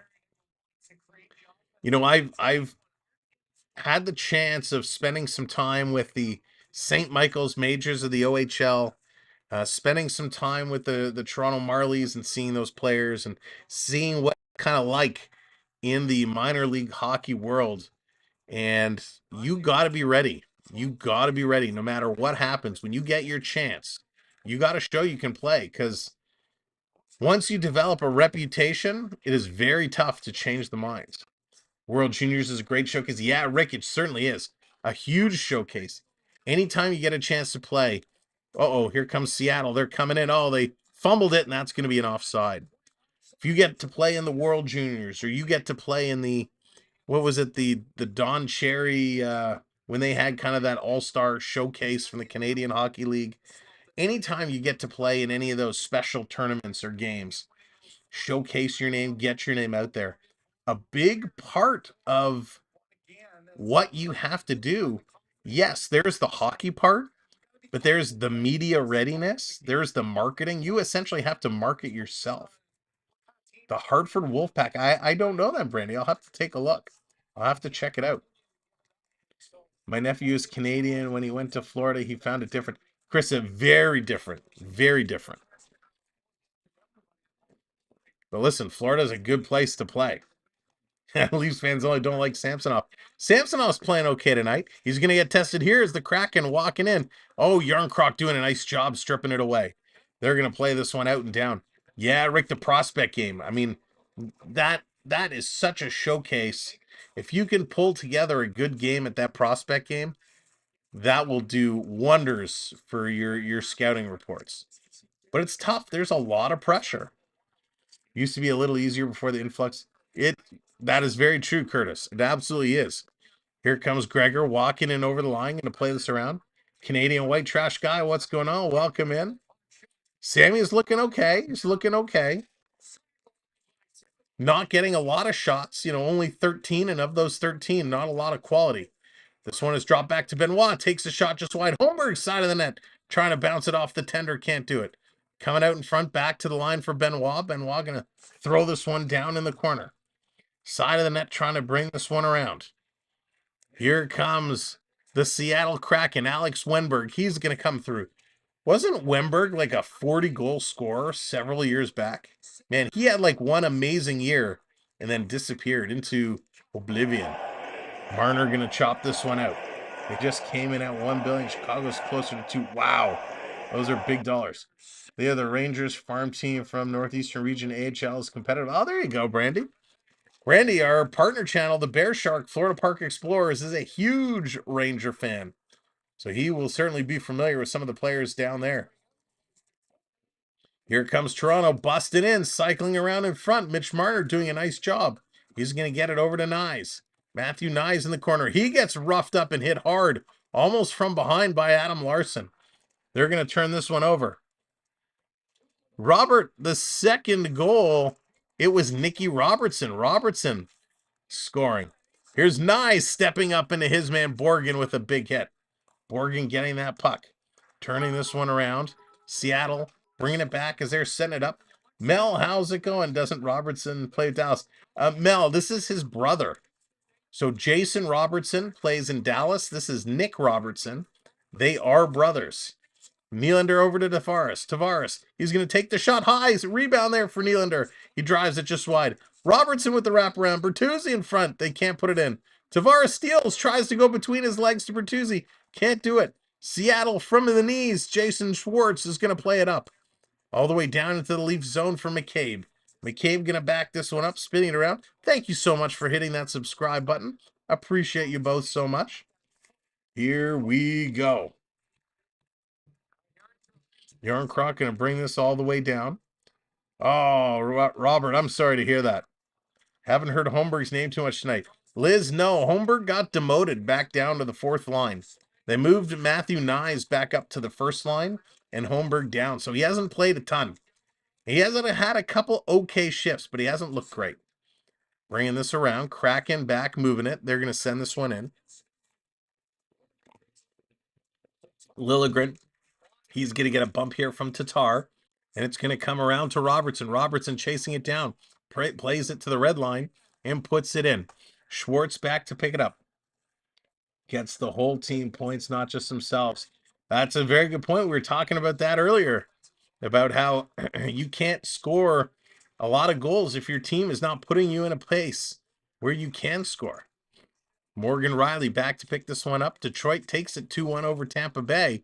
[SPEAKER 2] You know, I've had the chance of spending some time with the St. Michael's Majors of the OHL, spending some time with the Toronto Marlies and seeing those players and seeing what kind of like in the minor league hockey world. And you got to be ready. You got to be ready no matter what happens. When you get your chance, you got to show you can play, because once you develop a reputation, it is very tough to change the minds. World Juniors is a great showcase. Yeah, Rick, it certainly is. A huge showcase. Anytime you get a chance to play, here comes Seattle. They're coming in. Oh, they fumbled it, and that's going to be an offside. If you get to play in the World Juniors, or you get to play in the, what was it, the Don Cherry, when they had kind of that all-star showcase from the Canadian Hockey League, anytime you get to play in any of those special tournaments or games, showcase your name, get your name out there. A big part of what you have to do, yes, there's the hockey part, but there's the media readiness, there's the marketing. You essentially have to market yourself. The Hartford Wolfpack, I don't know that, Brandy. I'll have to take a look. I'll have to check it out. My nephew is Canadian. When he went to Florida, he found it different. Chris, very different. Very different. But listen, Florida's a good place to play. Leafs fans only don't like Samsonov. Samsonov's playing okay tonight. He's going to get tested here as the Kraken walking in. Oh, Yarncroc doing a nice job stripping it away. They're going to play this one out and down. Yeah, Rick, the prospect game. I mean, that is such a showcase. If you can pull together a good game at that prospect game, that will do wonders for your scouting reports. But it's tough. There's a lot of pressure. Used to be a little easier before the influx. That is very true, Curtis. It absolutely is. Here comes Gregor walking in over the line, going to play this around. Canadian white trash guy, what's going on? Welcome in. Sammy is looking okay. He's looking okay. Not getting a lot of shots, only 13, and of those 13, not a lot of quality. This one is dropped back to Benoit. Takes a shot just wide. Holmberg, side of the net. Trying to bounce it off the tender. Can't do it. Coming out in front, back to the line for Benoit. Benoit going to throw this one down in the corner. Side of the net, trying to bring this one around. Here comes the Seattle Kraken, Alex Wenberg. He's going to come through. Wasn't Wenberg like a 40-goal scorer several years back? Man, he had like one amazing year and then disappeared into oblivion. Marner going to chop this one out. They just came in at $1 billion. Chicago's closer to 2. Wow, those are big dollars. They are the Rangers farm team from Northeastern Region. AHL is competitive. Oh, there you go, Brandy. Randy, our partner channel, the Bear Shark Florida Park Explorers, is a huge Ranger fan. So he will certainly be familiar with some of the players down there. Here comes Toronto busting in, cycling around in front. Mitch Marner doing a nice job. He's going to get it over to Nyes. Matthew Nyes in the corner. He gets roughed up and hit hard, almost from behind by Adam Larson. They're going to turn this one over. Robert, the second goal, it was Nicky Robertson. Robertson scoring. Here's Nyes stepping up into his man Borgen with a big hit. Borgen getting that puck. Turning this one around. Seattle bringing it back as they're setting it up. Mel, how's it going? Doesn't Robertson play with Dallas? Mel, this is his brother. So Jason Robertson plays in Dallas. This is Nick Robertson. They are brothers. Nylander over to Tavares. Tavares, he's going to take the shot high. Rebound there for Nylander. He drives it just wide. Robertson with the wraparound. Bertuzzi in front. They can't put it in. Tavares steals, tries to go between his legs to Bertuzzi. Can't do it. Seattle from the knees. Jason Schwartz is going to play it up. All the way down into the Leaf zone for McCabe. McCabe going to back this one up, spinning it around. Thank you so much for hitting that subscribe button. Appreciate you both so much. Here we go. Yarncroc going to bring this all the way down. Oh, Robert, I'm sorry to hear that. Haven't heard Holmberg's name too much tonight. Liz, no. Holmberg got demoted back down to the fourth line. They moved Matthew Nyes back up to the first line and Holmberg down. So he hasn't played a ton. He hasn't had a couple okay shifts, but he hasn't looked great. Bringing this around. Kraken back, moving it. They're going to send this one in. Liljegren. He's going to get a bump here from Tatar. And it's going to come around to Robertson. Robertson chasing it down. Plays it to the red line and puts it in. Schwartz back to pick it up. Gets the whole team points, not just themselves. That's a very good point. We were talking about that earlier, about how you can't score a lot of goals if your team is not putting you in a place where you can score. Morgan Riley back to pick this one up. Detroit takes it 2-1 over Tampa Bay.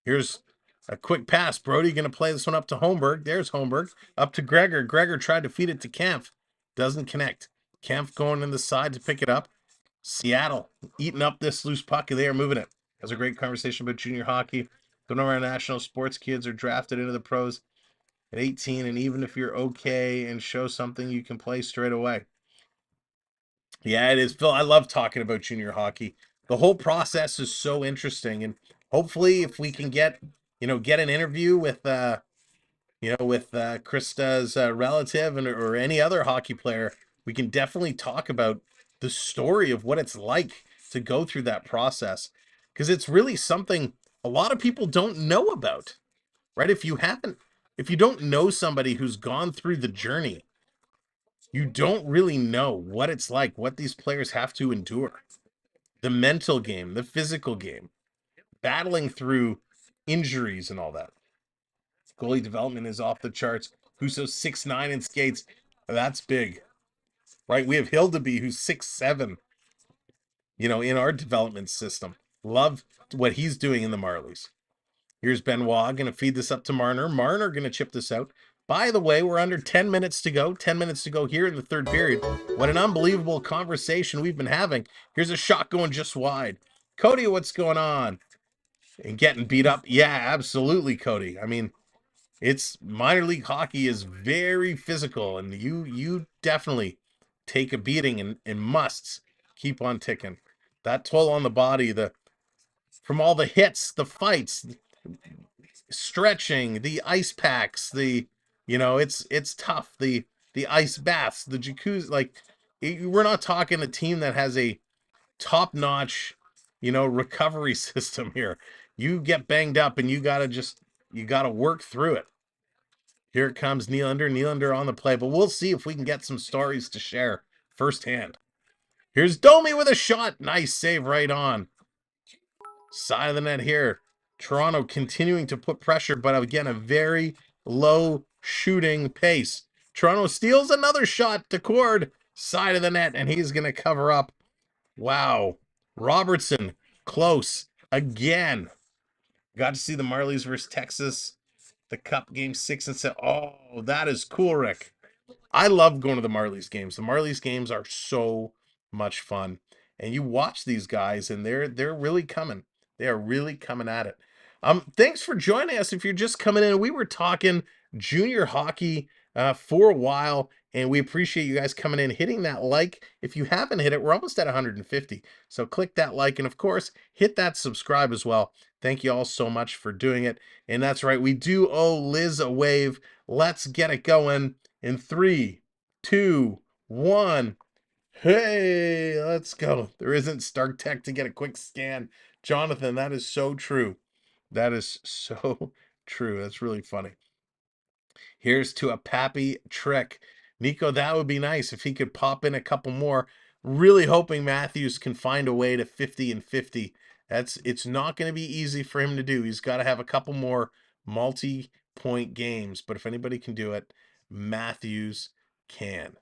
[SPEAKER 2] Here's a quick pass. Brody going to play this one up to Holmberg. There's Holmberg. Up to Gregor. Gregor tried to feed it to Kampf. Doesn't connect. Kampf going in the side to pick it up. Seattle eating up this loose puck. They are moving it. Has a great conversation about junior hockey. Don't know our national sports kids are drafted into the pros at 18, and even if you're okay and show something, you can play straight away. Yeah, it is, Phil. I love talking about junior hockey. The whole process is so interesting, and hopefully, if we can get an interview with Krista's relative or any other hockey player, we can definitely talk about the story of what it's like to go through that process, because it's really something a lot of people don't know about, right? If you don't know somebody who's gone through the journey, you don't really know what it's like, what these players have to endure. The mental game, the physical game, battling through injuries and all that. Goalie development is off the charts. Huso's 6'9" and skates. That's big, right? We have Hildeby, who's 6'7", in our development system. Love what he's doing in the Marlies. Here's Benoit going to feed this up to Marner. Marner going to chip this out. By the way, we're under 10 minutes to go. 10 minutes to go here in the third period. What an unbelievable conversation we've been having. Here's a shot going just wide. Cody, what's going on? And getting beat up. Yeah, absolutely, Cody. I mean, it's minor league hockey is very physical, and you definitely take a beating and must keep on ticking. That toll on the body, from all the hits, the fights, stretching, the ice packs, it's tough. The ice baths, the jacuzzi, we're not talking a team that has a top-notch, recovery system here. You get banged up and you gotta work through it. Here it comes Nylander. Nylander on the play, but we'll see if we can get some stories to share firsthand. Here's Domi with a shot. Nice save right on. Side of the net here. Toronto continuing to put pressure, but again, a very low shooting pace. Toronto steals another shot to Cord. Side of the net, and he's going to cover up. Wow. Robertson, close again. Got to see the Marlies versus Texas. The Cup game 6 and 7. Oh, that is cool, Rick. I love going to the Marlies games. The Marlies games are so much fun. And you watch these guys, and they're really coming. They are really coming at it. Thanks for joining us. If you're just coming in, we were talking junior hockey for a while, and we appreciate you guys coming in, hitting that like. If you haven't hit it, we're almost at 150, so click that like, and of course, hit that subscribe as well. Thank you all so much for doing it. And that's right, we do owe Liz a wave. Let's get it going in 3, 2, 1. Hey, let's go. There isn't Stark Tech to get a quick scan. Jonathan, that is so true. That is so true. That's really funny. Here's to a Pappy trick. Nico, that would be nice if he could pop in a couple more. Really hoping Matthews can find a way to 50 and 50. It's not going to be easy for him to do. He's got to have a couple more multi-point games, but if anybody can do it, Matthews can.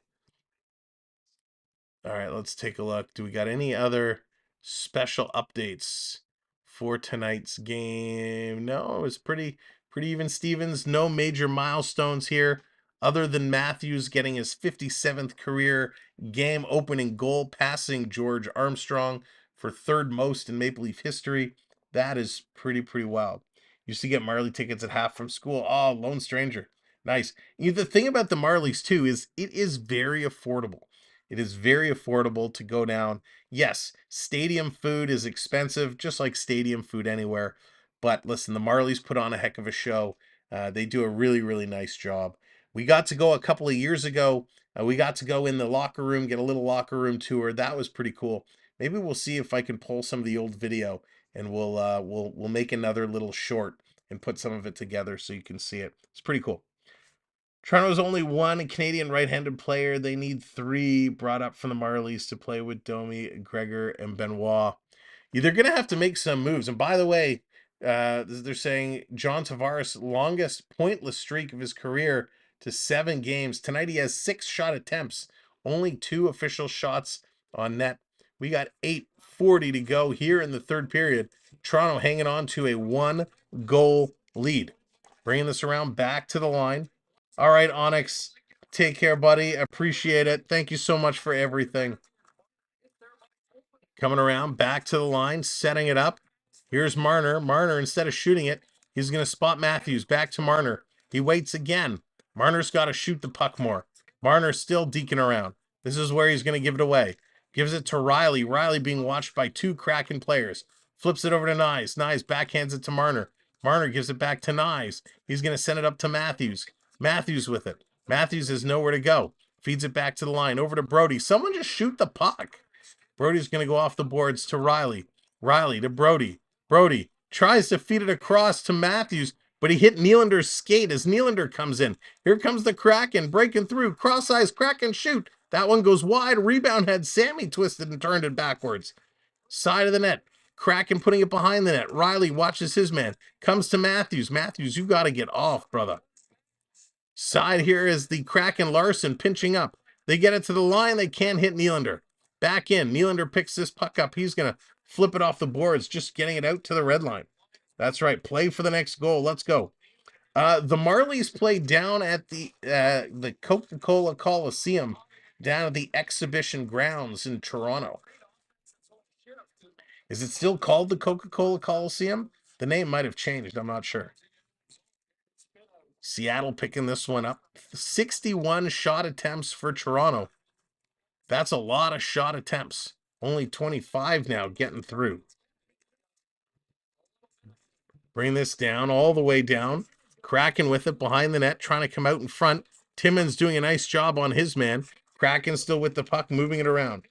[SPEAKER 2] All right, let's take a look. Do we got any other special updates for tonight's game? No, it was pretty even Stevens. No major milestones here other than Matthews getting his 57th career game opening goal, passing George Armstrong for third most in Maple Leaf history. That is pretty wild. Used to get Marley tickets at half from school. Oh, Lone Stranger. Nice. The thing about the Marlies too is it is very affordable. It is very affordable to go down. Yes, stadium food is expensive, just like stadium food anywhere. But listen, the Marlies put on a heck of a show. They do a really nice job. We got to go a couple of years ago. We got to go in the locker room, get a little locker room tour. That was pretty cool. Maybe we'll see if I can pull some of the old video, and we'll make another little short and put some of it together so you can see it. It's pretty cool. Toronto's only one Canadian right-handed player. They need 3 brought up from the Marlies to play with Domi, Gregor, and Benoit. They're going to have to make some moves. And by the way, they're saying John Tavares' longest pointless streak of his career to 7 games. Tonight he has 6 shot attempts, only 2 official shots on net. We got 8:40 to go here in the third period. Toronto hanging on to a 1-goal lead. Bringing this around back to the line. All right, Onyx, take care, buddy. Appreciate it. Thank you so much for everything. Coming around, back to the line, setting it up. Here's Marner. Marner, instead of shooting it, he's going to spot Matthews. Back to Marner. He waits again. Marner's got to shoot the puck more. Marner still deking around. This is where he's going to give it away. Gives it to Riley. Riley being watched by 2 Kraken players. Flips it over to Nyes. Nyes backhands it to Marner. Marner gives it back to Nyes. He's going to send it up to Matthews. Matthews with it. Matthews has nowhere to go. Feeds it back to the line. Over to Brody. Someone just shoot the puck. Brody's going to go off the boards to Riley. Riley to Brody. Brody tries to feed it across to Matthews, but he hit Nylander's skate as Nylander comes in. Here comes the Kraken breaking through. Cross-eyes Kraken shoot. That one goes wide. Rebound had Sammy twisted and turned it backwards. Side of the net. Kraken putting it behind the net. Riley watches his man. Comes to Matthews. Matthews, you got to get off, brother. Side here is the Kraken. Larson pinching up. They get it to the line. They can't hit Nylander. Back in. Nylander picks this puck up. He's going to flip it off the boards, just getting it out to the red line. That's right. Play for the next goal. Let's go. The Marlies play down at the Coca-Cola Coliseum, down at the exhibition grounds in Toronto. Is it still called the Coca-Cola Coliseum? The name might have changed. I'm not sure. Seattle picking this one up. 61 shot attempts for Toronto. That's a lot of shot attempts. Only 25 now getting through. Bring this down, all the way down. Kraken with it behind the net, trying to come out in front. Timmins doing a nice job on his man. Kraken still with the puck, moving it around.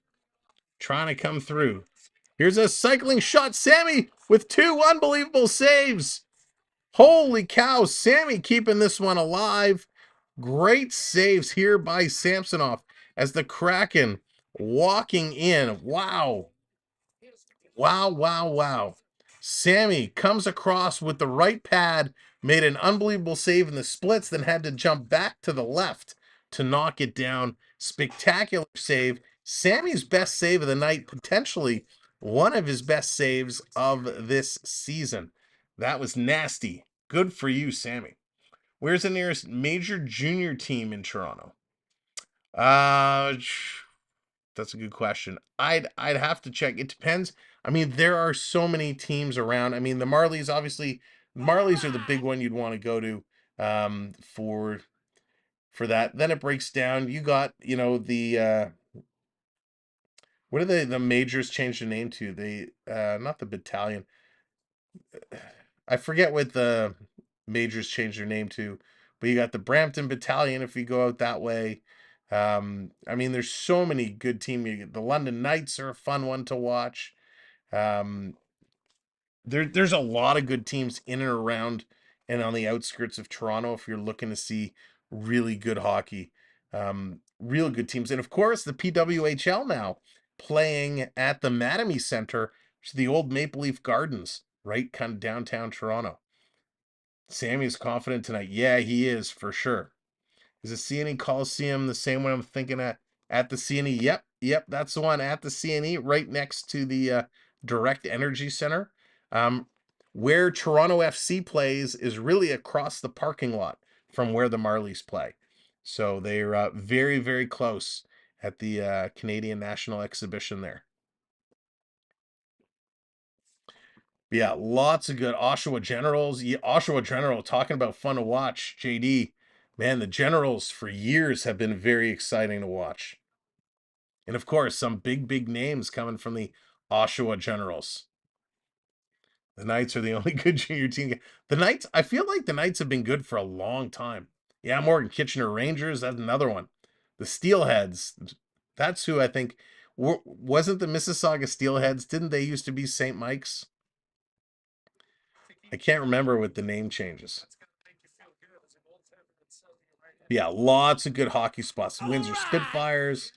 [SPEAKER 2] Trying to come through. Here's a cycling shot. Sammy with 2 unbelievable saves. Holy cow, Sammy keeping this one alive. Great saves here by Samsonov as the Kraken walking in. Wow. Wow. Sammy comes across with the right pad, made an unbelievable save in the splits, then had to jump back to the left to knock it down. Spectacular save. Sammy's best save of the night, potentially one of his best saves of this season. That was nasty. Good for you, Sammy. Where's the nearest major junior team in Toronto? That's a good question. I'd have to check. It depends. I mean, there are so many teams around. I mean, the Marlies, obviously, Marlies are the big one you'd want to go to. for that. Then it breaks down. You got, the what do the majors change the name to? They not the battalion. I forget what the majors changed their name to, but you got the Brampton Battalion if you go out that way. I mean, there's so many good teams. The London Knights are a fun one to watch. Um, there's a lot of good teams in and around and on the outskirts of Toronto if you're looking to see really good hockey. Real good teams. And of course, the PWHL now playing at the Mattamy Center, which is the old Maple Leaf Gardens, right kind of downtown Toronto. Sammy's confident tonight. Yeah, he is for sure. Is the CNE Coliseum the same one I'm thinking at the CNE? Yep, that's the one at the CNE, right next to the Direct Energy Center. Where Toronto FC plays is really across the parking lot from where the Marlies play. So they're very, very close at the Canadian National Exhibition there. Yeah, lots of good Oshawa Generals. Yeah, Oshawa General, talking about fun to watch. JD, man, the Generals for years have been very exciting to watch. And of course, some big names coming from the Oshawa Generals. The Knights are the only good junior team. The Knights, I feel like the Knights have been good for a long time. Yeah, Morgan Kitchener Rangers, that's another one. The Steelheads, that's who I think, wasn't the Mississauga Steelheads, didn't they used to be St. Mike's? I can't remember what the name changes. Yeah, lots of good hockey spots. Windsor Spitfires.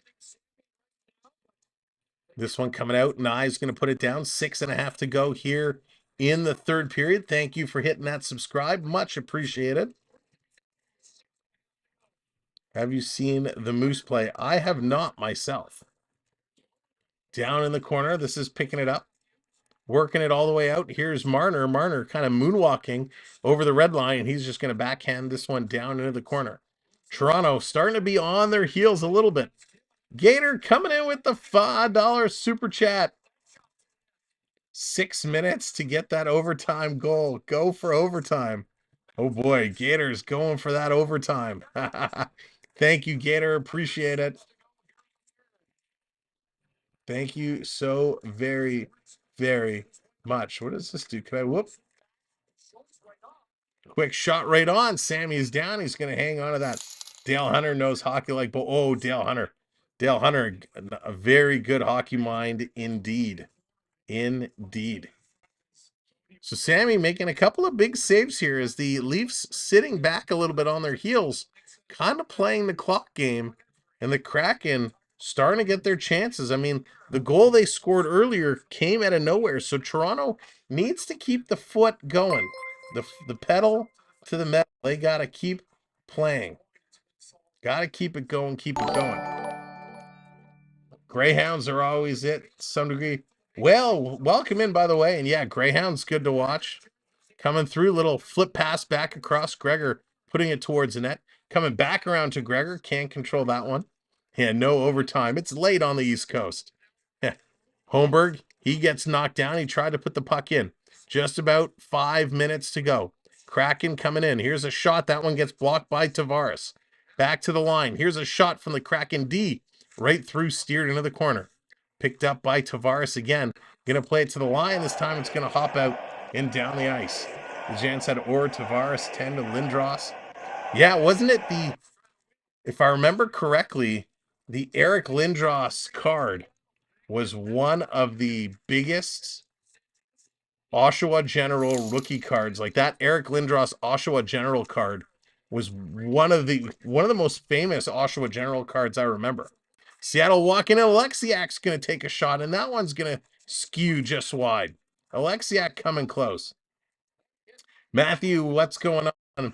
[SPEAKER 2] This one coming out. Nye's going to put it down. 6.5 to go here in the third period. Thank you for hitting that subscribe. Much appreciated. Have you seen the Moose play? I have not myself. Down in the corner. This is picking it up. Working it all the way out. Here's Marner. Marner kind of moonwalking over the red line. And he's just going to backhand this one down into the corner. Toronto starting to be on their heels a little bit. Gator coming in with the $5 super chat. 6 minutes to get that overtime goal. Go for overtime. Oh boy, Gator's going for that overtime. Thank you, Gator. Appreciate it. Thank you so very, very much. What does this do? Can I whoop? Quick shot right on. Sammy's down. He's going to hang on to that. Dale Hunter knows hockey like, oh, Dale Hunter. Dale Hunter, a very good hockey mind indeed. Indeed. So Sammy making a couple of big saves here as the Leafs sitting back a little bit on their heels, kind of playing the clock game, and the Kraken starting to get their chances. I mean, the goal they scored earlier came out of nowhere, so Toronto needs to keep the foot going. The pedal to the metal. They got to keep playing. Got to keep it going, keep it going. Greyhounds are always it to some degree. Well, welcome in, by the way. And yeah, Greyhound's good to watch. Coming through, little flip pass back across. Gregor putting it towards the net. Coming back around to Gregor. Can't control that one. Yeah, no overtime. It's late on the East Coast. Holmberg, he gets knocked down. He tried to put the puck in. Just about 5 minutes to go. Kraken coming in. Here's a shot. That one gets blocked by Tavares. Back to the line. Here's a shot from the Kraken D. Right through, steered into the corner. Picked up by Tavares again. Going to play it to the line. This time it's going to hop out and down the ice. The Jan said, or Tavares, 10 to Lindros. Yeah, wasn't it if I remember correctly, the Eric Lindros card was one of the biggest Oshawa General rookie cards. Like that Eric Lindros Oshawa General card was one of the most famous Oshawa General cards I remember. Seattle walking in. Alexiak's going to take a shot, and that one's going to skew just wide. Alexiak coming close. Matthew, what's going on?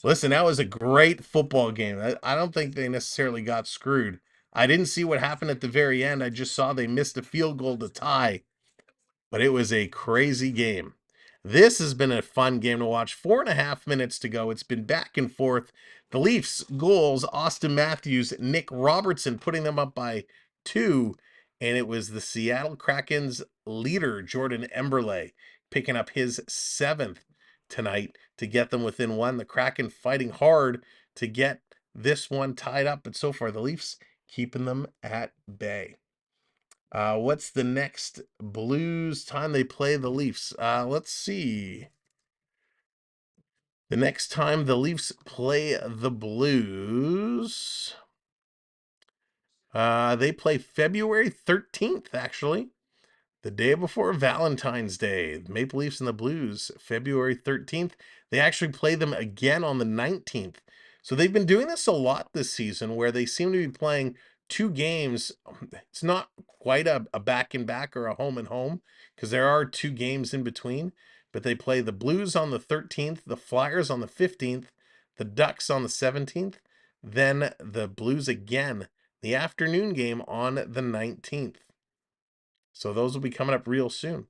[SPEAKER 2] Listen, that was a great football game. I don't think they necessarily got screwed. I didn't see what happened at the very end. I just saw they missed a field goal to tie. But it was a crazy game. This has been a fun game to watch. 4.5 minutes to go. It's been back and forth. The Leafs goals, Austin Matthews, Nick Robertson putting them up by 2. And it was the Seattle Kraken's leader, Jordan Emberley, picking up his 7th tonight to get them within one. The Kraken fighting hard to get this one tied up, but so far the Leafs keeping them at bay. What's the next Blues time they play the Leafs? Let's see. The next time the Leafs play the Blues, they play February 13th, actually. The day before Valentine's Day. The Maple Leafs and the Blues, February 13th. They actually play them again on the 19th. So they've been doing this a lot this season where they seem to be playing 2 games. It's not quite a back-and-back or a home-and-home because there are 2 games in between. But they play the Blues on the 13th, the Flyers on the 15th, the Ducks on the 17th, then the Blues again, the afternoon game on the 19th. So those will be coming up real soon.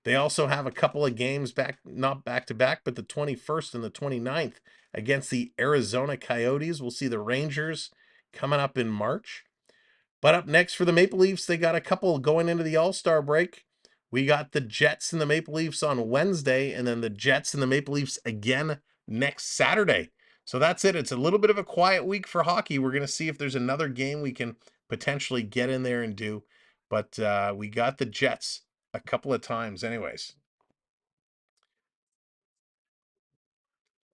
[SPEAKER 2] They also have a couple of games back, not back-to-back, but the 21st and the 29th against the Arizona Coyotes. We'll see the Rangers coming up in March. But up next for the Maple Leafs, they got a couple going into the All-Star break. We got the Jets and the Maple Leafs on Wednesday, and then the Jets and the Maple Leafs again next Saturday. So that's it. It's a little bit of a quiet week for hockey. We're going to see if there's another game we can potentially get in there and do. But we got the Jets a couple of times anyways.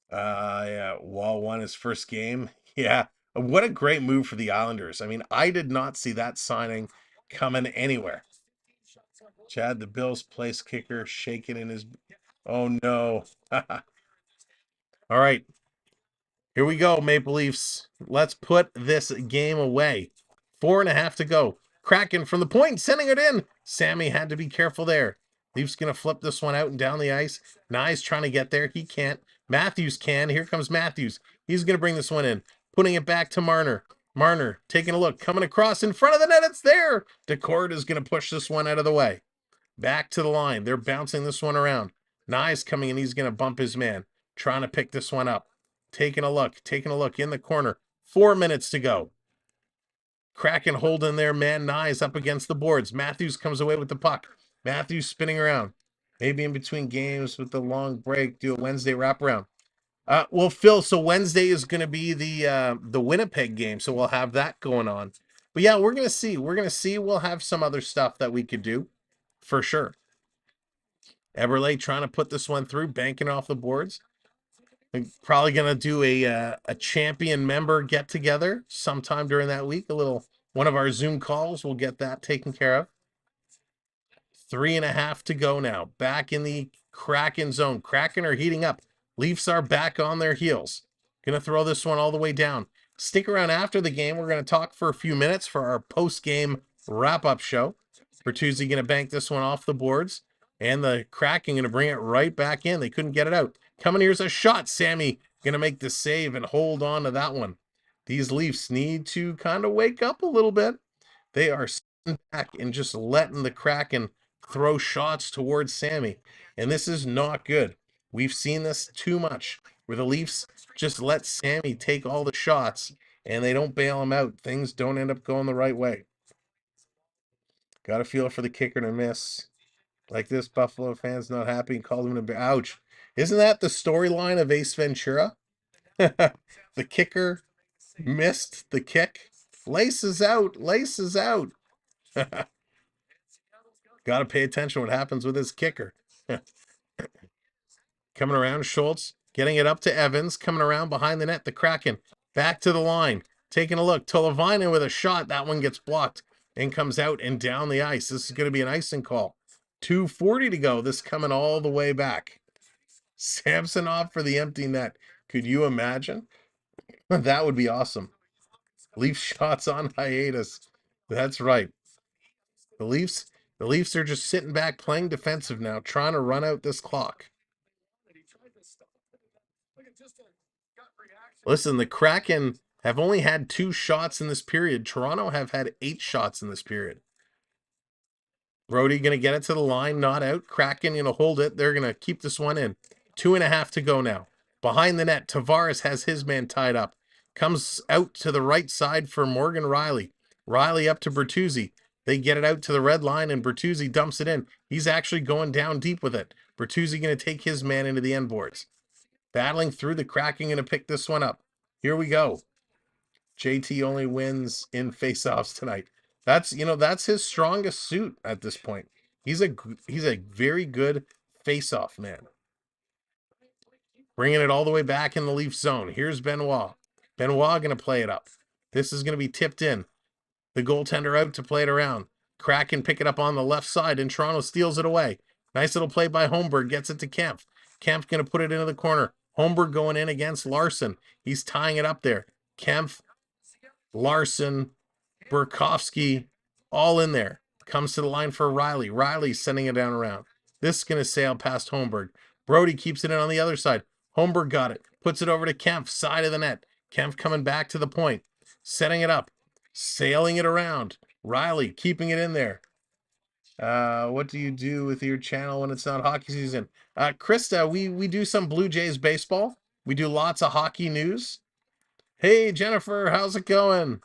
[SPEAKER 2] Yeah, Wall won his first game. Yeah, what a great move for the Islanders. I mean, I did not see that signing coming anywhere. Chad, the Bills place kicker, shaking in his... Oh, no. All right. Here we go, Maple Leafs. Let's put this game away. 4.5 to go. Kraken from the point, sending it in. Sammy had to be careful there. Leafs going to flip this one out and down the ice. Nye's trying to get there. He can't. Matthews can. Here comes Matthews. He's going to bring this one in. Putting it back to Marner. Marner taking a look. Coming across in front of the net. It's there. Decord is going to push this one out of the way. Back to the line. They're bouncing this one around. Nye's coming in. He's going to bump his man. Trying to pick this one up. Taking a look in the corner. 4 minutes to go. Kraken holding their man Nyes up against the boards. Matthews comes away with the puck. Matthews spinning around. Maybe in between games with the long break, do a Wednesday wraparound. Well, Phil, so Wednesday is going to be the Winnipeg game, so we'll have that going on. But yeah, we're going to see. We'll have some other stuff that we could do for sure. Eberle trying to put this one through, banking off the boards. I'm probably going to do a champion member get-together sometime during that week. One of our Zoom calls. We'll get that taken care of. 3.5 to go now. Back in the Kraken zone. Kraken are heating up. Leafs are back on their heels. Going to throw this one all the way down. Stick around after the game. We're going to talk for a few minutes for our post-game wrap-up show. Bertuzzi going to bank this one off the boards. And the Kraken going to bring it right back in. They couldn't get it out. Coming here's a shot. Sammy going to make the save and hold on to that one. These Leafs need to kind of wake up a little bit. They are sitting back and just letting the Kraken throw shots towards Sammy. And this is not good. We've seen this too much, where the Leafs just let Sammy take all the shots and they don't bail him out. Things don't end up going the right way. Got a feel for the kicker to miss. Like this, Buffalo fans not happy and called him ouch. Isn't that the storyline of Ace Ventura? The kicker missed the kick. Laces out. Got to pay attention what happens with his kicker. Coming around, Schultz getting it up to Evans. Coming around behind the net, the Kraken. Back to the line. Taking a look. Tolevainen with a shot. That one gets blocked and comes out and down the ice. This is going to be an icing call. 2:40 to go. This coming all the way back. Samsonov for the empty net. Could you imagine? That would be awesome. Leaf shots on hiatus. That's right. The Leafs are just sitting back playing defensive now, trying to run out this clock. Listen, the Kraken have only had 2 shots in this period. Toronto have had 8 shots in this period. Brody going to get it to the line, not out. Kraken going to hold it. They're going to keep this one in. 2.5 to go now. Behind the net, Tavares has his man tied up. Comes out to the right side for Morgan Riley. Riley up to Bertuzzi. They get it out to the red line, and Bertuzzi dumps it in. He's actually going down deep with it. Bertuzzi going to take his man into the end boards. Battling through the Kraken, going to pick this one up. Here we go. JT only wins in faceoffs tonight. That's his strongest suit at this point. He's a very good faceoff man. Bringing it all the way back in the Leaf zone. Here's Benoit. Benoit going to play it up. This is going to be tipped in. The goaltender out to play it around. Kraken pick it up on the left side, and Toronto steals it away. Nice little play by Holmberg. Gets it to Kempf. Kempf going to put it into the corner. Holmberg going in against Larson. He's tying it up there. Kempf, Larson, Burakovsky, all in there. Comes to the line for Riley. Riley's sending it down around. This is going to sail past Holmberg. Brody keeps it in on the other side. Holmberg got it. Puts it over to Kempf, side of the net. Kempf coming back to the point. Setting it up. Sailing it around. Riley keeping it in there. What do you do with your channel when it's not hockey season? Krista, we do some Blue Jays baseball. We do lots of hockey news. Hey, Jennifer, how's it going?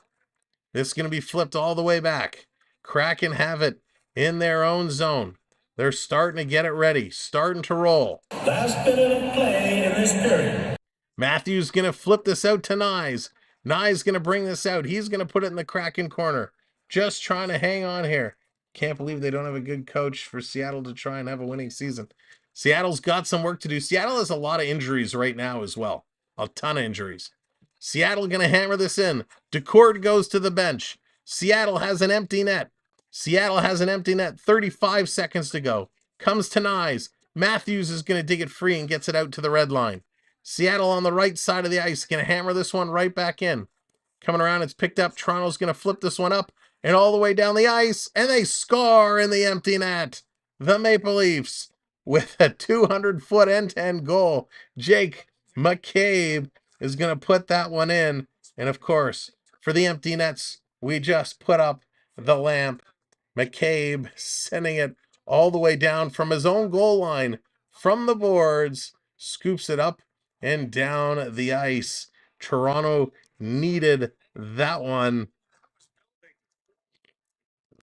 [SPEAKER 2] This is going to be flipped all the way back. Kraken have it in their own zone. They're starting to get it ready, starting to roll.
[SPEAKER 7] Last minute of play in this period.
[SPEAKER 2] Matthews going to flip this out to Nyes. Nyes going to bring this out. He's going to put it in the Kraken corner. Just trying to hang on here. Can't believe they don't have a good coach for Seattle to try and have a winning season. Seattle's got some work to do. Seattle has a lot of injuries right now as well. A ton of injuries. Seattle going to hammer this in. Decord goes to the bench. Seattle has an empty net. 35 seconds to go. Comes to Nyes. Matthews is going to dig it free and gets it out to the red line. Seattle on the right side of the ice. Going to hammer this one right back in. Coming around, it's picked up. Toronto's going to flip this one up and all the way down the ice. And they score in the empty net. The Maple Leafs with a 200-foot end-to-end goal. Jake McCabe is going to put that one in. And of course, for the empty nets, we just put up the lamp. McCabe sending it all the way down from his own goal line, from the boards, scoops it up and down the ice. Toronto needed that one.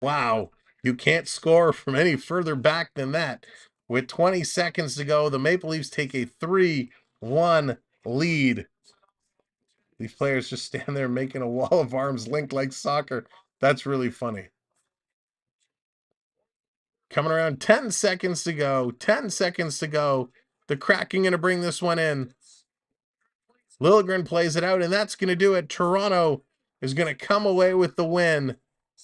[SPEAKER 2] Wow, you can't score from any further back than that. With 20 seconds to go, the Maple Leafs take a 3-1 lead. These players just stand there making a wall of arms linked like soccer. That's really funny. Coming around, 10 seconds to go. 10 seconds to go. The Kraken going to bring this one in. Liljegren plays it out, and that's going to do it. Toronto is going to come away with the win.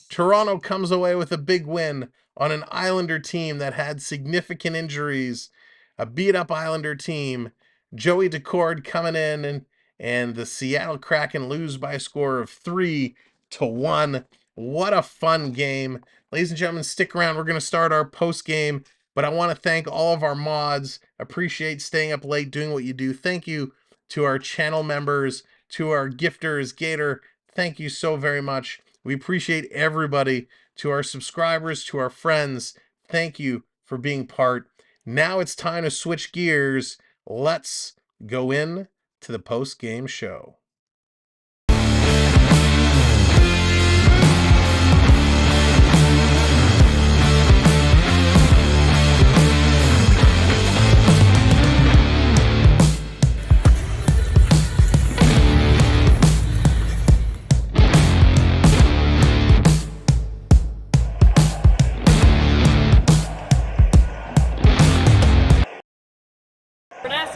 [SPEAKER 2] Toronto comes away with a big win on an Islander team that had significant injuries. A beat-up Islander team. Joey Decord coming in, and the Seattle Kraken lose by a score of 3-1. What a fun game. Ladies and gentlemen, stick around. We're going to start our post-game, but I want to thank all of our mods. Appreciate staying up late, doing what you do. Thank you to our channel members, to our gifters. Gator, thank you so very much. We appreciate everybody. To our subscribers, to our friends, thank you for being part. Now it's time to switch gears. Let's go in to the post-game show.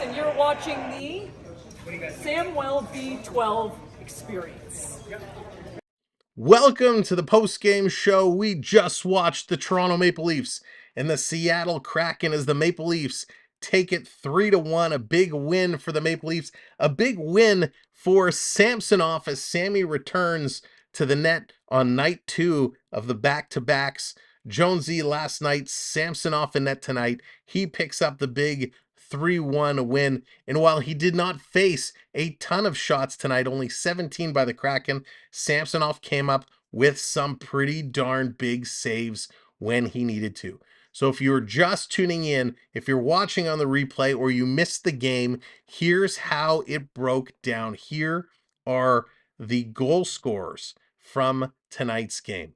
[SPEAKER 8] And you're watching the Samuel B12 experience.
[SPEAKER 2] Welcome to the post-game show. We just watched the Toronto Maple Leafs and the Seattle Kraken as the Maple Leafs take it 3-1. A big win for the Maple Leafs. A big win for Samsonov as Sammy returns to the net on night 2 of the back-to-backs. Jonesy last night, Samsonov in net tonight. He picks up the big 3-1 win. And while he did not face a ton of shots tonight, only 17 by the Kraken, Samsonov came up with some pretty darn big saves when he needed to. So if you're just tuning in, if you're watching on the replay or you missed the game, here's how it broke down. Here are the goal scorers from tonight's game.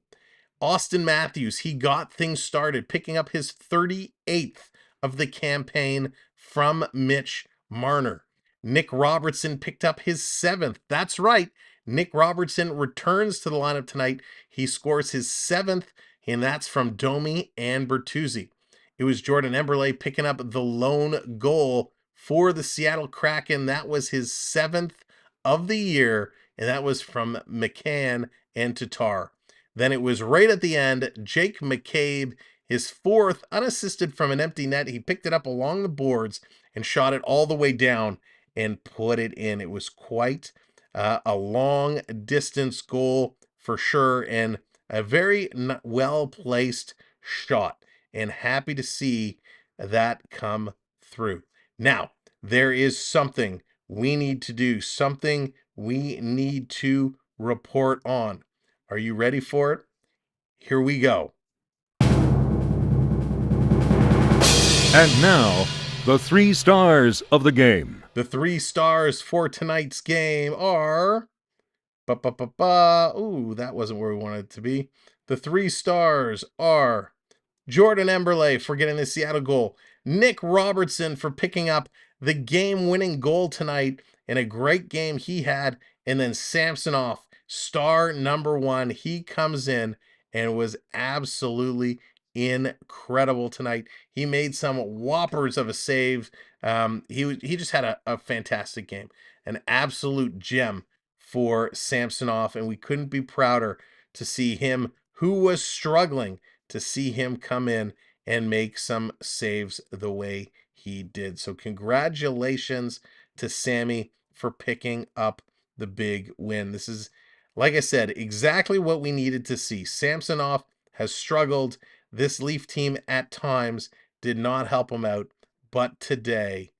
[SPEAKER 2] Austin Matthews, he got things started, picking up his 38th of the campaign from Mitch Marner. Nick Robertson picked up his 7th. That's right. Nick Robertson returns to the lineup tonight. He scores his 7th, and that's from Domi and Bertuzzi. It was Jordan Eberle picking up the lone goal for the Seattle Kraken. That was his 7th of the year, and that was from McCann and Tatar. Then it was right at the end, Jake McCabe, his 4th, unassisted from an empty net. He picked it up along the boards and shot it all the way down and put it in. It was quite a long distance goal for sure, and a very well-placed shot, and happy to see that come through. Now, there is something we need to do, something we need to report on. Are you ready for it? Here we go.
[SPEAKER 9] And now, the 3 stars of the game.
[SPEAKER 2] The 3 stars for tonight's game are... Ooh, that wasn't where we wanted it to be. The 3 stars are Jordan Eberle for getting the Seattle goal, Nick Robertson for picking up the game-winning goal tonight, and a great game he had, and then Samsonov, star number 1. He comes in and was absolutely incredible tonight. He made some whoppers of a save. He just had a fantastic game, an absolute gem for Samsonov, and we couldn't be prouder to see him, who was struggling, to see him come in and make some saves the way he did. So congratulations to Sammy for picking up the big win. This is, like I said, exactly what we needed to see. Samsonov has struggled. This Leaf team at times did not help him out, but today,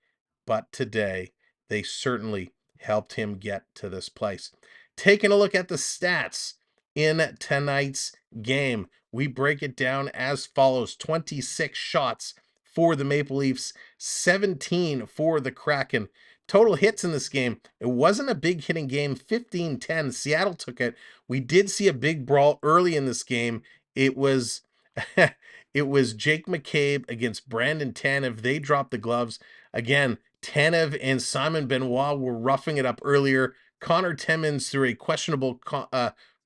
[SPEAKER 2] they certainly helped him get to this place. Taking a look at the stats in tonight's game, we break it down as follows: 26 shots for the Maple Leafs, 17 for the Kraken. Total hits in this game, it wasn't a big hitting game, 15-10. Seattle took it. We did see a big brawl early in this game. It was it was Jake McCabe against Brandon Tanev. They dropped the gloves. Again, Tanev and Simon Benoit were roughing it up earlier. Connor Timmins threw a questionable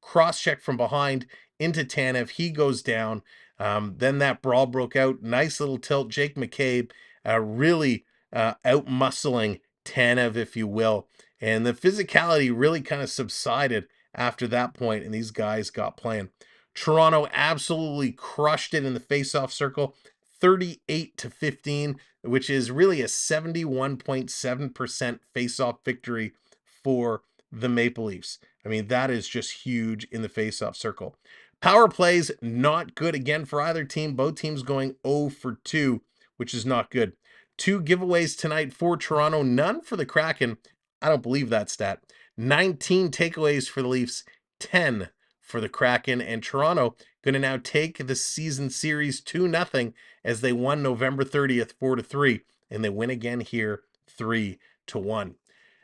[SPEAKER 2] cross-check from behind into Tanev. He goes down. Then that brawl broke out. Nice little tilt. Jake McCabe really out-muscling Tanev, if you will. And the physicality really kind of subsided after that point, and these guys got playing. Toronto absolutely crushed it in the face-off circle, 38-15, which is really a 71.7% face-off victory for the Maple Leafs. I mean, that is just huge in the face-off circle. Power plays, not good again for either team. Both teams going 0 for 2, which is not good. 2 giveaways tonight for Toronto, none for the Kraken. I don't believe that stat. 19 takeaways for the Leafs, 10 for the Kraken, and Toronto going to now take the season series 2-0 as they won November 30th 4-3, and they win again here 3-1.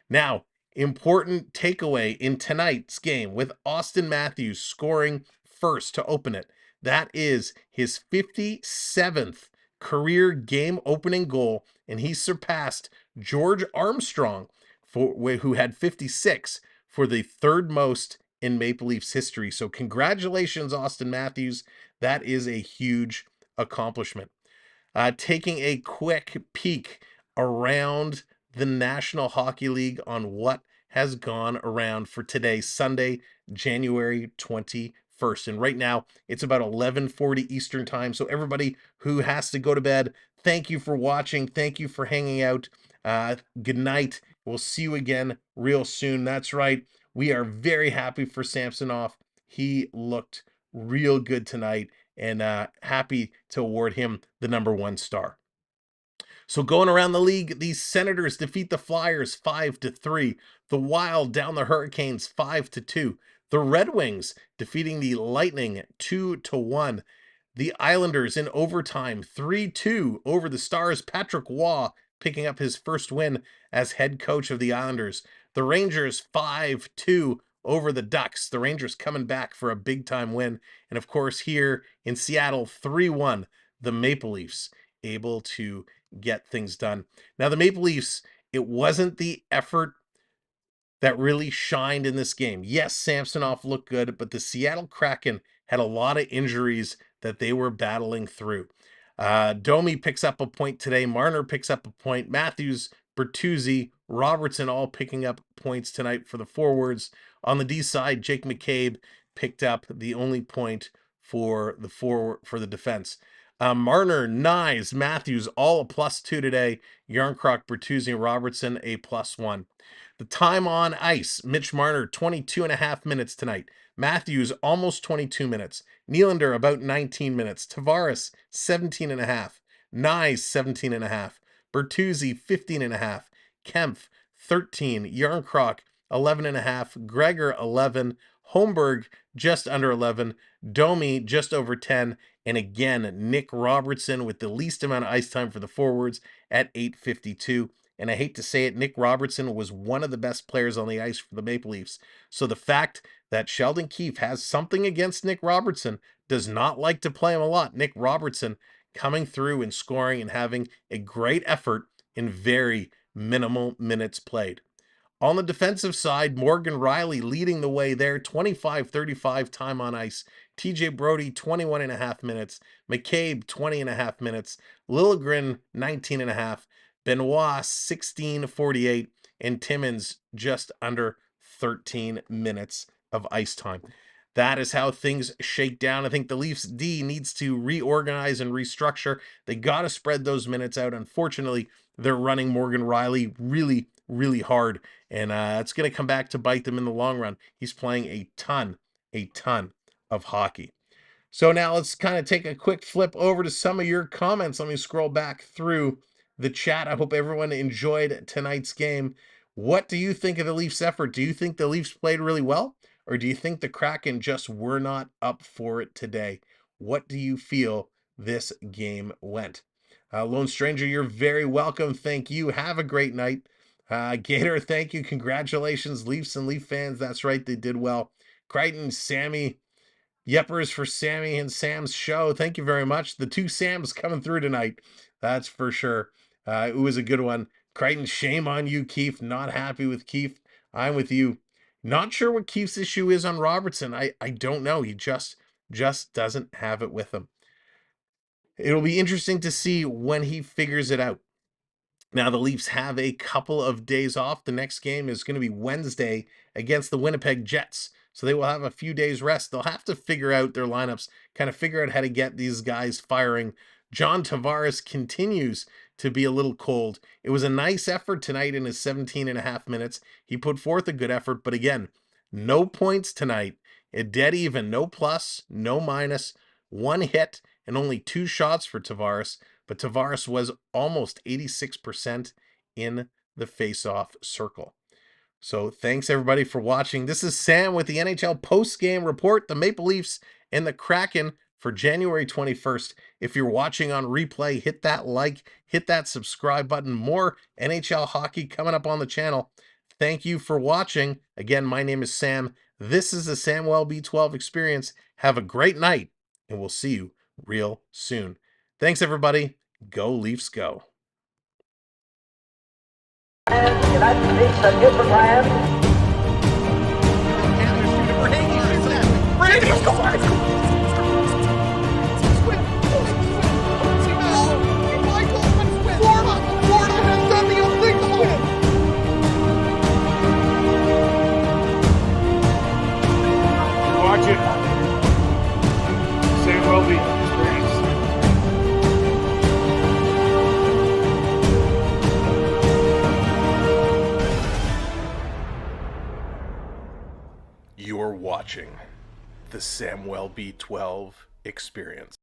[SPEAKER 2] Now, important takeaway in tonight's game with Austin Matthews scoring first to open it. That is his 57th career game opening goal, and he surpassed George Armstrong, who had 56, for the 3rd most in Maple Leafs history. So congratulations, Austin Matthews. That is a huge accomplishment. Taking a quick peek around the National Hockey League on what has gone around for today, Sunday, January 21st. And right now, it's about 11:40 Eastern time. So everybody who has to go to bed, thank you for watching. Thank you for hanging out. Good night. We'll see you again real soon. That's right. We are very happy for Samsonov. He looked real good tonight, and happy to award him the #1 star. So going around the league, the Senators defeat the Flyers 5-3. The Wild down the Hurricanes 5-2. The Red Wings defeating the Lightning 2-1. The Islanders in overtime 3-2 over the Stars. Patrick Waugh picking up his first win as head coach of the Islanders. The Rangers 5-2 over the Ducks. The Rangers coming back for a big-time win. And of course here in Seattle, 3-1, the Maple Leafs able to get things done. Now the Maple Leafs, it wasn't the effort that really shined in this game. Yes, Samsonov looked good, but the Seattle Kraken had a lot of injuries that they were battling through. Domi picks up a point today. Marner picks up a point. Matthews, Bertuzzi, Robertson all picking up points tonight for the forwards. On the D side, Jake McCabe picked up the only point for the defense. Marner, Nyes, Matthews, all a +2 today. Yarncroc, Bertuzzi, and Robertson, a +1. The time on ice, Mitch Marner, 22.5 minutes tonight. Matthews, almost 22 minutes. Nylander, about 19 minutes. Tavares, 17.5. Nyes, 17.5. Bertuzzi, 15.5. Kempf, 13. Yarncroc, 11.5. Gregor, 11. Holmberg, just under 11. Domi, just over 10. And again, Nick Robertson with the least amount of ice time for the forwards at 8:52. And I hate to say it, Nick Robertson was one of the best players on the ice for the Maple Leafs. So the fact that Sheldon Keefe has something against Nick Robertson, does not like to play him a lot. Nick Robertson coming through and scoring and having a great effort in very minimal minutes played. On the defensive side, Morgan Rielly leading the way there, 25-35 time on ice. TJ Brody, 21.5 minutes. McCabe, 20.5 minutes. Liljegren, 19.5. Benoit, 16:48. And Timmins, just under 13 minutes of ice time. That is how things shake down. I think the Leafs D needs to reorganize and restructure. They got to spread those minutes out. Unfortunately, they're running Morgan Rielly really, really hard. And it's going to come back to bite them in the long run. He's playing a ton of hockey. So now let's kind of take a quick flip over to some of your comments. Let me scroll back through the chat. I hope everyone enjoyed tonight's game. What do you think of the Leafs' effort? Do you think the Leafs played really well? Or do you think the Kraken just were not up for it today? What do you feel this game went? Lone Stranger, you're very welcome. Thank you. Have a great night. Gator, thank you. Congratulations, Leafs and Leaf fans. That's right, they did well. Crichton, Sammy, Yeppers for Sammy and Sam's show. Thank you very much. The two Sams coming through tonight. That's for sure. It was a good one. Crichton, shame on you, Keefe. Not happy with Keefe. I'm with you. Not sure what Keefe's issue is on Robertson. I don't know. He just doesn't have it with him. It'll be interesting to see when he figures it out. Now, the Leafs have a couple of days off. The next game is going to be Wednesday against the Winnipeg Jets. So they will have a few days rest. They'll have to figure out their lineups, kind of figure out how to get these guys firing. John Tavares continues to be a little cold. It was a nice effort tonight in his 17.5 minutes. He put forth a good effort, but again, no points tonight. A dead even, no plus, no minus, one hit, and only 2 shots for Tavares. But Tavares was almost 86% in the face-off circle. So thanks everybody for watching. This is Sam with the NHL Postgame Report, the Maple Leafs and the Kraken for January 21st. If you're watching on replay, hit that like, hit that subscribe button. More NHL hockey coming up on the channel. Thank you for watching. Again, my name is Sam. This is the Samuel B12 Experience. Have a great night, and we'll see you real soon. Thanks, everybody. Go Leafs, go.
[SPEAKER 3] The United States a different land.
[SPEAKER 4] Watch it. Samuel B. Experience.
[SPEAKER 2] You're watching the Samuel B12 Experience.